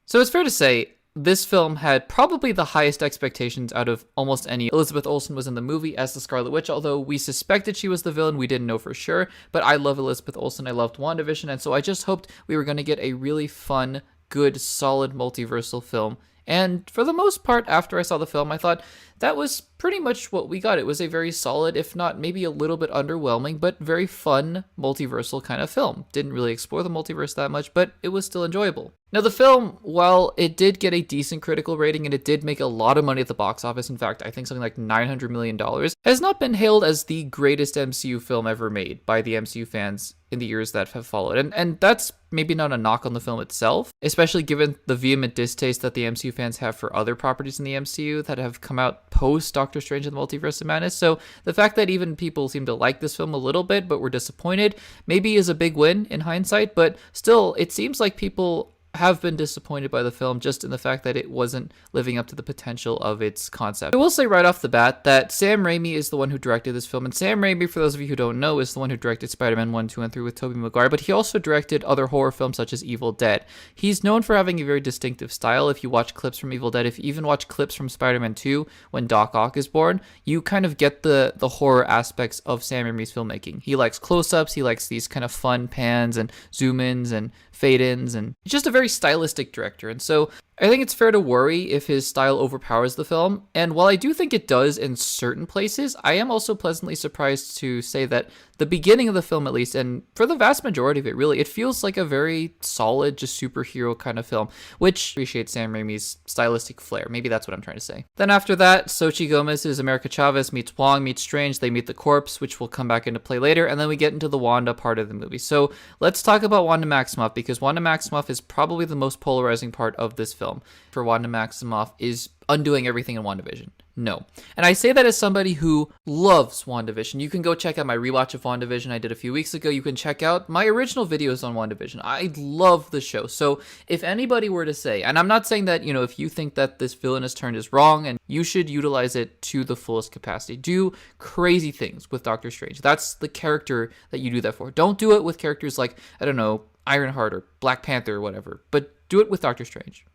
So it's fair to say, this film had probably the highest expectations out of almost any. Elizabeth Olsen was in the movie as the Scarlet Witch, although we suspected she was the villain, we didn't know for sure, but I love Elizabeth Olsen, I loved WandaVision, and so I just hoped we were going to get a really fun, good, solid multiversal film. And for the most part, after I saw the film, I thought that was pretty much what we got. It was a very solid, if not maybe a little bit underwhelming, but very fun multiversal kind of film. Didn't really explore the multiverse that much, but it was still enjoyable. Now the film, while it did get a decent critical rating and it did make a lot of money at the box office, in fact, I think something like $900 million, has not been hailed as the greatest MCU film ever made by the MCU fans in the years that have followed. And that's maybe not a knock on the film itself, especially given the vehement distaste that the MCU fans have for other properties in the MCU that have come out post Doctor Strange and the Multiverse of Madness. So the fact that even people seem to like this film a little bit but were disappointed maybe is a big win in hindsight, but still it seems like people have been disappointed by the film just in the fact that it wasn't living up to the potential of its concept. I will say right off the bat that Sam Raimi is the one who directed this film, and Sam Raimi, for those of you who don't know, is the one who directed Spider-Man 1, 2, and 3 with Tobey Maguire, but he also directed other horror films such as Evil Dead. He's known for having a very distinctive style. If you watch clips from Evil Dead, if you even watch clips from Spider-Man 2 when Doc Ock is born, you kind of get the horror aspects of Sam Raimi's filmmaking. He likes close-ups, he likes these kind of fun pans and zoom-ins and fade-ins, and he's just a very stylistic director, and so I think it's fair to worry if his style overpowers the film, and while I do think it does in certain places, I am also pleasantly surprised to say that the beginning of the film, at least, and for the vast majority of it really, it feels like a very solid, just superhero kind of film, which appreciates Sam Raimi's stylistic flair. Maybe that's what I'm trying to say. Then after that, Xochitl Gomez's America Chavez meets Wong, meets Strange, they meet the corpse, which will come back into play later, and then we get into the Wanda part of the movie. So let's talk about Wanda Maximoff, because Wanda Maximoff is probably the most polarizing part of this film. For Wanda Maximoff is undoing everything in WandaVision. No. And I say that as somebody who loves WandaVision. You can go check out my rewatch of WandaVision I did a few weeks ago. You can check out my original videos on WandaVision. I love the show. So if anybody were to say, and I'm not saying that, if you think that this villainous turn is wrong and you should utilize it to the fullest capacity, do crazy things with Doctor Strange. That's the character that you do that for. Don't do it with characters like, I don't know, Ironheart or Black Panther or whatever, but do it with Doctor Strange.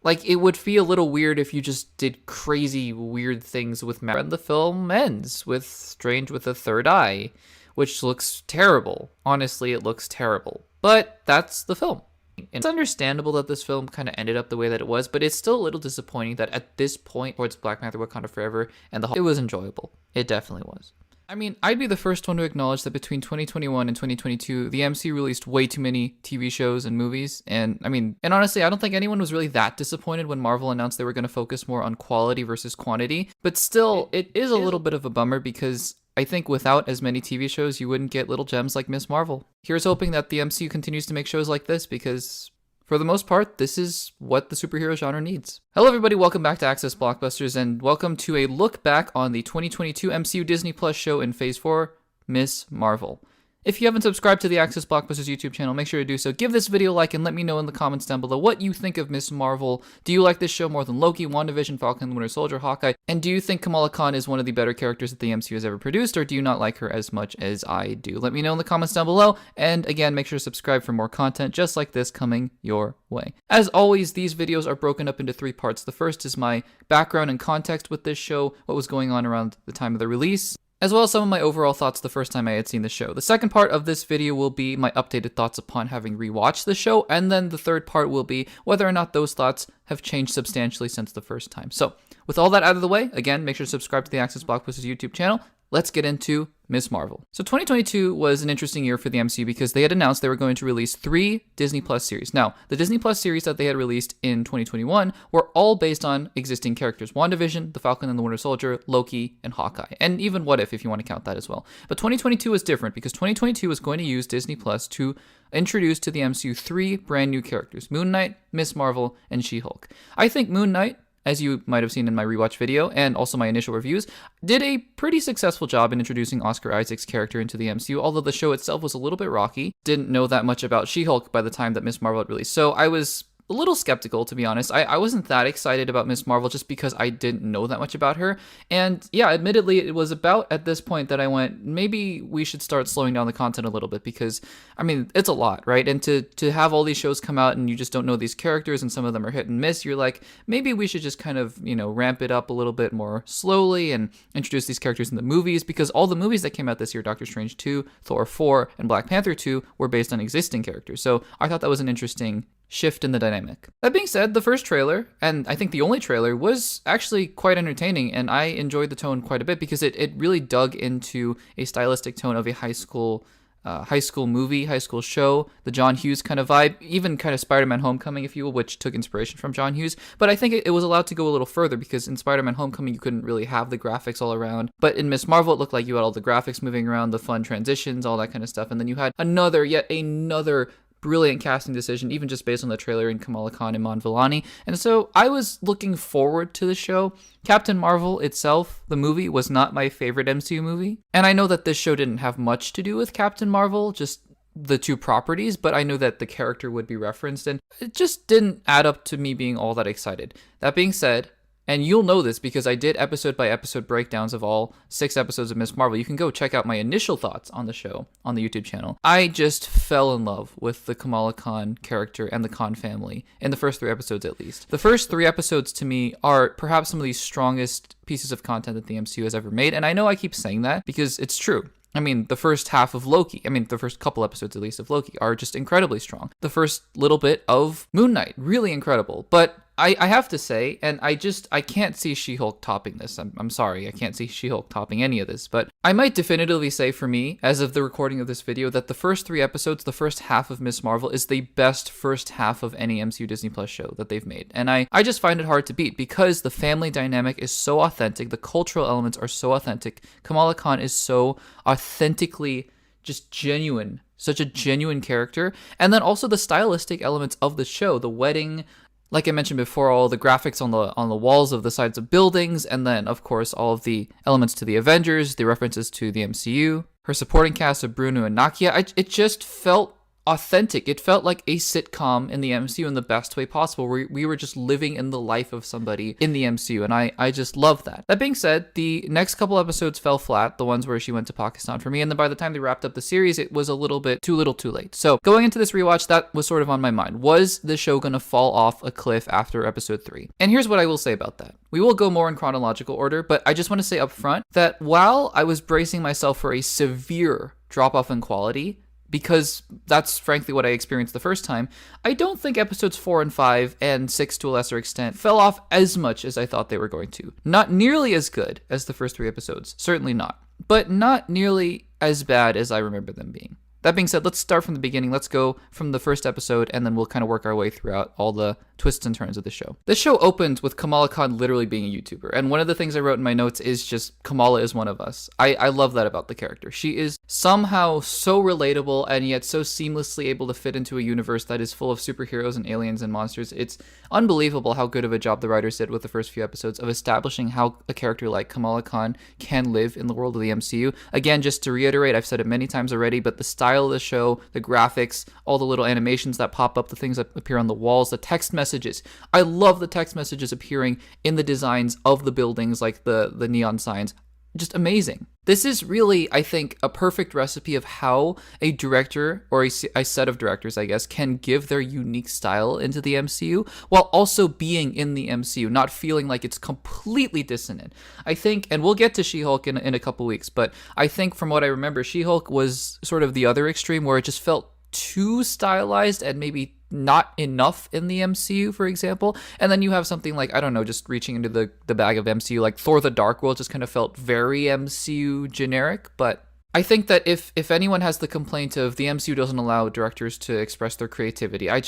Like, it would feel a little weird if you just did crazy, weird things with Matt. And the film ends with Strange with a third eye, which looks terrible. Honestly, it looks terrible. But that's the film. And it's understandable that this film kind of ended up the way that it was, but it's still a little disappointing that at this point towards Black Panther Wakanda Forever, and it was enjoyable. It definitely was. I mean, I'd be the first one to acknowledge that between 2021 and 2022, the MCU released way too many TV shows and movies. And honestly, I don't think anyone was really that disappointed when Marvel announced they were going to focus more on quality versus quantity. But still, it is a little bit of a bummer because I think without as many TV shows, you wouldn't get little gems like Miss Marvel. Here's hoping that the MCU continues to make shows like this because, for the most part, this is what the superhero genre needs. Hello everybody, welcome back to Access Blockbusters, and welcome to a look back on the 2022 MCU Disney Plus show in Phase 4, Miss Marvel. If you haven't subscribed to the Access Blockbusters YouTube channel, make sure to do so. Give this video a like and let me know in the comments down below what you think of Miss Marvel. Do you like this show more than Loki, WandaVision, Falcon and the Winter Soldier, Hawkeye? And do you think Kamala Khan is one of the better characters that the MCU has ever produced, or do you not like her as much as I do? Let me know in the comments down below, and again, make sure to subscribe for more content just like this coming your way. As always, these videos are broken up into 3 parts. The first is my background and context with this show, what was going on around the time of the release, as well as some of my overall thoughts the first time I had seen the show. The second part of this video will be my updated thoughts upon having rewatched the show, and then the third part will be whether or not those thoughts have changed substantially since the first time. So, with all that out of the way, again, make sure to subscribe to the Access Blockbusters YouTube channel. Let's get into Miss Marvel. So 2022 was an interesting year for the MCU because they had announced they were going to release 3 Disney Plus series. Now, the Disney Plus series that they had released in 2021 were all based on existing characters. WandaVision, The Falcon and the Winter Soldier, Loki, and Hawkeye. And even What If you want to count that as well. But 2022 was different because 2022 was going to use Disney Plus to introduce to the MCU 3 brand new characters. Moon Knight, Miss Marvel, and She-Hulk. I think Moon Knight, as you might have seen in my rewatch video and also my initial reviews, did a pretty successful job in introducing Oscar Isaac's character into the MCU, although the show itself was a little bit rocky. Didn't know that much about She-Hulk by the time that Miss Marvel had released, so I was a little skeptical, to be honest. I wasn't that excited about Miss Marvel just because I didn't know that much about her. And yeah, admittedly, it was about at this point that I went, maybe we should start slowing down the content a little bit because, I mean, it's a lot, right? And to have all these shows come out and you just don't know these characters and some of them are hit and miss, you're like, maybe we should just kind of, ramp it up a little bit more slowly and introduce these characters in the movies, because all the movies that came out this year, Doctor Strange 2, Thor 4, and Black Panther 2, were based on existing characters. So I thought that was an interesting shift in the dynamic. That being said, the first trailer, and I think the only trailer, was actually quite entertaining, and I enjoyed the tone quite a bit because it really dug into a stylistic tone of a high school movie, high school show, the John Hughes kind of vibe, even kind of Spider-Man Homecoming, if you will, which took inspiration from John Hughes. But I think it was allowed to go a little further because in Spider-Man Homecoming, you couldn't really have the graphics all around. But in Miss Marvel, it looked like you had all the graphics moving around, the fun transitions, all that kind of stuff. And then you had yet another brilliant casting decision, even just based on the trailer, in Kamala Khan and Iman Vellani. And so I was looking forward to the show. Captain Marvel itself, the movie, was not my favorite MCU movie. And I know that this show didn't have much to do with Captain Marvel, just the 2 properties, but I knew that the character would be referenced, and it just didn't add up to me being all that excited. That being said, and you'll know this because I did episode by episode breakdowns of all 6 episodes of Miss Marvel. You can go check out my initial thoughts on the show on the YouTube channel. I just fell in love with the Kamala Khan character and the Khan family in the first 3 episodes at least. The first 3 episodes to me are perhaps some of the strongest pieces of content that the MCU has ever made. And I know I keep saying that because it's true. I mean, the first half of Loki, the first couple episodes at least of Loki are just incredibly strong. The first little bit of Moon Knight, really incredible. But I have to say, and I can't see She-Hulk topping this. I'm sorry, I can't see She-Hulk topping any of this, but I might definitively say for me, as of the recording of this video, that the first 3 episodes, the first half of Miss Marvel, is the best first half of any MCU Disney Plus show that they've made. And I just find it hard to beat because the family dynamic is so authentic, the cultural elements are so authentic, Kamala Khan is so authentically just genuine, such a genuine character, and then also the stylistic elements of the show, the wedding, like I mentioned before, all the graphics on the walls of the sides of buildings, and then, of course, all of the elements to the Avengers, the references to the MCU, her supporting cast of Bruno and Nakia. It just felt authentic. It felt like a sitcom in the MCU in the best way possible, where we were just living in the life of somebody in the MCU, and I just love that. That being said, the next couple episodes fell flat, the ones where she went to Pakistan for me, and then by the time they wrapped up the series, it was a little bit too little too late. So going into this rewatch, that was sort of on my mind. Was the show going to fall off a cliff after episode 3? And here's what I will say about that. We will go more in chronological order, but I just want to say up front that while I was bracing myself for a severe drop-off in quality, because that's frankly what I experienced the first time, I don't think episodes 4 and 5 and 6 to a lesser extent fell off as much as I thought they were going to. Not nearly as good as the first 3 episodes, certainly not. but not nearly as bad as I remember them being. That being said, let's start from the beginning. Let's go from the first episode, and then we'll kind of work our way throughout all the twists and turns of the show. This show opens with Kamala Khan literally being a YouTuber, and one of the things I wrote in my notes is just Kamala is one of us. I love that about the character. She is somehow so relatable and yet so seamlessly able to fit into a universe that is full of superheroes and aliens and monsters. It's unbelievable how good of a job the writers did with the first few episodes of establishing how a character like Kamala Khan can live in the world of the MCU. Again, just to reiterate, I've said it many times already, but the style of the show, the graphics, all the little animations that pop up, the things that appear on the walls, the text messages. I love the text messages appearing in the designs of the buildings, like the neon signs. Just amazing. This is really, I think, a perfect recipe of how a director, or a set of directors, I guess, can give their unique style into the MCU while also being in the MCU, not feeling like it's completely dissonant. I think, and we'll get to She-Hulk in a couple weeks, but I think from what I remember, She-Hulk was sort of the other extreme where it just felt too stylized and maybe not enough in the MCU, for example. And then you have something like, I don't know, just reaching into the bag of MCU, like Thor the Dark World just kind of felt very MCU generic. But I think that if anyone has the complaint of the MCU doesn't allow directors to express their creativity, I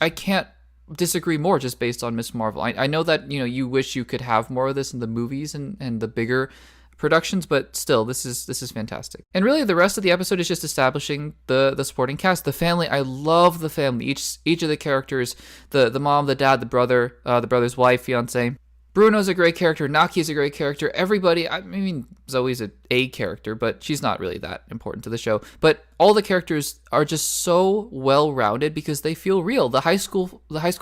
can't disagree more just based on Ms. Marvel. I know that, you wish you could have more of this in the movies and the bigger productions, but still, this is fantastic. And really, the rest of the episode is just establishing the supporting cast, the family. I love the family. Each of the characters, the mom, the dad, the brother's wife, fiance. Bruno's a great character. Naki's a great character. Everybody, I mean, Zoe's a character, but she's not really that important to the show. But all the characters are just so well-rounded because they feel real. The high school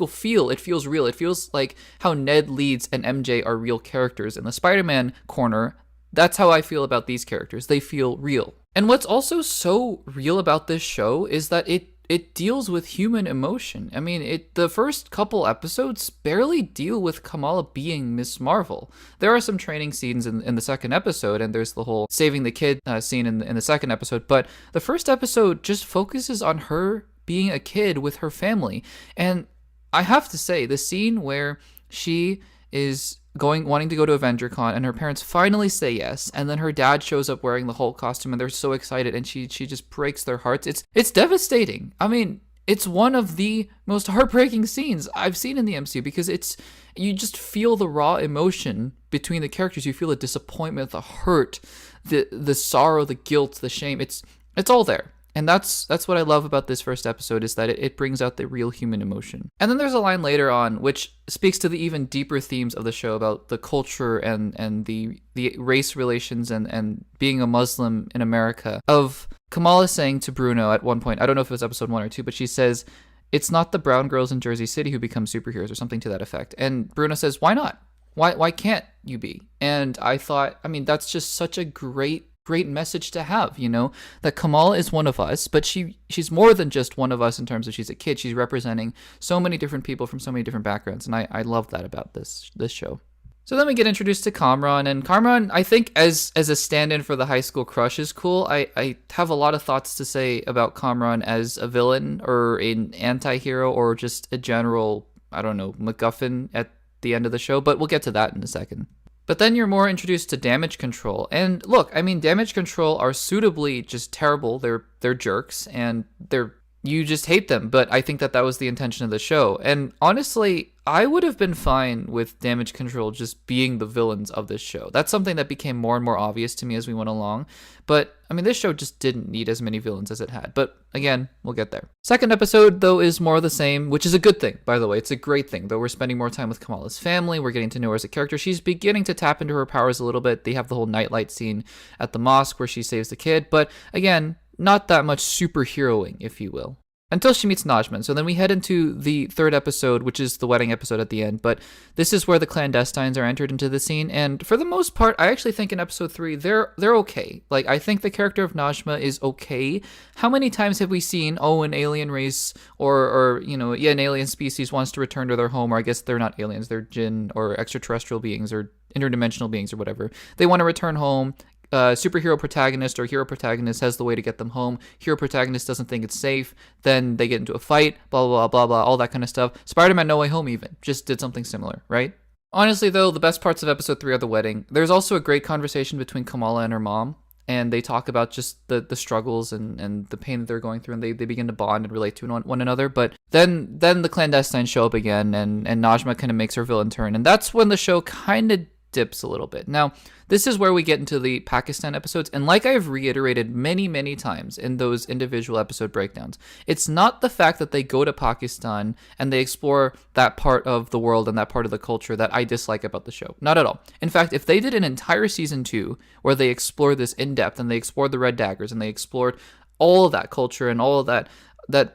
feel, it feels real. It feels like how Ned Leeds and MJ are real characters. In the Spider-Man corner, that's how I feel about these characters. They feel real. And what's also so real about this show is that it deals with human emotion. I mean, the first couple episodes barely deal with Kamala being Ms. Marvel. There are some training scenes in the second episode, and there's the whole saving the kid scene in the second episode. But the first episode just focuses on her being a kid with her family. And I have to say, the scene where she is wanting to go to AvengerCon, and her parents finally say yes, and then her dad shows up wearing the Hulk costume, and they're so excited, and she just breaks their hearts. It's devastating. I mean, it's one of the most heartbreaking scenes I've seen in the MCU because you just feel the raw emotion between the characters. You feel the disappointment, the hurt, the sorrow, the guilt, the shame. It's all there. And that's what I love about this first episode, is that it brings out the real human emotion. And then there's a line later on which speaks to the even deeper themes of the show about the culture and the race relations and being a Muslim in America, of Kamala saying to Bruno at one point, I don't know if it was episode 1 or 2, but she says, "It's not the brown girls in Jersey City who become superheroes," or something to that effect. And Bruno says, "Why not? Why can't you be?" And I thought, I mean, that's just such a great message to have, that Kamala is one of us, but she's more than just one of us in terms of she's a kid. She's representing so many different people from so many different backgrounds, and I love that about this show. So then we get introduced to Kamran, and Kamran, I think, as a stand-in for the high school crush, is cool. I have a lot of thoughts to say about Kamran as a villain or an anti-hero or just a general, I don't know, MacGuffin at the end of the show, but we'll get to that in a second. But then you're more introduced to Damage Control. And look, I mean, Damage Control are suitably just terrible. They're jerks, and you just hate them. But I think that was the intention of the show. And honestly, I would have been fine with Damage Control just being the villains of this show. That's something that became more and more obvious to me as we went along. But, I mean, this show just didn't need as many villains as it had. But, again, we'll get there. Second episode, though, is more of the same, which is a good thing, by the way. It's a great thing, though. We're spending more time with Kamala's family. We're getting to know her as a character. She's beginning to tap into her powers a little bit. They have the whole nightlight scene at the mosque where she saves the kid. But, again, not that much superheroing, if you will, until she meets Najma. So then we head into the third episode, which is the wedding episode at the end. But this is where the clandestines are entered into the scene. And for the most part, I actually think in episode 3, they're okay. Like, I think the character of Najma is okay. How many times have we seen, an alien race or an alien species wants to return to their home, or I guess they're not aliens, they're jinn or extraterrestrial beings or interdimensional beings or whatever. They want to return home. Superhero protagonist or hero protagonist has the way to get them home. Hero protagonist doesn't think it's safe. Then they get into a fight, blah, blah, blah, blah, blah, all that kind of stuff. Spider-Man No Way Home even just did something similar, right? Honestly, though, the best parts of episode 3 are the wedding. There's also a great conversation between Kamala and her mom. and they talk about just the struggles and the pain that they're going through, and they begin to bond and relate to one another. But then the clandestines show up again, and Najma kind of makes her villain turn, and that's when the show kind of dips a little bit. Now, this is where we get into the Pakistan episodes, and like I've reiterated many times in those individual episode breakdowns, it's not the fact that they go to Pakistan and they explore that part of the world and that part of the culture that I dislike about the show. Not at all. In fact, if they did an entire season 2 where they explored this in depth and they explored the Red Daggers and they explored all of that culture and all of that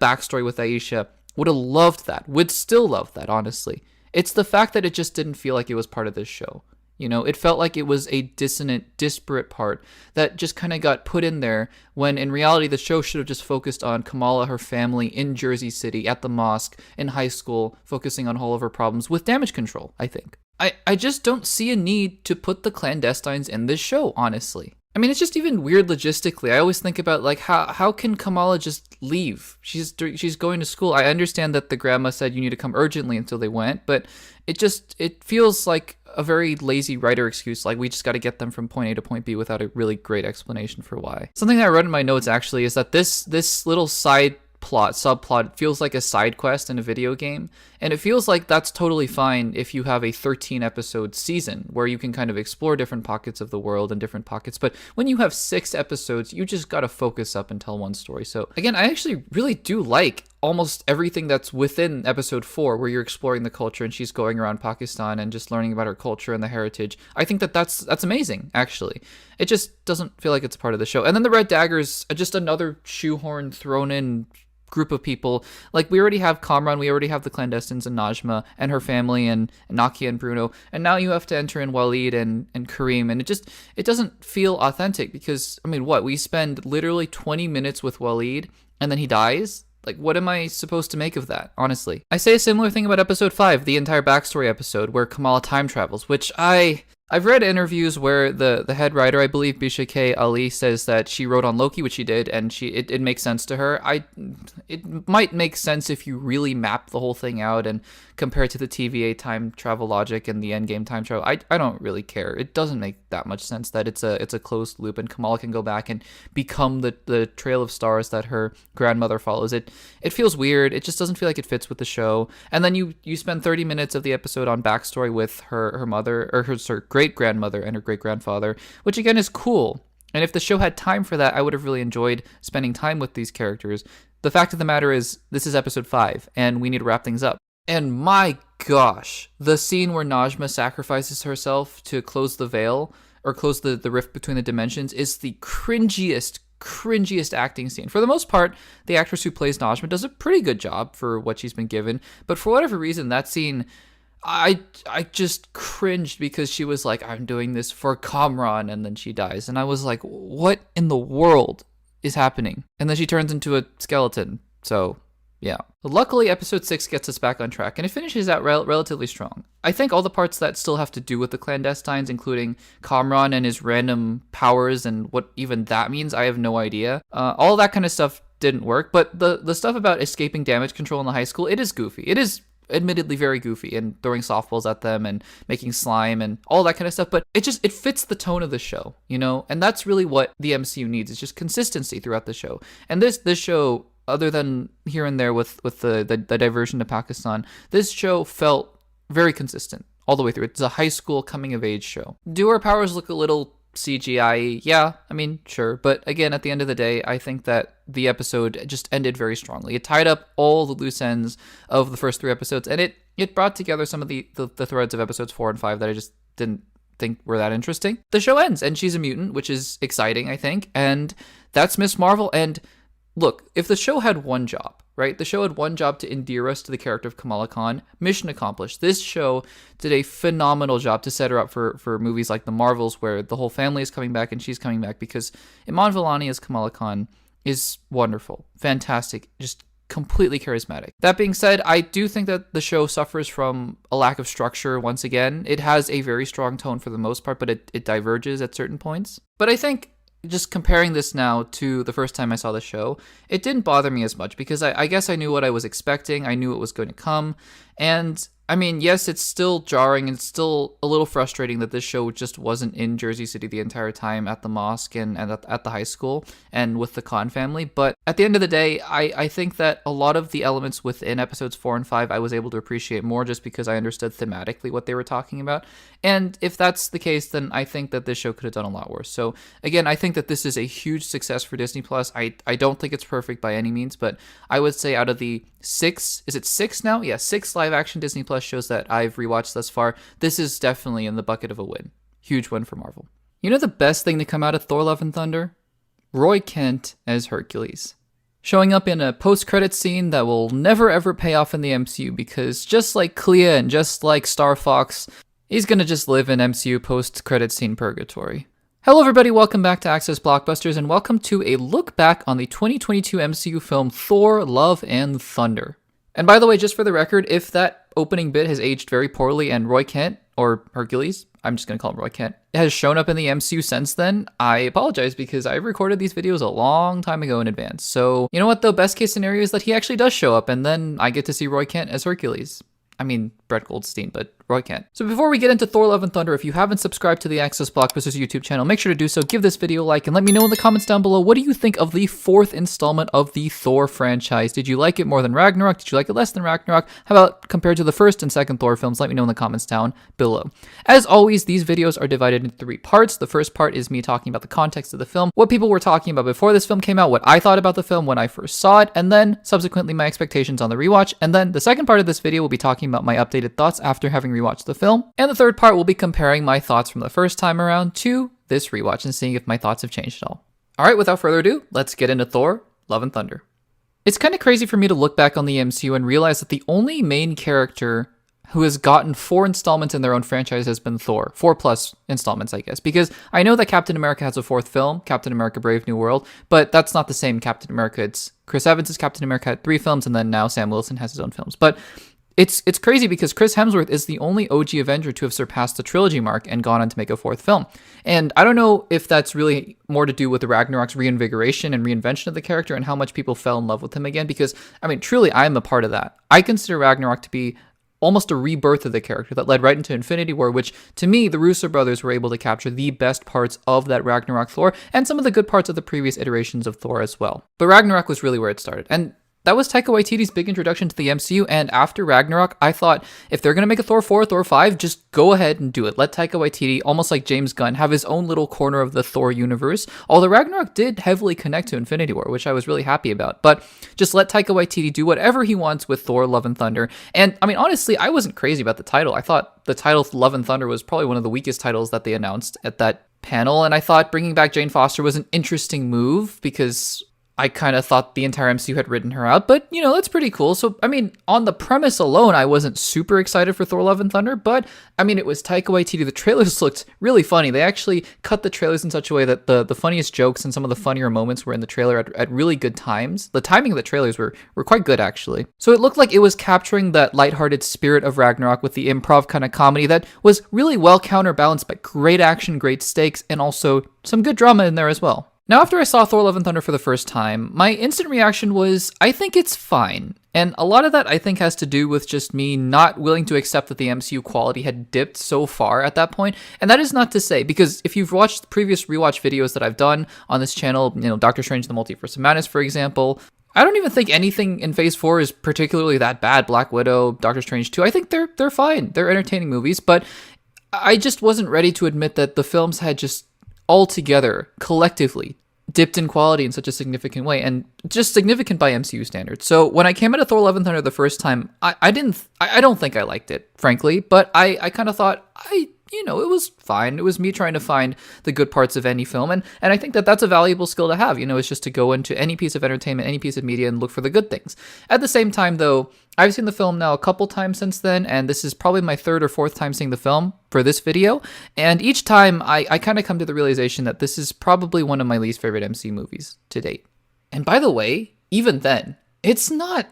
backstory with Aisha, would have loved that. Would still love that, honestly. It's the fact that it just didn't feel like it was part of this show. You know, it felt like it was a dissonant, disparate part that just kind of got put in there when in reality the show should have just focused on Kamala, her family in Jersey City, at the mosque, in high school, focusing on all of her problems with damage control, I think. I just don't see a need to put the clandestines in this show, honestly. I mean, it's just even weird logistically. I always think about, like, how can Kamala just leave? She's going to school. I understand that the grandma said you need to come urgently until they went, but it feels like a very lazy writer excuse, like we just got to get them from point A to point B without a really great explanation for why. Something that I wrote in my notes, actually, is that this little subplot feels like a side quest in a video game, and it feels like that's totally fine if you have a 13 episode season where you can kind of explore different pockets of the world and different pockets, but when you have 6 episodes, you just gotta focus up and tell one story. So again, I actually really do like almost everything that's within episode 4 where you're exploring the culture and she's going around Pakistan and just learning about her culture and the heritage. I think that's amazing, actually. It just doesn't feel like it's part of the show. And then the Red Daggers are just another shoehorn thrown in group of people. Like, we already have Kamran, we already have the clandestines and Najma and her family and Nakia and Bruno, and now you have to enter in Waleed and Kareem, and it doesn't feel authentic because, I mean, we spend literally 20 minutes with Waleed and then he dies? Like, what am I supposed to make of that, honestly? I say a similar thing about episode 5, the entire backstory episode where Kamala time travels, which I've read interviews where the head writer, I believe Bisha K. Ali, says that she wrote on Loki, which she did, and it makes sense to her. It might make sense if you really map the whole thing out and compare it to the TVA time travel logic and the Endgame time travel. I don't really care. It doesn't make that much sense that it's a closed loop and Kamala can go back and become the trail of stars that her grandmother follows. It feels weird. It just doesn't feel like it fits with the show. And then you spend 30 minutes of the episode on backstory with her mother, or her great-grandmother and her great-grandfather, which again is cool. And if the show had time for that, I would have really enjoyed spending time with these characters. The fact of the matter is, this is episode 5, and we need to wrap things up. And my gosh, the scene where Najma sacrifices herself to close the veil, or close the rift between the dimensions, is the cringiest acting scene. For the most part, the actress who plays Najma does a pretty good job for what she's been given, but for whatever reason, that scene, I just cringed because she was like, I'm doing this for Kamran, and then she dies. And I was like, what in the world is happening? And then she turns into a skeleton. So, yeah. Luckily, episode 6 gets us back on track, and it finishes out relatively strong. I think all the parts that still have to do with the clandestines, including Kamran and his random powers and what even that means, I have no idea. All that kind of stuff didn't work, but the stuff about escaping damage control in the high school, it is goofy. It is admittedly very goofy, and throwing softballs at them and making slime and all that kind of stuff, but it fits the tone of the show, you know? And that's really what the MCU needs. It's just consistency throughout the show. And this show, other than here and there with the diversion to Pakistan, this show felt very consistent all the way through. It's a high school coming of age show. Do her powers look a little CGI? Yeah, I mean, sure. But again, at the end of the day, I think that the episode just ended very strongly. It tied up all the loose ends of the first 3 episodes, and it brought together some of the threads of episodes 4 and 5 that I just didn't think were that interesting. The show ends, and she's a mutant, which is exciting, I think, and that's Miss Marvel. And look, if the show had one job, right? The show had one job to endear us to the character of Kamala Khan. Mission accomplished. This show did a phenomenal job to set her up for movies like The Marvels, where the whole family is coming back and she's coming back, because Iman Vellani as Kamala Khan is wonderful, fantastic, just completely charismatic. That being said, I do think that the show suffers from a lack of structure once again. It has a very strong tone for the most part, but it diverges at certain points. But I think just comparing this now to the first time I saw the show, it didn't bother me as much because I guess I knew what I was expecting. I knew it was going to come. And I mean, yes, it's still jarring and it's still a little frustrating that this show just wasn't in Jersey City the entire time at the mosque and at the high school and with the Khan family. But at the end of the day, I think that a lot of the elements within episodes 4 and 5 I was able to appreciate more just because I understood thematically what they were talking about. And if that's the case, then I think that this show could have done a lot worse. So again, I think that this is a huge success for Disney Plus. I don't think it's perfect by any means, but I would say out of the 6, is it 6 now? Yeah, 6 live action Disney Plus shows that I've rewatched thus far, this is definitely in the bucket of a win. Huge win for Marvel. You know the best thing to come out of Thor Love and Thunder? Roy Kent as Hercules. Showing up in a post-credits scene that will never ever pay off in the MCU because just like Clea and just like Star Fox, he's gonna just live in MCU post-credits scene purgatory. Hello everybody, welcome back to Access Blockbusters and welcome to a look back on the 2022 MCU film Thor Love and Thunder. And by the way, just for the record, if that opening bit has aged very poorly and Roy Kent, or Hercules, I'm just going to call him Roy Kent, has shown up in the MCU since then, I apologize because I recorded these videos a long time ago in advance. So, you know what though, best case scenario is that he actually does show up and then I get to see Roy Kent as Hercules. I mean, Brett Goldstein, but Roy Kent. So before we get into Thor Love and Thunder, if you haven't subscribed to the Access Blockbusters YouTube channel, make sure to do so. Give this video a like and let me know in the comments down below, what do you think of the 4th installment of the Thor franchise? Did you like it more than Ragnarok? Did you like it less than Ragnarok? How about compared to the 1st and 2nd Thor films? Let me know in the comments down below. As always, these videos are divided into 3 parts. The first part is me talking about the context of the film, what people were talking about before this film came out, what I thought about the film when I first saw it, and then subsequently my expectations on the rewatch. And then the second part of this video will be talking about my updated thoughts after having rewatched the film. And the third part will be comparing my thoughts from the first time around to this rewatch and seeing if my thoughts have changed at all. Alright, without further ado, let's get into Thor, Love and Thunder. It's kind of crazy for me to look back on the MCU and realize that the only main character who has gotten 4 installments in their own franchise has been Thor. 4+ installments, I guess. Because I know that Captain America has a 4th film, Captain America Brave New World, but that's not the same Captain America. It's Chris Evans' Captain America had 3 films, and then now Sam Wilson has his own films. But it's crazy because Chris Hemsworth is the only OG Avenger to have surpassed the trilogy mark and gone on to make a 4th film. And I don't know if that's really more to do with the Ragnarok's reinvigoration and reinvention of the character and how much people fell in love with him again, because, I mean, truly, I'm a part of that. I consider Ragnarok to be almost a rebirth of the character that led right into Infinity War, which, to me, the Russo brothers were able to capture the best parts of that Ragnarok Thor and some of the good parts of the previous iterations of Thor as well. But Ragnarok was really where it started. And that was Taika Waititi's big introduction to the MCU, and after Ragnarok, I thought, if they're going to make a Thor 4, Thor 5, just go ahead and do it. Let Taika Waititi, almost like James Gunn, have his own little corner of the Thor universe, although Ragnarok did heavily connect to Infinity War, which I was really happy about. But just let Taika Waititi do whatever he wants with Thor, Love and Thunder. And, I mean, honestly, I wasn't crazy about the title. I thought the title Love and Thunder was probably one of the weakest titles that they announced at that panel, and I thought bringing back Jane Foster was an interesting move because I kind of thought the entire MCU had written her out, but, you know, that's pretty cool. So, I mean, on the premise alone, I wasn't super excited for Thor Love and Thunder, but, I mean, it was Taika Waititi. The trailers looked really funny. They actually cut the trailers in such a way that the funniest jokes and some of the funnier moments were in the trailer at really good times. The timing of the trailers were quite good, actually. So it looked like it was capturing that lighthearted spirit of Ragnarok with the improv kind of comedy that was really well counterbalanced by great action, great stakes, and also some good drama in there as well. Now, after I saw Thor Love and Thunder for the first time, my instant reaction was, I think it's fine. And a lot of that, I think, has to do with just me not willing to accept that the MCU quality had dipped so far at that point. And that is not to say, because if you've watched the previous rewatch videos that I've done on this channel, you know, Doctor Strange, The Multiverse of Madness, for example, I don't even think anything in Phase 4 is particularly that bad. Black Widow, Doctor Strange 2, I think they're fine. They're entertaining movies, but I just wasn't ready to admit that the films had just altogether, collectively, dipped in quality in such a significant way, and just significant by MCU standards. So when I came out of Thor Love and Thunder the first time, I don't think I liked it, frankly, but I kind of thought, you know, it was fine. It was me trying to find the good parts of any film, and I think that that's a valuable skill to have, you know, it's just to go into any piece of entertainment, any piece of media, and look for the good things. At the same time, though, I've seen the film now a couple times since then, and this is probably my 3rd or 4th time seeing the film for this video, and each time I kind of come to the realization that this is probably one of my least favorite MCU movies to date. And by the way, even then, it's not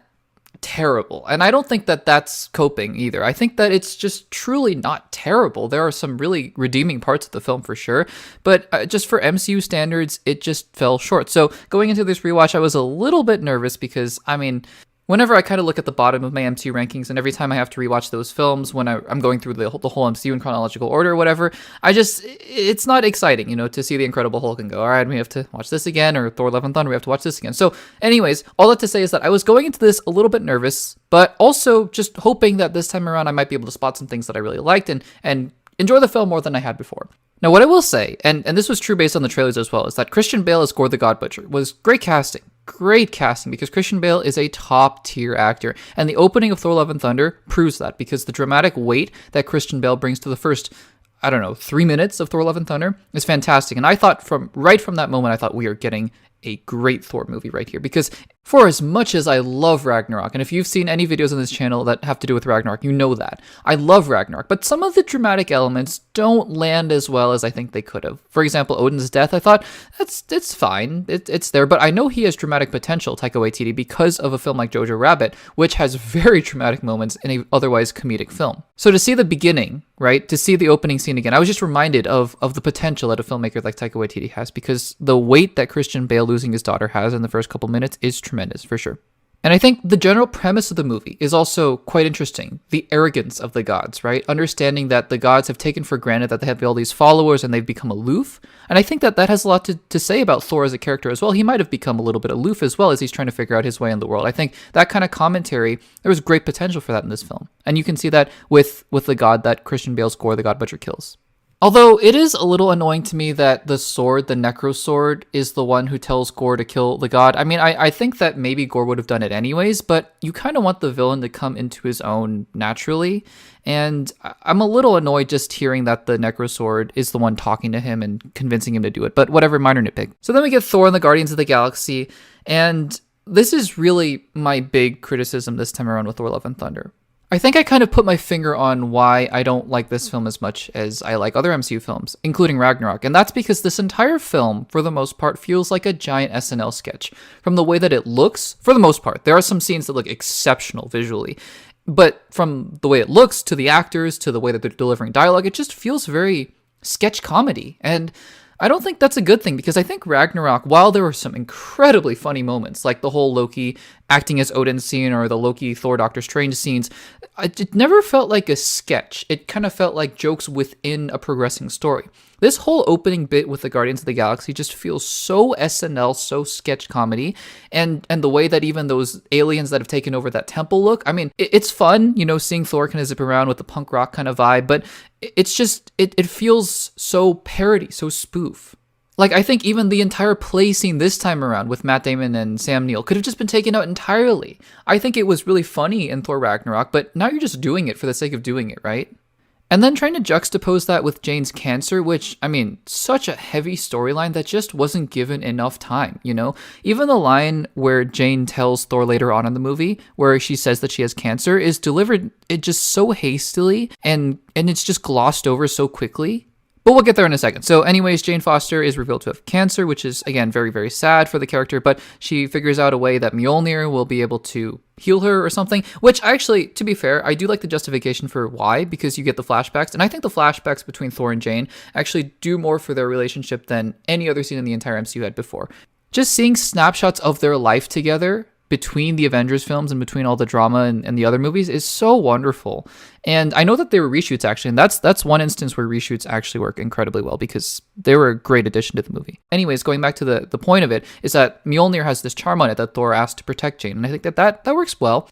terrible, and I don't think that that's coping either. I think that it's just truly not terrible. There are some really redeeming parts of the film for sure, but just for MCU standards, it just fell short. So going into this rewatch, I was a little bit nervous because, I mean, Whenever I kind of look at the bottom of my MCU rankings, and every time I have to rewatch those films when I'm going through the whole MCU in chronological order or whatever, it's not exciting, to see the Incredible Hulk and go, all right, we have to watch this again, or Thor: Love and Thunder, we have to watch this again. So anyways, all that to say is that I was going into this a little bit nervous, but also just hoping that this time around I might be able to spot some things that I really liked and enjoy the film more than I had before. Now, what I will say, and this was true based on the trailers as well, is that Christian Bale as Gorr the God Butcher was great casting. Great casting, because Christian Bale is a top tier actor. And the opening of Thor: Love and Thunder proves that, because the dramatic weight that Christian Bale brings to the first, 3 minutes of Thor: Love and Thunder is fantastic. And I thought right from that moment, I thought we are getting a great Thor movie right here, because for as much as I love Ragnarok, and if you've seen any videos on this channel that have to do with Ragnarok, you know that I love Ragnarok, but some of the dramatic elements don't land as well as I think they could have. For example, Odin's death, I thought it's fine, it's there, but I know he has dramatic potential, Taika Waititi, because of a film like Jojo Rabbit, which has very dramatic moments in a otherwise comedic film. So to see the beginning, right, to see the opening scene again, I was just reminded of the potential that a filmmaker like Taika Waititi has, because the weight that Christian Bale losing his daughter has in the first couple minutes is tremendous, for sure. And I think the general premise of the movie is also quite interesting. The arrogance of the gods, right? Understanding that the gods have taken for granted that they have all these followers and they've become aloof. And I think that has a lot to say about Thor as a character as well. He might have become a little bit aloof as well as he's trying to figure out his way in the world. I think that kind of commentary, there was great potential for that in this film. And you can see that with the god that Christian Bale's Gorr the God Butcher kills. Although it is a little annoying to me that the sword, the Necro Sword, is the one who tells Gorr to kill the god. I mean, I think that maybe Gorr would have done it anyways, but you kind of want the villain to come into his own naturally. And I'm a little annoyed just hearing that the Necro Sword is the one talking to him and convincing him to do it. But whatever, minor nitpick. So then we get Thor and the Guardians of the Galaxy. And this is really my big criticism this time around with Thor: Love and Thunder. I think I kind of put my finger on why I don't like this film as much as I like other MCU films, including Ragnarok, and that's because this entire film, for the most part, feels like a giant SNL sketch. From the way that it looks, for the most part, there are some scenes that look exceptional visually, but from the way it looks, to the actors, to the way that they're delivering dialogue, it just feels very sketch comedy, and I don't think that's a good thing, because I think Ragnarok, while there were some incredibly funny moments, like the whole Loki acting as Odin scene or the Loki Thor Doctor Strange scenes, it never felt like a sketch. It kind of felt like jokes within a progressing story. This whole opening bit with the Guardians of the Galaxy just feels so SNL, so sketch comedy, and the way that even those aliens that have taken over that temple look, I mean, it's fun, seeing Thor kind of zip around with the punk rock kind of vibe, but it's just, it feels so parody, so spoof. Like, I think even the entire play scene this time around with Matt Damon and Sam Neill could have just been taken out entirely. I think it was really funny in Thor Ragnarok, but now you're just doing it for the sake of doing it, right? And then trying to juxtapose that with Jane's cancer, which, I mean, such a heavy storyline that just wasn't given enough time, Even the line where Jane tells Thor later on in the movie, where she says that she has cancer, is delivered it just so hastily, and it's just glossed over so quickly. But we'll get there in a second. So anyways, Jane Foster is revealed to have cancer, which is, again, very, very sad for the character, but she figures out a way that Mjolnir will be able to heal her or something, which actually, to be fair, I do like the justification for why, because you get the flashbacks, and I think the flashbacks between Thor and Jane actually do more for their relationship than any other scene in the entire MCU had before. Just seeing snapshots of their life together between the Avengers films and between all the drama and the other movies is so wonderful. And I know that they were reshoots, actually, and that's one instance where reshoots actually work incredibly well, because they were a great addition to the movie. Anyways, going back to the point of it, is that Mjolnir has this charm on it that Thor asked to protect Jane, and I think that works well.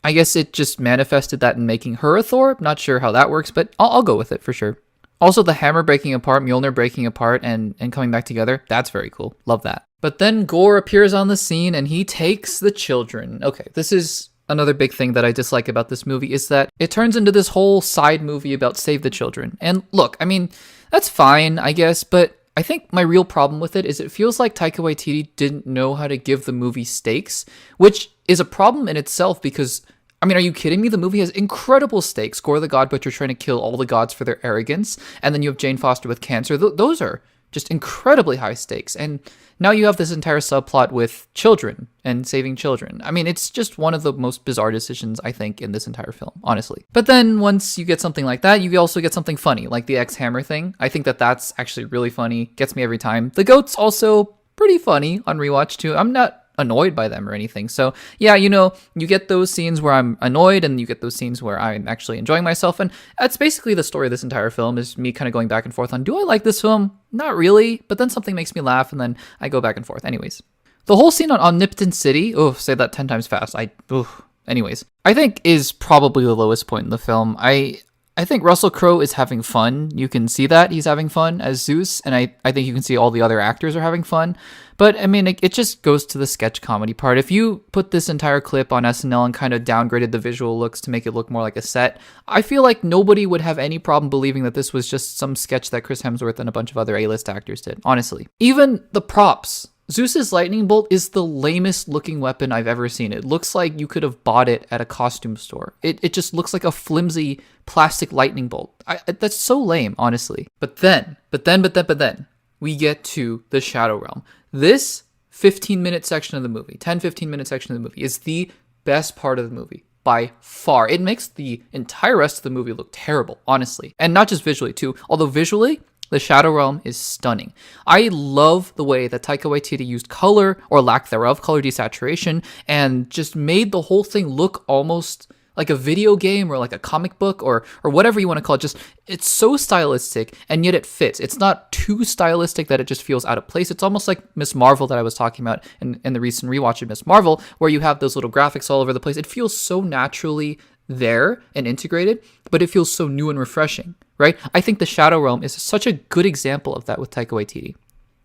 I guess it just manifested that in making her a Thor. Not sure how that works, but I'll go with it for sure. Also, the hammer breaking apart, Mjolnir breaking apart, and coming back together, that's very cool. Love that. But then Gorr appears on the scene, and he takes the children. Okay, this is another big thing that I dislike about this movie, is that it turns into this whole side movie about Save the Children. And look, I mean, that's fine, I guess, but I think my real problem with it is it feels like Taika Waititi didn't know how to give the movie stakes, which is a problem in itself, because I mean, are you kidding me? The movie has incredible stakes. Gorr the God Butcher trying to kill all the gods for their arrogance. And then you have Jane Foster with cancer. Those are just incredibly high stakes. And now you have this entire subplot with children and saving children. I mean, it's just one of the most bizarre decisions, I think, in this entire film, honestly. But then once you get something like that, you also get something funny, like the X-Hammer thing. I think that's actually really funny. Gets me every time. The goat's also pretty funny on rewatch, too. I'm not annoyed by them or anything. So yeah, you know, you get those scenes where I'm annoyed and you get those scenes where I'm actually enjoying myself. And that's basically the story of this entire film, is me kind of going back and forth on, do I like this film? Not really, but then something makes me laugh and then I go back and forth. Anyways, the whole scene on Omnipotent City, say that 10 times fast. Anyways, I think is probably the lowest point in the film. I think Russell Crowe is having fun. You can see that he's having fun as Zeus, and I think you can see all the other actors are having fun. But I mean, it just goes to the sketch comedy part. If you put this entire clip on SNL and kind of downgraded the visual looks to make it look more like a set, I feel like nobody would have any problem believing that this was just some sketch that Chris Hemsworth and a bunch of other A-list actors did, honestly. Even the props. Zeus's lightning bolt is the lamest looking weapon I've ever seen. It looks like you could have bought it at a costume store. It just looks like a flimsy plastic lightning bolt. That's so lame, honestly. But then, we get to the Shadow Realm. This 15-minute section of the movie, 10-15-minute section of the movie is the best part of the movie by far. It makes the entire rest of the movie look terrible, honestly. And not just visually, too. Although visually, the Shadow Realm is stunning. I love the way that Taika Waititi used color, or lack thereof, color desaturation, and just made the whole thing look almost like a video game or like a comic book or whatever you want to call it. Just, it's so stylistic, and yet it fits. It's not too stylistic that it just feels out of place. It's almost like Miss Marvel that I was talking about in the recent rewatch of Miss Marvel, where you have those little graphics all over the place. It feels so naturally there and integrated, but it feels so new and refreshing, right? I think the Shadow Realm is such a good example of that with Taika Waititi.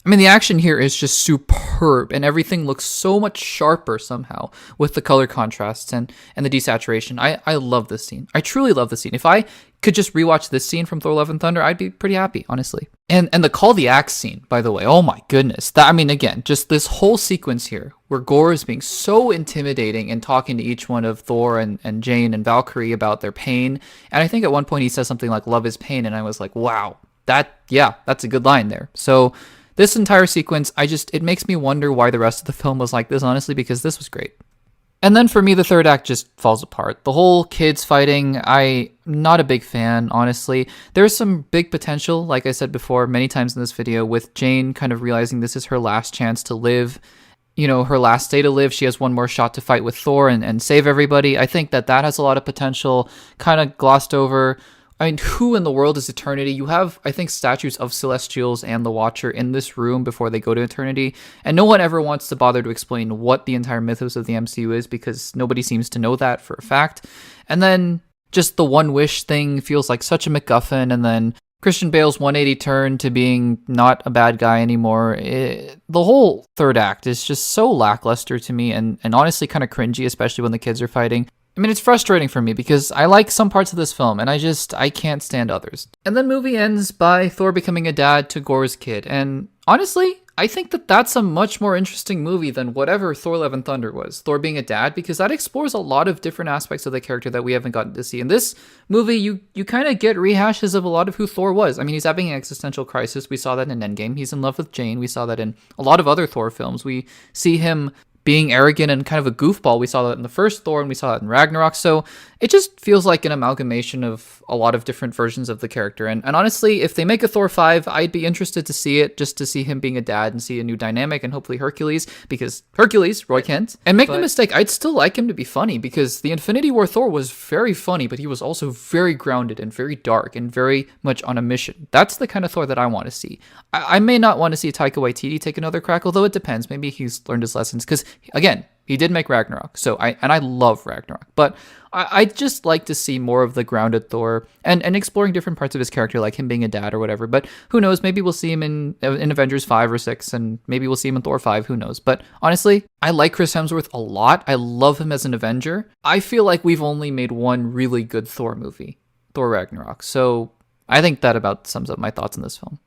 I mean, the action here is just superb, and everything looks so much sharper somehow with the color contrasts and the desaturation. I love this scene. I truly love this scene. If I could just rewatch this scene from Thor: Love and Thunder, I'd be pretty happy, honestly. And the Call the Axe scene, by the way, oh my goodness. That, I mean, again, just this whole sequence here where Gorr is being so intimidating and talking to each one of Thor and Jane and Valkyrie about their pain. And I think at one point he says something like, "Love is pain," and I was like, wow, that's a good line there. So this entire sequence, it makes me wonder why the rest of the film was like this, honestly, because this was great. And then for me, the third act just falls apart. The whole kids fighting, I'm not a big fan, honestly. There's some big potential, like I said before many times in this video, with Jane kind of realizing this is her last chance to live, you know, her last day to live. She has one more shot to fight with Thor and save everybody. I think that has a lot of potential, kind of glossed over. I mean, who in the world is Eternity? You have, I think, statues of Celestials and the Watcher in this room before they go to Eternity, and no one ever wants to bother to explain what the entire mythos of the MCU is, because nobody seems to know that for a fact. And then just the One Wish thing feels like such a MacGuffin, and then Christian Bale's 180 turn to being not a bad guy anymore. The whole third act is just so lackluster to me, and honestly kind of cringy, especially when the kids are fighting. I mean, it's frustrating for me because I like some parts of this film and I can't stand others. And then movie ends by Thor becoming a dad to Gorr's kid. And honestly, I think that's a much more interesting movie than whatever Thor: Love and Thunder was. Thor being a dad, because that explores a lot of different aspects of the character that we haven't gotten to see. In this movie, you kind of get rehashes of a lot of who Thor was. I mean, he's having an existential crisis. We saw that in Endgame. He's in love with Jane. We saw that in a lot of other Thor films. We see him being arrogant and kind of a goofball. We saw that in the first Thor and we saw that in Ragnarok. So it just feels like an amalgamation of a lot of different versions of the character. And honestly, if they make a Thor 5, I'd be interested to see it, just to see him being a dad and see a new dynamic, and hopefully Hercules, because Hercules, Roy Kent. And make no mistake, I'd still like him to be funny, because the Infinity War Thor was very funny, but he was also very grounded and very dark and very much on a mission. That's the kind of Thor that I want to see. I may not want to see Taika Waititi take another crack, although it depends. Maybe he's learned his lessons, because again, he did make Ragnarok, so I love Ragnarok, but I'd just like to see more of the grounded Thor and exploring different parts of his character, like him being a dad or whatever. But who knows? Maybe we'll see him in Avengers 5 or 6, and maybe we'll see him in Thor 5. Who knows? But honestly, I like Chris Hemsworth a lot. I love him as an Avenger. I feel like we've only made one really good Thor movie, Thor Ragnarok. So I think that about sums up my thoughts on this film.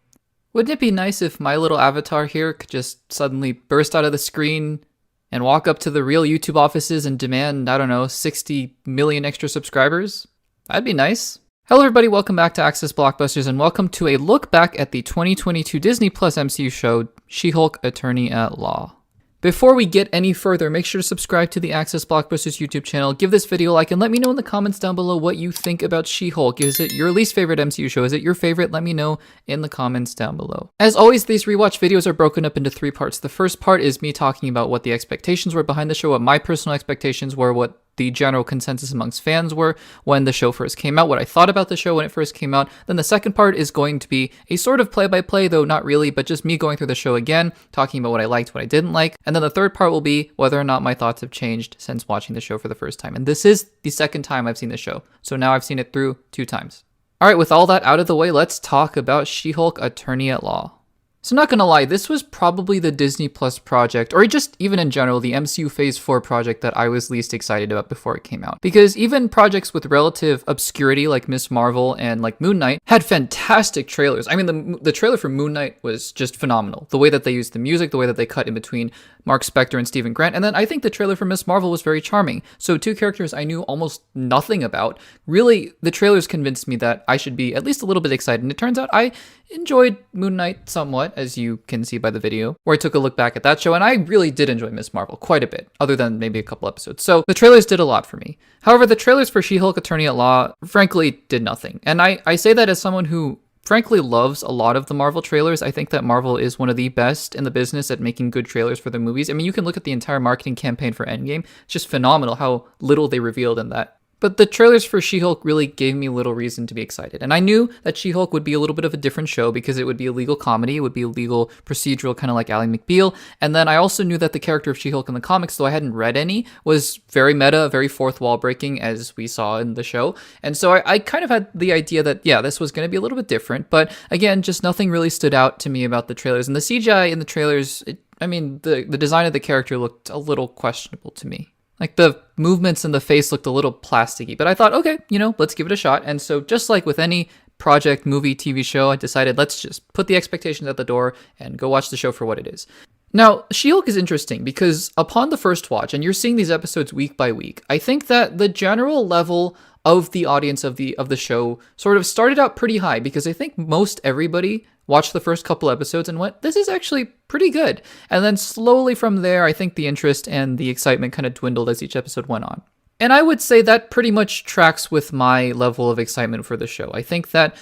Wouldn't it be nice if my little avatar here could just suddenly burst out of the screen and walk up to the real YouTube offices and demand, 60 million extra subscribers? That'd be nice. Hello everybody, welcome back to Access Blockbusters, and welcome to a look back at the 2022 Disney Plus MCU show, She-Hulk Attorney at Law. Before we get any further, make sure to subscribe to the Access Blockbusters YouTube channel, give this video a like, and let me know in the comments down below what you think about She-Hulk. Is it your least favorite MCU show? Is it your favorite? Let me know in the comments down below. As always, these rewatch videos are broken up into 3 parts. The first part is me talking about what the expectations were behind the show, what my personal expectations were, what the general consensus amongst fans were when the show first came out, what I thought about the show when it first came out. Then the second part is going to be a sort of play-by-play, though not really, but just me going through the show again, talking about what I liked, what I didn't like. And then the third part will be whether or not my thoughts have changed since watching the show for the first time. And this is the second time I've seen the show, so now I've seen it through 2 times. All right, with all that out of the way, let's talk about She-Hulk Attorney at Law. So not gonna lie, this was probably the Disney Plus project, or just even in general, the MCU Phase 4 project that I was least excited about before it came out. Because even projects with relative obscurity like Ms. Marvel and like Moon Knight had fantastic trailers. I mean, the trailer for Moon Knight was just phenomenal. The way that they used the music, the way that they cut in between Mark Spector and Stephen Grant, and then I think the trailer for Ms. Marvel was very charming. So 2 characters I knew almost nothing about. Really, the trailers convinced me that I should be at least a little bit excited, and it turns out I enjoyed Moon Knight somewhat, as you can see by the video, where I took a look back at that show, and I really did enjoy Ms. Marvel quite a bit, other than maybe a couple episodes. So the trailers did a lot for me. However, the trailers for She-Hulk Attorney at Law frankly did nothing. And I say that as someone who frankly loves a lot of the Marvel trailers. I think that Marvel is one of the best in the business at making good trailers for their movies. I mean, you can look at the entire marketing campaign for Endgame. It's just phenomenal how little they revealed in that. But the trailers for She-Hulk really gave me little reason to be excited. And I knew that She-Hulk would be a little bit of a different show because it would be a legal comedy. It would be a legal procedural, kind of like Ally McBeal. And then I also knew that the character of She-Hulk in the comics, though I hadn't read any, was very meta, very fourth wall breaking, as we saw in the show. And so I kind of had the idea that, yeah, this was going to be a little bit different. But again, just nothing really stood out to me about the trailers. And the CGI in the trailers, the design of the character looked a little questionable to me. Like, the movements in the face looked a little plasticky, but I thought, okay, let's give it a shot. And so just like with any project, movie, TV show, I decided let's just put the expectations at the door and go watch the show for what it is. Now, She-Hulk is interesting because upon the first watch, and you're seeing these episodes week by week, I think that the general level of the audience of the show sort of started out pretty high because I think most everybody watched the first couple episodes and went, this is actually pretty good. And then slowly from there, I think the interest and the excitement kind of dwindled as each episode went on. And I would say that pretty much tracks with my level of excitement for the show. I think that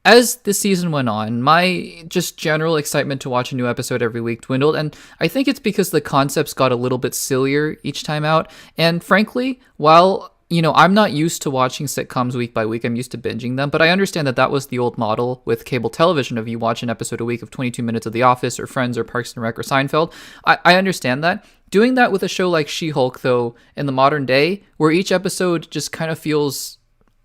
as the season went on, my just general excitement to watch a new episode every week dwindled, and I think it's because the concepts got a little bit sillier each time out. And frankly, while I'm not used to watching sitcoms week by week. I'm used to binging them, but I understand that that was the old model with cable television of you watch an episode a week of 22 minutes of The Office or Friends or Parks and Rec or Seinfeld. I understand that. Doing that with a show like She-Hulk, though, in the modern day, where each episode just kind of feels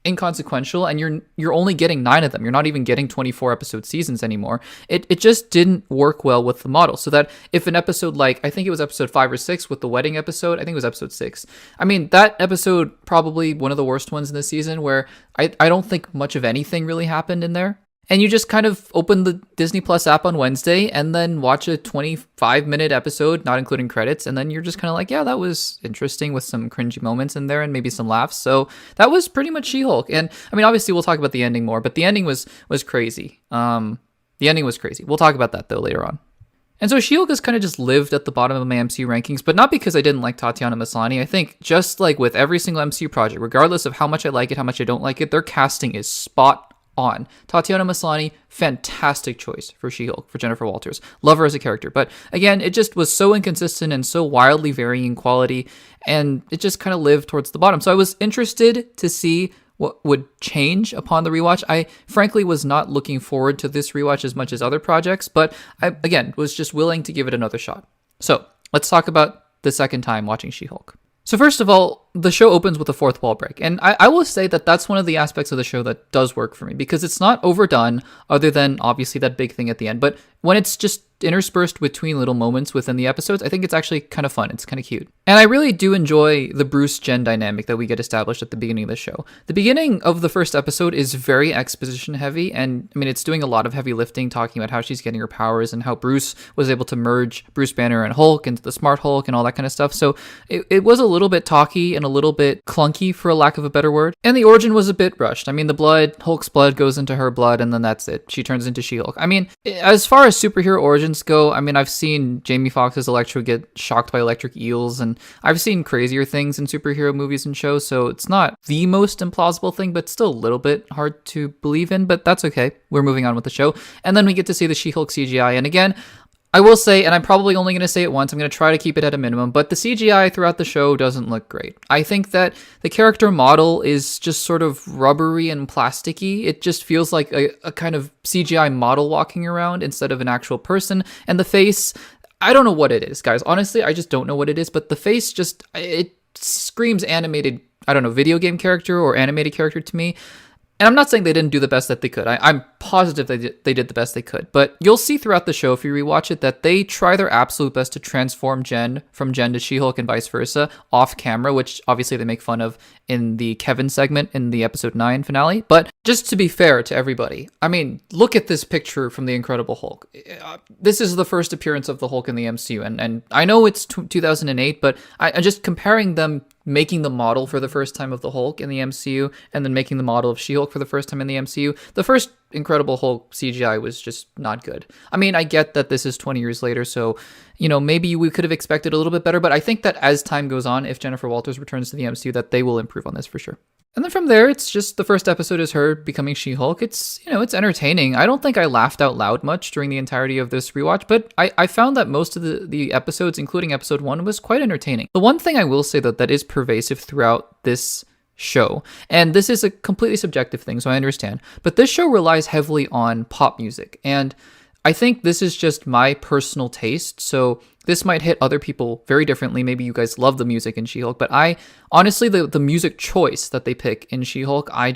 inconsequential and you're only getting 9 of them. You're not even getting 24 episode seasons anymore. It just didn't work well with the model. So that if an episode like, I think it was episode 5 or 6 with the wedding episode, I think it was episode 6. I mean, that episode probably one of the worst ones in the season where I don't think much of anything really happened in there. And you just kind of open the Disney Plus app on Wednesday and then watch a 25-minute episode, not including credits. And then you're just kind of like, yeah, that was interesting with some cringy moments in there and maybe some laughs. So that was pretty much She-Hulk. And I mean, obviously we'll talk about the ending more, but the ending was crazy. The ending was crazy. We'll talk about that though later on. And so She-Hulk has kind of just lived at the bottom of my MCU rankings, but not because I didn't like Tatiana Maslany. I think just like with every single MCU project, regardless of how much I like it, how much I don't like it, their casting is spot on. Tatiana Maslany, fantastic choice for She-Hulk, for Jennifer Walters. Love her as a character. But again, it just was so inconsistent and so wildly varying quality, and it just kind of lived towards the bottom. So I was interested to see what would change upon the rewatch. I frankly was not looking forward to this rewatch as much as other projects, but I, again, was just willing to give it another shot. So let's talk about the second time watching She-Hulk. So first of all, the show opens with a fourth wall break. And I will say that that's one of the aspects of the show that does work for me because it's not overdone other than obviously that big thing at the end. But when it's just interspersed between little moments within the episodes, I think it's actually kind of fun. It's kind of cute. And I really do enjoy the Bruce-Jen dynamic that we get established at the beginning of the show. The beginning of the first episode is very exposition heavy. And I mean, it's doing a lot of heavy lifting, talking about how she's getting her powers and how Bruce was able to merge Bruce Banner and Hulk into the Smart Hulk and all that kind of stuff. So it was a little bit talky and a little bit clunky, for a lack of a better word. And the origin was a bit rushed. I mean, Hulk's blood goes into her blood and then that's it. She turns into She-Hulk. I mean, as far as superhero origins origins go, I mean, I've seen Jamie Foxx's Electro get shocked by electric eels, and I've seen crazier things in superhero movies and shows, so it's not the most implausible thing, but still a little bit hard to believe in, but that's okay. We're moving on with the show. And then we get to see the She-Hulk CGI, and again, I will say, and I'm probably only going to say it once, I'm going to try to keep it at a minimum, but the CGI throughout the show doesn't look great. I think that the character model is just sort of rubbery and plasticky. It just feels like a kind of CGI model walking around instead of an actual person. And the face, I don't know what it is, guys. Honestly, I just don't know what it is, but the face just, it screams animated, I don't know, video game character or animated character to me. And I'm not saying they didn't do the best that they could. I'm positive they did the best they could. But you'll see throughout the show, if you rewatch it, that they try their absolute best to transform Jen from Jen to She-Hulk and vice versa off camera, which obviously they make fun of in the Kevin segment in the episode 9 finale. But just to be fair to everybody, I mean, look at this picture from The Incredible Hulk. This is the first appearance of the Hulk in the MCU. And I know it's 2008, but I just comparing them making the model for the first time of the Hulk in the MCU and then making the model of She-Hulk for the first time in the MCU. The first Incredible Hulk CGI was just not good. I mean, I get that this is 20 years later, so, you know, maybe we could have expected a little bit better, but I think that as time goes on, if Jennifer Walters returns to the MCU, that they will improve on this for sure. And then from there, it's just the first episode is her becoming She-Hulk. It's, you know, it's entertaining. I don't think I laughed out loud much during the entirety of this rewatch, but I found that most of the episodes, including episode 1, was quite entertaining. The one thing I will say that is pervasive throughout this show, and this is a completely subjective thing, so I understand, but this show relies heavily on pop music, and I think this is just my personal taste, so this might hit other people very differently. Maybe you guys love the music in She-Hulk, but I honestly, the music choice that they pick in She-Hulk, I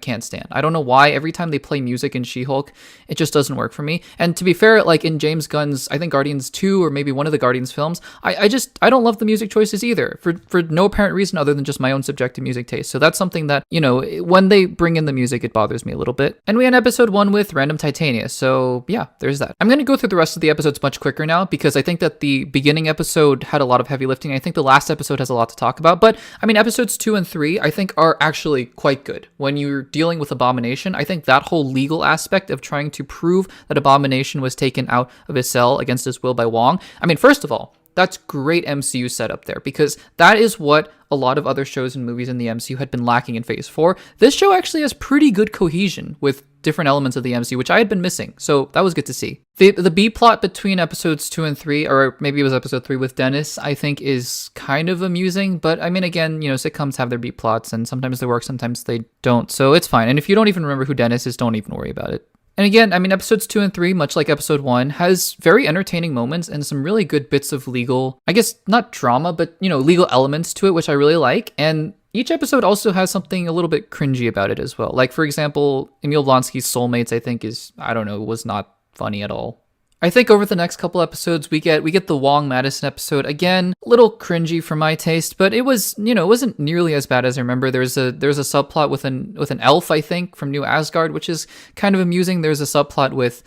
can't stand. I don't know why. Every time they play music in She-Hulk, it just doesn't work for me. And to be fair, like in James Gunn's, I think Guardians 2 or maybe one of the Guardians films, I don't love the music choices either for no apparent reason other than just my own subjective music taste. So that's something that, you know, when they bring in the music, it bothers me a little bit. And we end episode 1 with Random Titania. So yeah, there's that. I'm going to go through the rest of the episodes much quicker now because I think that the beginning episode had a lot of heavy lifting. I think the last episode has a lot to talk about, but I mean, episodes 2 and 3, I think are actually quite good. When you're dealing with Abomination, I think that whole legal aspect of trying to prove that Abomination was taken out of his cell against his will by Wong. I mean, first of all, that's great MCU setup there because that is what a lot of other shows and movies in the MCU had been lacking in Phase 4. This show actually has pretty good cohesion with different elements of the MCU, which I had been missing, so that was good to see. The B-plot between episodes 2 and 3, or maybe it was episode 3 with Dennis, I think is kind of amusing, but I mean, again, you know, sitcoms have their B-plots, and sometimes they work, sometimes they don't, so it's fine. And if you don't even remember who Dennis is, don't even worry about it. And again, I mean, episodes 2 and 3, much like episode 1, has very entertaining moments and some really good bits of legal, I guess not drama, but, you know, legal elements to it, which I really like. And each episode also has something a little bit cringy about it as well. Like, for example, Emil Blonsky's Soulmates, I think was not funny at all. I think over the next couple episodes, we get the Wong Madison episode. Again, a little cringy for my taste, but it was, you know, it wasn't nearly as bad as I remember. There's a subplot with an elf, I think, from New Asgard, which is kind of amusing. There's a subplot with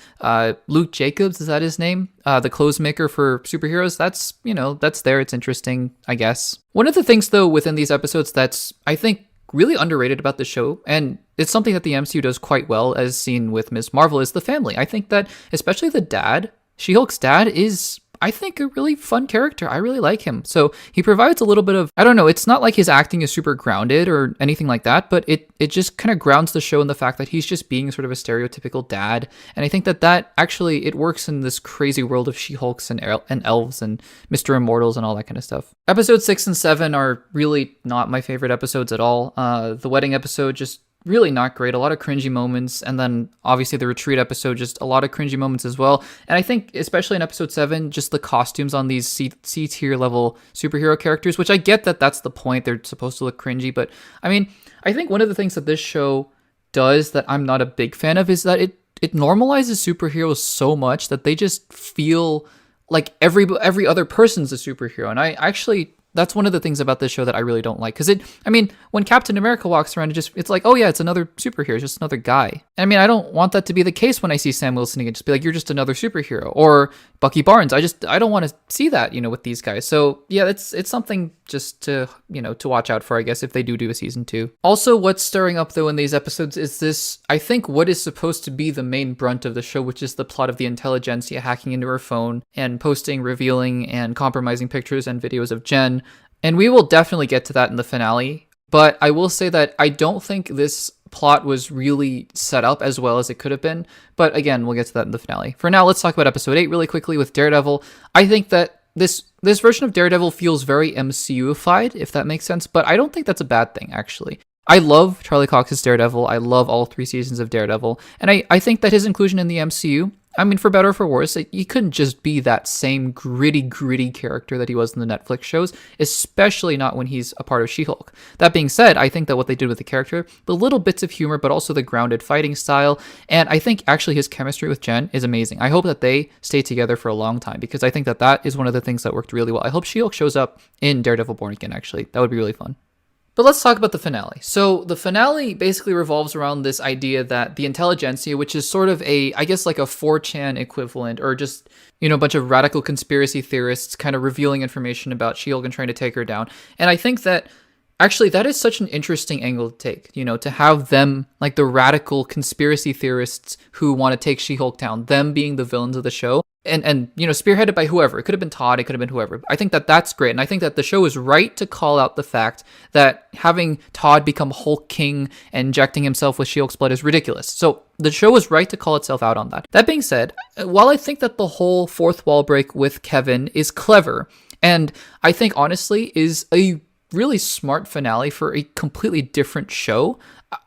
Luke Jacobs, is that his name? The clothes maker for superheroes. That's, you know, that's there. It's interesting, I guess. One of the things, though, within these episodes that's, I think, really underrated about the show, and it's something that the MCU does quite well, as seen with Ms. Marvel, is the family. I think that especially the dad, She-Hulk's dad, is, I think, a really fun character. I really like him. So he provides a little bit of, I don't know, it's not like his acting is super grounded or anything like that, but it just kind of grounds the show in the fact that he's just being sort of a stereotypical dad. And I think that actually, it works in this crazy world of She-Hulks and elves and Mr. Immortals and all that kind of stuff. Episodes 6 and 7 are really not my favorite episodes at all. The wedding episode, just really not great. A lot of cringy moments. And then obviously the retreat episode, just a lot of cringy moments as well. And I think especially in episode 7, just the costumes on these C-tier level superhero characters, which I get that that's the point. They're supposed to look cringy. But I mean, I think one of the things that this show does that I'm not a big fan of is that it normalizes superheroes so much that they just feel like every other person's a superhero. And I actually That's one of the things about this show that I really don't like. Because when Captain America walks around, it's like, oh yeah, it's another superhero, it's just another guy. And I mean, I don't want that to be the case when I see Sam Wilson again. Just be like, you're just another superhero. Or Bucky Barnes. I don't want to see that, with these guys. So yeah, it's something just to, to watch out for, I guess, if they do a season 2. Also, what's stirring up though in these episodes is this, I think, what is supposed to be the main brunt of the show, which is the plot of the intelligentsia hacking into her phone and posting, revealing, and compromising pictures and videos of Jen. And we will definitely get to that in the finale. But I will say that I don't think this plot was really set up as well as it could have been. But again, we'll get to that in the finale. For now, let's talk about episode 8 really quickly with Daredevil. I think that this version of Daredevil feels very MCU-ified, if that makes sense. But I don't think that's a bad thing, actually. I love Charlie Cox's Daredevil. I love all 3 seasons of Daredevil. And I think that his inclusion in the MCU, I mean, for better or for worse, he couldn't just be that same gritty character that he was in the Netflix shows, especially not when he's a part of She-Hulk. That being said, I think that what they did with the character, the little bits of humor, but also the grounded fighting style, and I think actually his chemistry with Jen is amazing. I hope that they stay together for a long time, because I think that is one of the things that worked really well. I hope She-Hulk shows up in Daredevil Born Again, actually. That would be really fun. But let's talk about the finale. So the finale basically revolves around this idea that the intelligentsia, which is sort of I guess like a 4chan equivalent, or just, a bunch of radical conspiracy theorists kind of revealing information about She-Hulk and trying to take her down. And I think that actually that is such an interesting angle to take, to have them, like the radical conspiracy theorists who want to take She-Hulk down, them being the villains of the show. And spearheaded by whoever. It could have been Todd, it could have been whoever. I think that that's great. And I think that the show is right to call out the fact that having Todd become Hulk King and injecting himself with She-Hulk's blood is ridiculous. So the show is right to call itself out on that. That being said, while I think that the whole fourth wall break with Kevin is clever, and I think honestly is a really smart finale for a completely different show.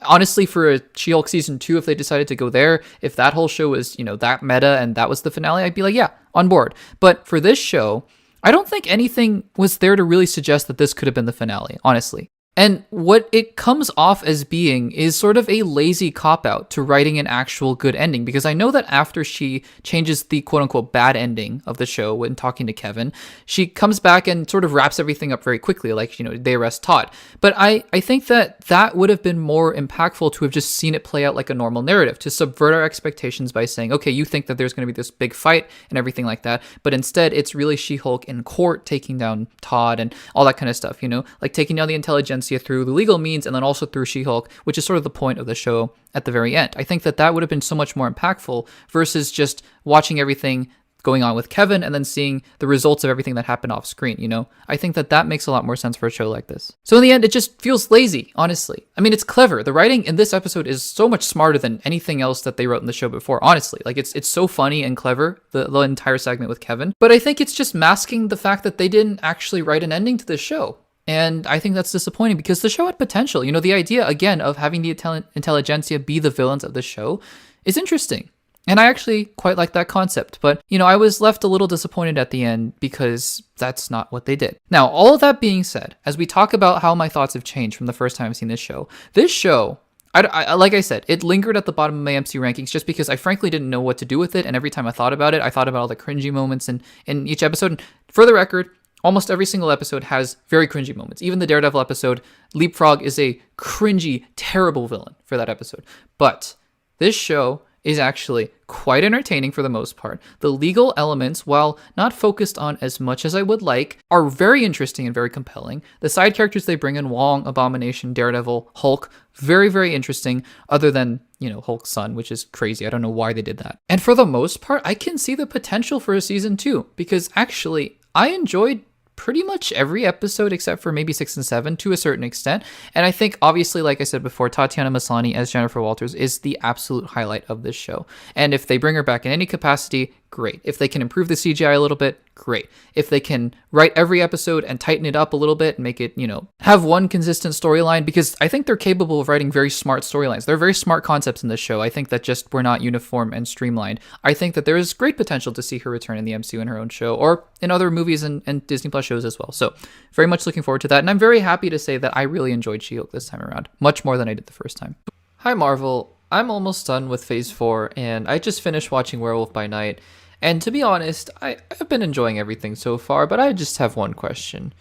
Honestly, for a She-Hulk season 2, if they decided to go there, if that whole show was, that meta and that was the finale, I'd be like, yeah, on board. But for this show, I don't think anything was there to really suggest that this could have been the finale, honestly. And what it comes off as being is sort of a lazy cop-out to writing an actual good ending, because I know that after she changes the quote-unquote bad ending of the show when talking to Kevin, she comes back and sort of wraps everything up very quickly, like, they arrest Todd. But I think that would have been more impactful to have just seen it play out like a normal narrative, to subvert our expectations by saying, okay, you think that there's going to be this big fight and everything like that, but instead it's really She-Hulk in court taking down Todd and all that kind of stuff, like taking down the intelligentsia through the legal means and then also through She-Hulk, which is sort of the point of the show at the very end. I think that would have been so much more impactful versus just watching everything going on with Kevin and then seeing the results of everything that happened off screen, I think that makes a lot more sense for a show like this. So in the end, it just feels lazy, honestly. I mean, it's clever. The writing in this episode is so much smarter than anything else that they wrote in the show before, honestly. Like, it's so funny and clever, the entire segment with Kevin. But I think it's just masking the fact that they didn't actually write an ending to this show. And I think that's disappointing because the show had potential. The idea, again, of having the intelligentsia be the villains of the show is interesting. And I actually quite like that concept. But, I was left a little disappointed at the end because that's not what they did. Now, all of that being said, as we talk about how my thoughts have changed from the first time I've seen this show, I like I said, it lingered at the bottom of my MCU rankings just because I frankly didn't know what to do with it. And every time I thought about it, I thought about all the cringy moments in each episode. And for the record, almost every single episode has very cringy moments. Even the Daredevil episode, Leapfrog is a cringy, terrible villain for that episode. But this show is actually quite entertaining for the most part. The legal elements, while not focused on as much as I would like, are very interesting and very compelling. The side characters they bring in, Wong, Abomination, Daredevil, Hulk, very, very interesting, other than, Hulk's son, which is crazy. I don't know why they did that. And for the most part, I can see the potential for a season 2, because actually, I enjoyed pretty much every episode except for maybe 6 and 7 to a certain extent. And I think, obviously, like I said before, Tatiana Maslany as Jennifer Walters is the absolute highlight of this show. And if they bring her back in any capacity, great. If they can improve the CGI a little bit, great. If they can write every episode and tighten it up a little bit and make it, have one consistent storyline, because I think they're capable of writing very smart storylines. There are very smart concepts in this show. I think that just were not uniform and streamlined. I think that there is great potential to see her return in the MCU in her own show or in other movies and Disney Plus shows as well. So very much looking forward to that. And I'm very happy to say that I really enjoyed She-Hulk this time around, much more than I did the first time. Hi, Marvel. I'm almost done with Phase 4, and I just finished watching Werewolf by Night. And to be honest, I've been enjoying everything so far, but I just have one question.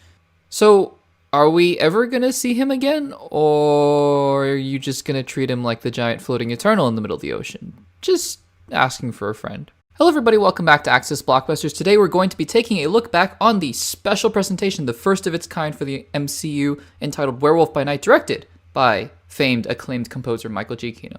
So, are we ever gonna see him again, or are you just gonna treat him like the giant floating eternal in the middle of the ocean? Just asking for a friend. Hello everybody, welcome back to Access Blockbusters. Today we're going to be taking a look back on the special presentation, the first of its kind for the MCU, entitled Werewolf by Night, directed by famed, acclaimed composer Michael Giacchino.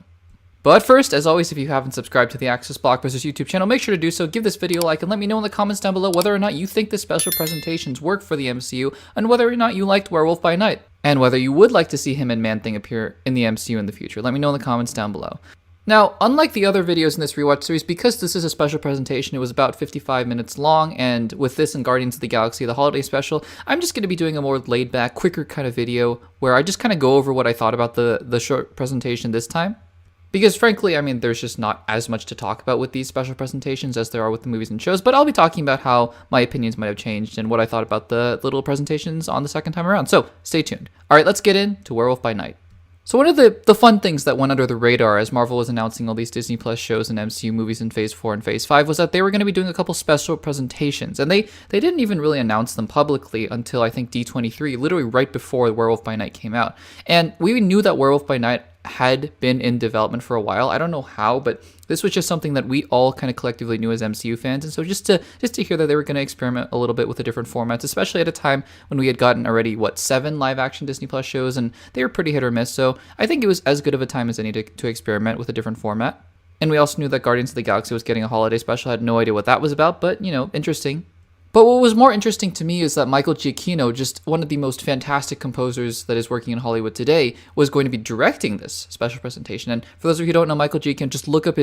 But first, as always, if you haven't subscribed to the Access Blockbusters YouTube channel, make sure to do so, give this video a like, and let me know in the comments down below whether or not you think the special presentations work for the MCU, and whether or not you liked Werewolf by Night, and whether you would like to see him and Man-Thing appear in the MCU in the future. Let me know in the comments down below. Now, unlike the other videos in this rewatch series, because this is a special presentation, it was about 55 minutes long, and with this and Guardians of the Galaxy, the holiday special, I'm just going to be doing a more laid-back, quicker kind of video, where I just kind of go over what I thought about the short presentation this time. Because frankly, I mean, there's just not as much to talk about with these special presentations as there are with the movies and shows, but I'll be talking about how my opinions might have changed and what I thought about the little presentations on the second time around, so stay tuned. Alright, let's get into Werewolf by Night. So one of the fun things that went under the radar as Marvel was announcing all these Disney Plus shows and MCU movies in Phase 4 and Phase 5 was that they were going to be doing a couple special presentations. And they didn't even really announce them publicly until I think D23, literally right before Werewolf by Night came out. And we knew that Werewolf by Night had been in development for a while. I don't know how, but this was just something that we all kind of collectively knew as MCU fans. And so just to hear that they were going to experiment a little bit with the different formats, especially at a time when we had gotten already, 7 live action Disney Plus shows, and they were pretty hit or miss. So I think it was as good of a time as any to experiment with a different format. And we also knew that Guardians of the Galaxy was getting a holiday special. I had no idea what that was about, but, you know, interesting. But what was more interesting to me is that Michael Giacchino, just one of the most fantastic composers that is working in Hollywood today, was going to be directing this special presentation. And for those of you who don't know Michael Giacchino, just look up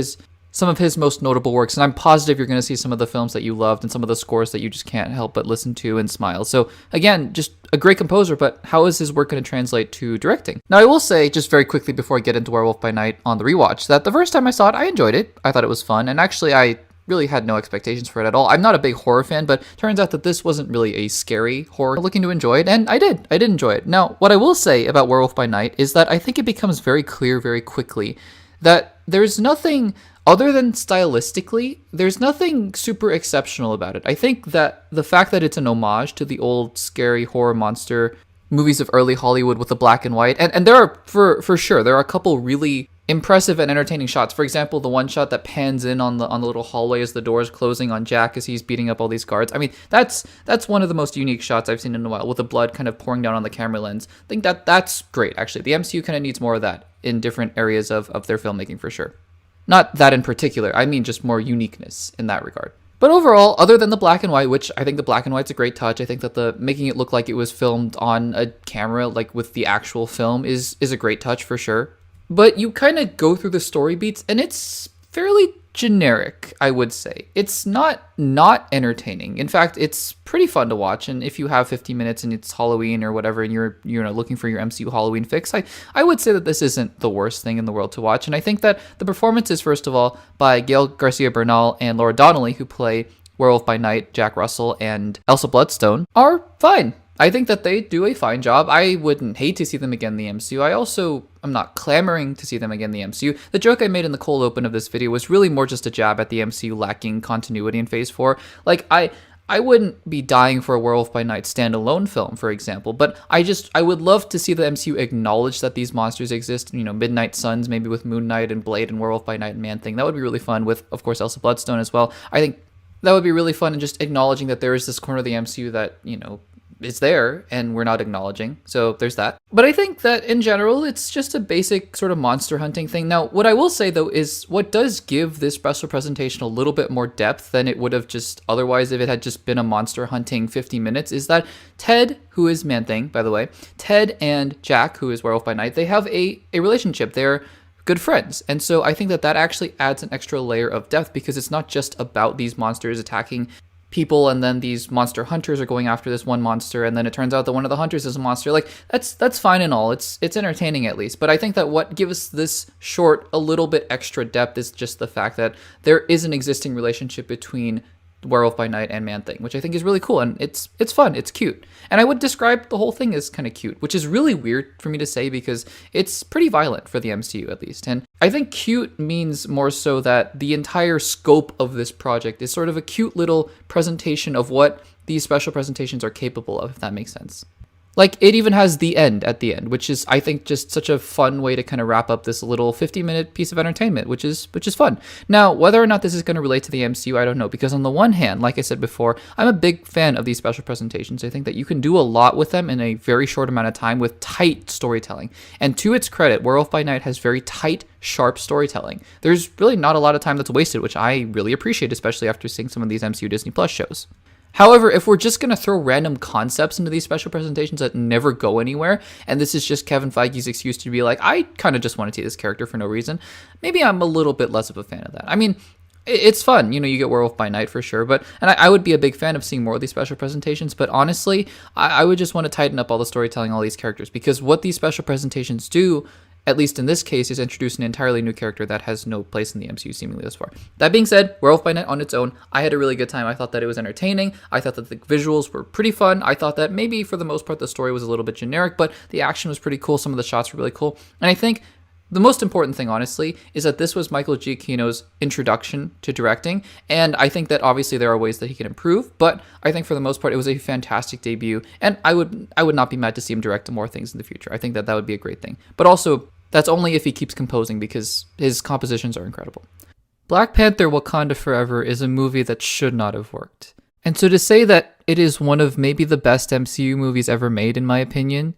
some of his most notable works, and I'm positive you're going to see some of the films that you loved and some of the scores that you just can't help but listen to and smile. So again, just a great composer, but how is his work going to translate to directing? Now I will say, just very quickly before I get into Werewolf by Night on the rewatch, that the first time I saw it, I enjoyed it. I thought it was fun, and actually I really had no expectations for it at all. I'm not a big horror fan, but turns out that this wasn't really a scary horror. Looking to enjoy it, and I did enjoy it. Now, what I will say about Werewolf by Night is that I think it becomes very clear very quickly that there's nothing, other than stylistically, there's nothing super exceptional about it. I think that the fact that it's an homage to the old scary horror monster movies of early Hollywood with the black and white, and there are, for sure, there are a couple really impressive and entertaining shots. For example, the one shot that pans in on the little hallway as the doors closing on Jack as he's beating up all these guards. I mean, that's one of the most unique shots I've seen in a while, with the blood kind of pouring down on the camera lens. I think that's great, actually. The MCU kind of needs more of that in different areas of their filmmaking, for sure. Not that in particular, I mean just more uniqueness in that regard. But overall, other than the black and white, which I think the black and white's a great touch, I think that the making it look like it was filmed on a camera, like with the actual film, is a great touch for sure. But you kind of go through the story beats, and it's fairly generic, I would say. It's not entertaining. In fact, it's pretty fun to watch, and if you have 15 minutes and it's Halloween or whatever, and you're looking for your MCU Halloween fix, I would say that this isn't the worst thing in the world to watch. And I think that the performances, first of all, by Gael Garcia Bernal and Laura Donnelly, who play Werewolf by Night, Jack Russell, and Elsa Bloodstone, are fine. I think that they do a fine job. I wouldn't hate to see them again in the MCU. I'm not clamoring to see them again in the MCU. The joke I made in the cold open of this video was really more just a jab at the MCU lacking continuity in Phase 4. Like, I wouldn't be dying for a Werewolf by Night standalone film, for example, but I would love to see the MCU acknowledge that these monsters exist. You know, Midnight Suns, maybe with Moon Knight and Blade and Werewolf by Night and Man-Thing. That would be really fun, with, of course, Elsa Bloodstone as well. I think that would be really fun, and just acknowledging that there is this corner of the MCU that, you know, is there and we're not acknowledging. So there's that. But I think that in general, it's just a basic sort of monster hunting thing. Now, what I will say though is what does give this special presentation a little bit more depth than it would have just otherwise if it had just been a monster hunting 50 minutes is that Ted, who is Man-Thing, by the way, Ted and Jack, who is Werewolf by Night, they have a relationship. They're good friends. And so I think that actually adds an extra layer of depth, because it's not just about these monsters attacking people and then these monster hunters are going after this one monster and then it turns out that one of the hunters is a monster. Like, that's fine and all. It's entertaining at least. But I think that what gives this short a little bit extra depth is just the fact that there is an existing relationship between Werewolf by Night and Man-Thing, which I think is really cool, and it's fun, it's cute. And I would describe the whole thing as kind of cute, which is really weird for me to say because it's pretty violent for the MCU at least. And I think cute means more so that the entire scope of this project is sort of a cute little presentation of what these special presentations are capable of, if that makes sense. Like, it even has the end at the end, which is, I think, just such a fun way to kind of wrap up this little 50-minute piece of entertainment, which is fun. Now, whether or not this is going to relate to the MCU, I don't know, because on the one hand, like I said before, I'm a big fan of these special presentations. I think that you can do a lot with them in a very short amount of time with tight storytelling. And to its credit, Werewolf by Night has very tight, sharp storytelling. There's really not a lot of time that's wasted, which I really appreciate, especially after seeing some of these MCU Disney Plus shows. However, if we're just going to throw random concepts into these special presentations that never go anywhere, and this is just Kevin Feige's excuse to be like, I kind of just want to see this character for no reason, maybe I'm a little bit less of a fan of that. I mean, it's fun, you get Werewolf by Night for sure, and I would be a big fan of seeing more of these special presentations, but honestly, I would just want to tighten up all the storytelling, all these characters, because what these special presentations do, at least in this case, is introduce an entirely new character that has no place in the MCU seemingly thus far. That being said, Werewolf by Night on its own, I had a really good time. I thought that it was entertaining. I thought that the visuals were pretty fun. I thought that maybe for the most part the story was a little bit generic, but the action was pretty cool. Some of the shots were really cool. And I think the most important thing, honestly, is that this was Michael Giacchino's introduction to directing, and I think that obviously there are ways that he can improve, but I think for the most part it was a fantastic debut, and I would not be mad to see him direct more things in the future. I think that would be a great thing. But also, that's only if he keeps composing, because his compositions are incredible. Black Panther: Wakanda Forever is a movie that should not have worked. And so to say that it is one of maybe the best MCU movies ever made, in my opinion,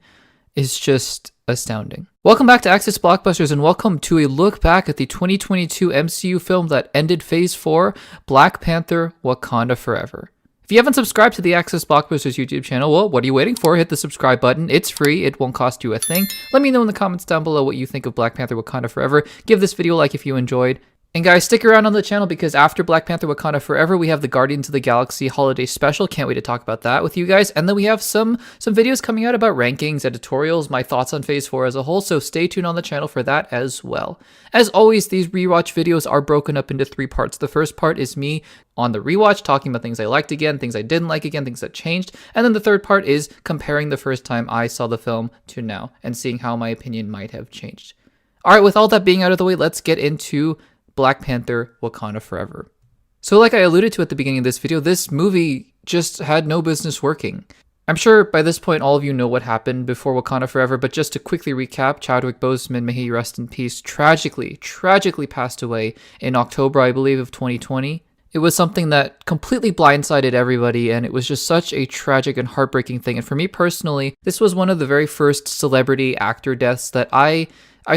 is just astounding. Welcome back to Access Blockbusters, and welcome to a look back at the 2022 MCU film that ended Phase 4, Black Panther: Wakanda Forever. If you haven't subscribed to the Access Blockbusters YouTube channel, well, what are you waiting for? Hit the subscribe button. It's free. It won't cost you a thing. Let me know in the comments down below what you think of Black Panther: Wakanda Forever. Give this video a like if you enjoyed. And guys, stick around on the channel, because after Black Panther: Wakanda Forever, we have the Guardians of the Galaxy holiday special. Can't wait to talk about that with you guys. And then we have some videos coming out about rankings, editorials, my thoughts on Phase 4 as a whole, so stay tuned on the channel for that as well. As always, these rewatch videos are broken up into 3 parts. The first part is me on the rewatch, talking about things I liked again, things I didn't like again, things that changed. And then the third part is comparing the first time I saw the film to now, and seeing how my opinion might have changed. All right, with all that being out of the way, let's get into Black Panther: Wakanda Forever. So like I alluded to at the beginning of this video, this movie just had no business working. I'm sure by this point all of you know what happened before Wakanda Forever, but just to quickly recap, Chadwick Boseman, may he rest in peace, tragically passed away in October, I believe, of 2020. It was something that completely blindsided everybody, and it was just such a tragic and heartbreaking thing. And for me personally, this was one of the very first celebrity actor deaths that I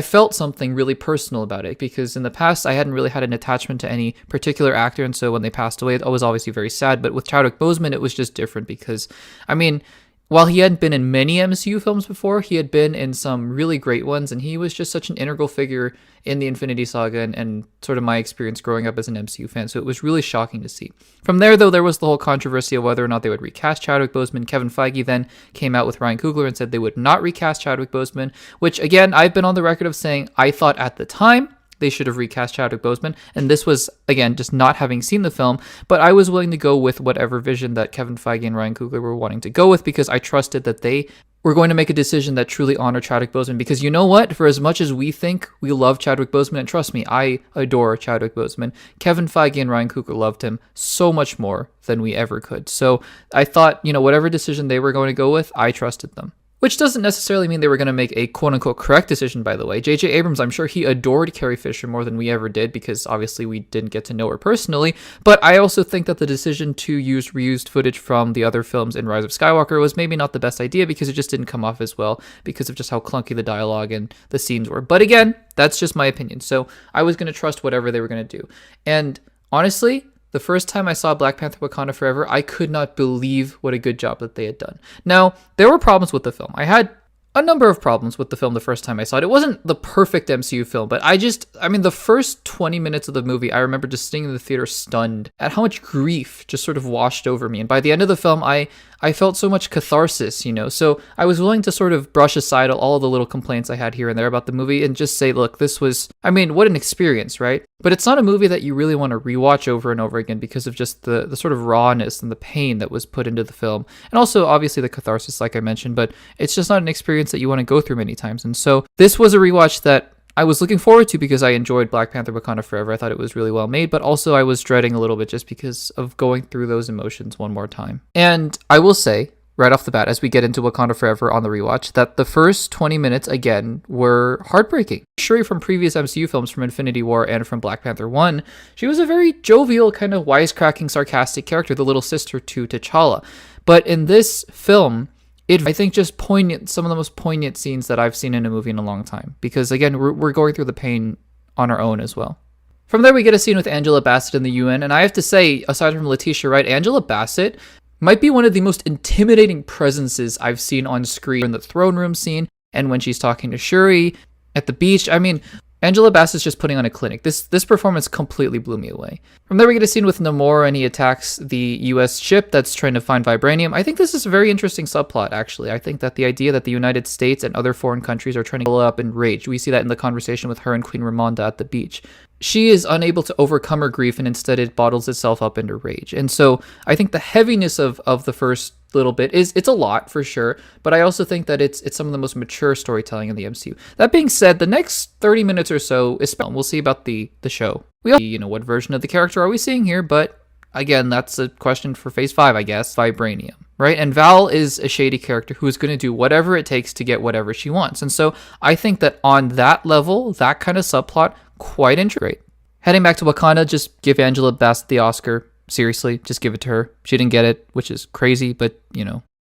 felt something really personal about it, because in the past I hadn't really had an attachment to any particular actor, and so when they passed away, I was obviously very sad. But with Chadwick Boseman, it was just different, because, I mean, while he hadn't been in many MCU films before, he had been in some really great ones, and he was just such an integral figure in the Infinity Saga and sort of my experience growing up as an MCU fan, so it was really shocking to see. From there, though, there was the whole controversy of whether or not they would recast Chadwick Boseman. Kevin Feige then came out with Ryan Coogler and said they would not recast Chadwick Boseman, which, again, I've been on the record of saying I thought at the time they should have recast Chadwick Boseman, and this was, again, just not having seen the film, but I was willing to go with whatever vision that Kevin Feige and Ryan Coogler were wanting to go with, because I trusted that they were going to make a decision that truly honored Chadwick Boseman. Because you know what? For as much as we think we love Chadwick Boseman, and trust me, I adore Chadwick Boseman, Kevin Feige and Ryan Coogler loved him so much more than we ever could. So I thought, whatever decision they were going to go with, I trusted them. Which doesn't necessarily mean they were going to make a quote-unquote correct decision, by the way. J.J. Abrams, I'm sure he adored Carrie Fisher more than we ever did, because obviously we didn't get to know her personally, but I also think that the decision to use reused footage from the other films in Rise of Skywalker was maybe not the best idea, because it just didn't come off as well, because of just how clunky the dialogue and the scenes were. But again, that's just my opinion, so I was going to trust whatever they were going to do. And honestly, the first time I saw Black Panther: Wakanda Forever, I could not believe what a good job that they had done. Now, there were problems with the film. I had a number of problems with the film the first time I saw it. It wasn't the perfect MCU film, but the first 20 minutes of the movie, I remember just sitting in the theater stunned at how much grief just sort of washed over me. And by the end of the film, I felt so much catharsis, so I was willing to sort of brush aside all of the little complaints I had here and there about the movie and just say, look, this was, what an experience, right? But it's not a movie that you really want to rewatch over and over again, because of just the sort of rawness and the pain that was put into the film. And also, obviously, the catharsis, like I mentioned, but it's just not an experience that you want to go through many times. And so this was a rewatch that I was looking forward to, because I enjoyed Black Panther: Wakanda Forever. I thought it was really well made, but also I was dreading a little bit just because of going through those emotions one more time. And I will say, right off the bat as we get into Wakanda Forever on the rewatch that the first 20 minutes again were heartbreaking. Shuri from previous MCU films, from Infinity War and from Black Panther 1, she was a very jovial, kind of wisecracking, sarcastic character, the little sister to T'Challa. But in this film, it, I think, just poignant, some of the most poignant scenes that I've seen in a movie in a long time. Because again, we're going through the pain on our own as well. From there, we get a scene with Angela Bassett in the UN, and I have to say, aside from Letitia Wright, Angela Bassett might be one of the most intimidating presences I've seen on screen in the throne room scene, and when she's talking to Shuri at the beach. I mean, Angela Bassett's just putting on a clinic. This performance completely blew me away. From there, we get a scene with Namor, and he attacks the U.S. ship that's trying to find vibranium. I think this is a very interesting subplot, actually. I think that the idea that the United States and other foreign countries are trying to blow up in rage. We see that in the conversation with her and Queen Ramonda at the beach. She is unable to overcome her grief, and instead it bottles itself up into rage. And so I think the heaviness of the first little bit it's a lot for sure, but I also think that it's some of the most mature storytelling in the MCU. That being said, the next 30 minutes or so is spent. We'll see about the show. We all, what version of the character are we seeing here? But again, that's a question for Phase 5, I guess. Vibranium, right? And Val is a shady character who is going to do whatever it takes to get whatever she wants. And so I think that on that level, that kind of subplot, quite interesting. Heading back to Wakanda, just give Angela Bassett the Oscar. Seriously, just give it to her. She didn't get it, which is crazy, but,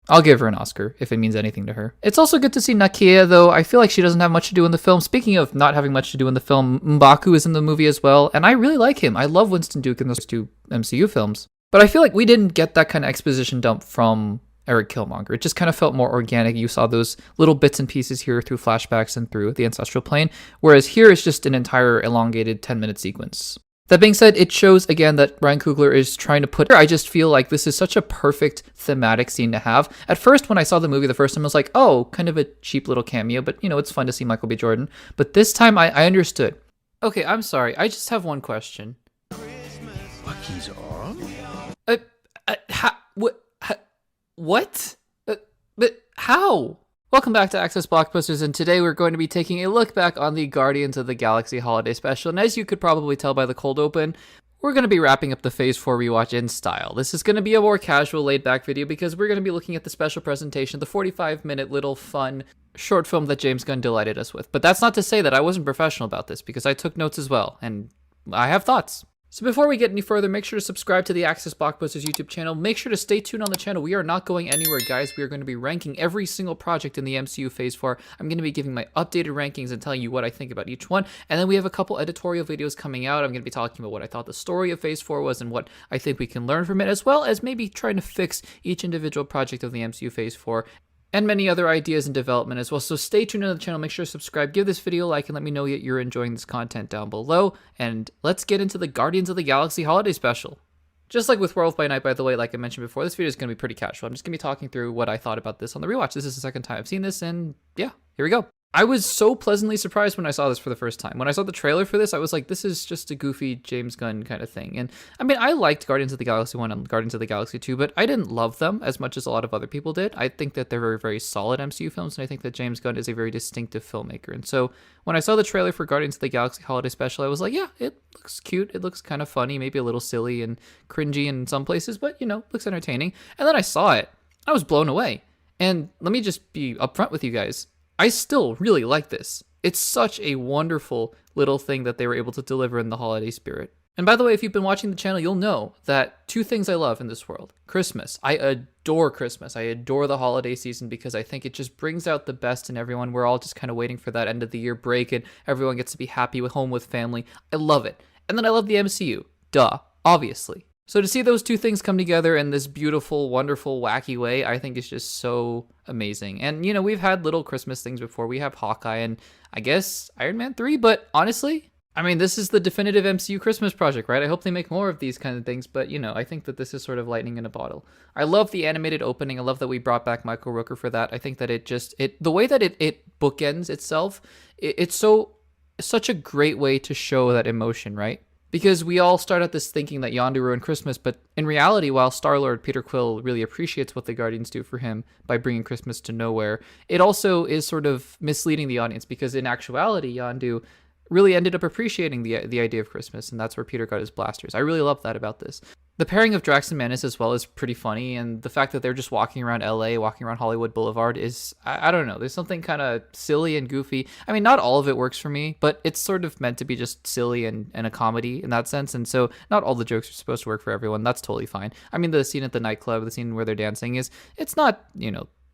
I'll give her an Oscar if it means anything to her. It's also good to see Nakia, though I feel like she doesn't have much to do in the film. Speaking of not having much to do in the film, M'Baku is in the movie as well, and I really like him. I love Winston Duke in those two MCU films. But I feel like we didn't get that kind of exposition dump from Eric Killmonger. It just kind of felt more organic. You saw those little bits and pieces here through flashbacks and through the ancestral plane, whereas here is just an entire elongated 10-minute sequence. That being said, it shows again that Ryan Coogler is trying to put... I just feel like this is such a perfect thematic scene to have. At first, when I saw the movie the first time, I was like, oh, kind of a cheap little cameo, but it's fun to see Michael B. Jordan. But this time, I understood. Okay, I'm sorry. I just have one question. He's on? What? But how? Welcome back to Access Blockbusters, and today we're going to be taking a look back on the Guardians of the Galaxy Holiday Special, and as you could probably tell by the cold open, we're going to be wrapping up the Phase 4 rewatch in style. This is going to be a more casual, laid-back video because we're going to be looking at the special presentation, the 45-minute little fun short film that James Gunn delighted us with. But that's not to say that I wasn't professional about this, because I took notes as well, and I have thoughts. So before we get any further, make sure to subscribe to the Access Blockbusters YouTube channel. Make sure to stay tuned on the channel. We are not going anywhere, guys. We are going to be ranking every single project in the MCU Phase 4. I'm going to be giving my updated rankings and telling you what I think about each one. And then we have a couple editorial videos coming out. I'm going to be talking about what I thought the story of Phase 4 was and what I think we can learn from it, as well as maybe trying to fix each individual project of the MCU Phase 4. And many other ideas in development as well. So stay tuned on the channel, make sure to subscribe, give this video a like, and let me know that you're enjoying this content down below. And let's get into the Guardians of the Galaxy Holiday Special. Just like with Werewolf by Night, by the way, like I mentioned before, this video is going to be pretty casual. I'm just going to be talking through what I thought about this on the rewatch. This is the second time I've seen this, and yeah, here we go. I was so pleasantly surprised when I saw this for the first time. When I saw the trailer for this, I was like, this is just a goofy James Gunn kind of thing. And I mean, I liked Guardians of the Galaxy 1 and Guardians of the Galaxy 2, but I didn't love them as much as a lot of other people did. I think that they're very, very solid MCU films, and I think that James Gunn is a very distinctive filmmaker. And so when I saw the trailer for Guardians of the Galaxy Holiday Special, I was like, yeah, it looks cute. It looks kind of funny, maybe a little silly and cringy in some places, but, looks entertaining. And then I saw it. I was blown away. And let me just be upfront with you guys. I still really like this. It's such a wonderful little thing that they were able to deliver in the holiday spirit. And by the way, if you've been watching the channel, you'll know that two things I love in this world. Christmas. I adore Christmas. I adore the holiday season because I think it just brings out the best in everyone. We're all just kind of waiting for that end of the year break and everyone gets to be happy with home with family. I love it. And then I love the MCU. Duh. Obviously. So to see those two things come together in this beautiful, wonderful, wacky way, I think is just so amazing. And, we've had little Christmas things before. We have Hawkeye and I guess Iron Man 3, but honestly, I mean, this is the definitive MCU Christmas project, right? I hope they make more of these kind of things, but, I think that this is sort of lightning in a bottle. I love the animated opening. I love that we brought back Michael Rooker for that. I think that the way that it bookends itself, it's such a great way to show that emotion, right? Because we all start at this thinking that Yondu ruined Christmas, but in reality, while Star-Lord Peter Quill really appreciates what the Guardians do for him by bringing Christmas to nowhere, it also is sort of misleading the audience because in actuality, Yondu really ended up appreciating the idea of Christmas, and that's where Peter got his blasters. I really love that about this. The pairing of Drax and Mantis as well is pretty funny, and the fact that they're just walking around LA, walking around Hollywood Boulevard is, I don't know, there's something kind of silly and goofy. I mean, not all of it works for me, but it's sort of meant to be just silly and a comedy in that sense, and so not all the jokes are supposed to work for everyone. That's totally fine. I mean, the scene at the nightclub, the scene where they're dancing it's not,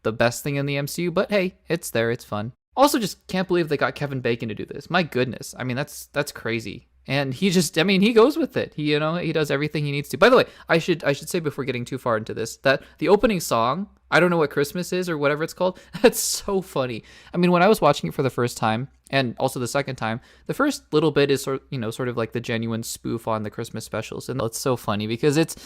the best thing in the MCU, but hey, it's there, it's fun. Also, just can't believe they got Kevin Bacon to do this. My goodness. I mean, that's crazy. And he just, I mean, he goes with it. He does everything he needs to. By the way, I should say before getting too far into this, that the opening song, I don't know what Christmas is or whatever it's called. That's so funny. I mean, when I was watching it for the first time and also the second time, the first little bit is sort of like the genuine spoof on the Christmas specials. And it's so funny because it's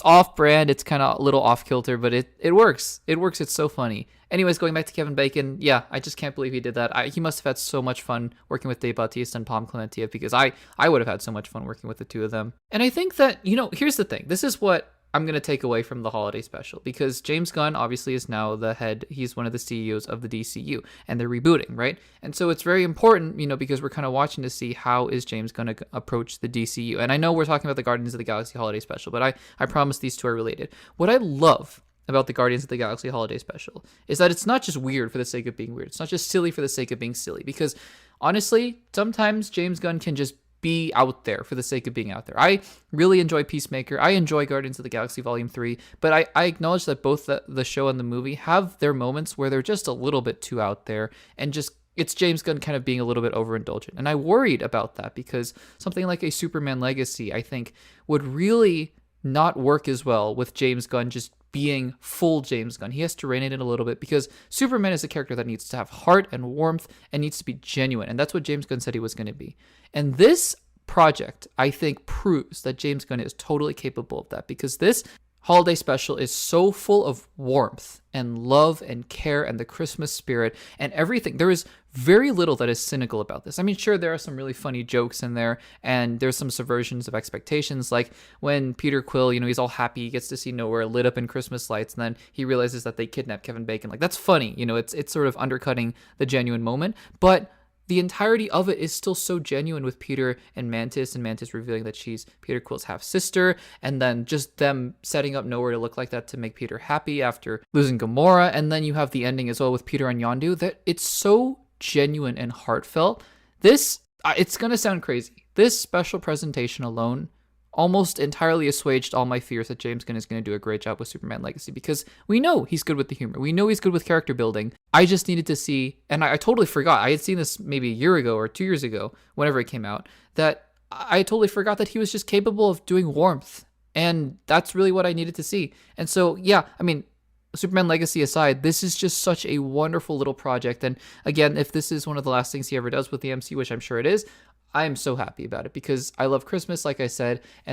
off brand. It's kind of a little off kilter, but it works. It works. It's so funny. Anyways, going back to Kevin Bacon, yeah, I just can't believe he did that. He must have had so much fun working with Dave Bautista and Pom Klementieff, because I would have had so much fun working with the two of them. And I think that, here's the thing. This is what I'm going to take away from the holiday special, because James Gunn obviously is now the head. He's one of the CEOs of the DCU, and they're rebooting, right? And so it's very important, because we're kind of watching to see how is James going to approach the DCU. And I know we're talking about the Guardians of the Galaxy holiday special, but I promise these two are related. What I love about the Guardians of the Galaxy holiday special is that it's not just weird for the sake of being weird. It's not just silly for the sake of being silly, because honestly, sometimes James Gunn can just be out there for the sake of being out there. I really enjoy Peacemaker. I enjoy Guardians of the Galaxy Volume 3, but I acknowledge that both the show and the movie have their moments where they're just a little bit too out there, and just it's James Gunn kind of being a little bit overindulgent. And I worried about that, because something like a Superman Legacy, I think, would really not work as well with James Gunn just being full James Gunn. He has to rein it in a little bit, because Superman is a character that needs to have heart and warmth and needs to be genuine. And that's what James Gunn said he was going to be. And this project, I think, proves that James Gunn is totally capable of that, because this holiday special is so full of warmth and love and care and the Christmas spirit and everything. There is very little that is cynical about this. I mean, sure, there are some really funny jokes in there, and there's some subversions of expectations, like when Peter Quill, he's all happy, he gets to see Nowhere lit up in Christmas lights, and then he realizes that they kidnapped Kevin Bacon. Like, that's funny, it's sort of undercutting the genuine moment, but the entirety of it is still so genuine, with Peter and Mantis revealing that she's Peter Quill's half-sister, and then just them setting up Nowhere to look like that to make Peter happy after losing Gamora. And then you have the ending as well with Peter and Yondu, that it's so genuine and heartfelt. This, it's going to sound crazy. This special presentation alone almost entirely assuaged all my fears that James Gunn is going to do a great job with Superman Legacy, because we know he's good with the humor. We know he's good with character building. I just needed to see, and I totally forgot. I had seen this maybe a year ago or 2 years ago, whenever it came out, that I totally forgot that he was just capable of doing warmth. And that's really what I needed to see. And so, yeah, I mean, Superman Legacy aside, this is just such a wonderful little project. And again, if this is one of the last things he ever does with the MCU, which I'm sure it is, I am so happy about it, because I love Christmas, like I said, and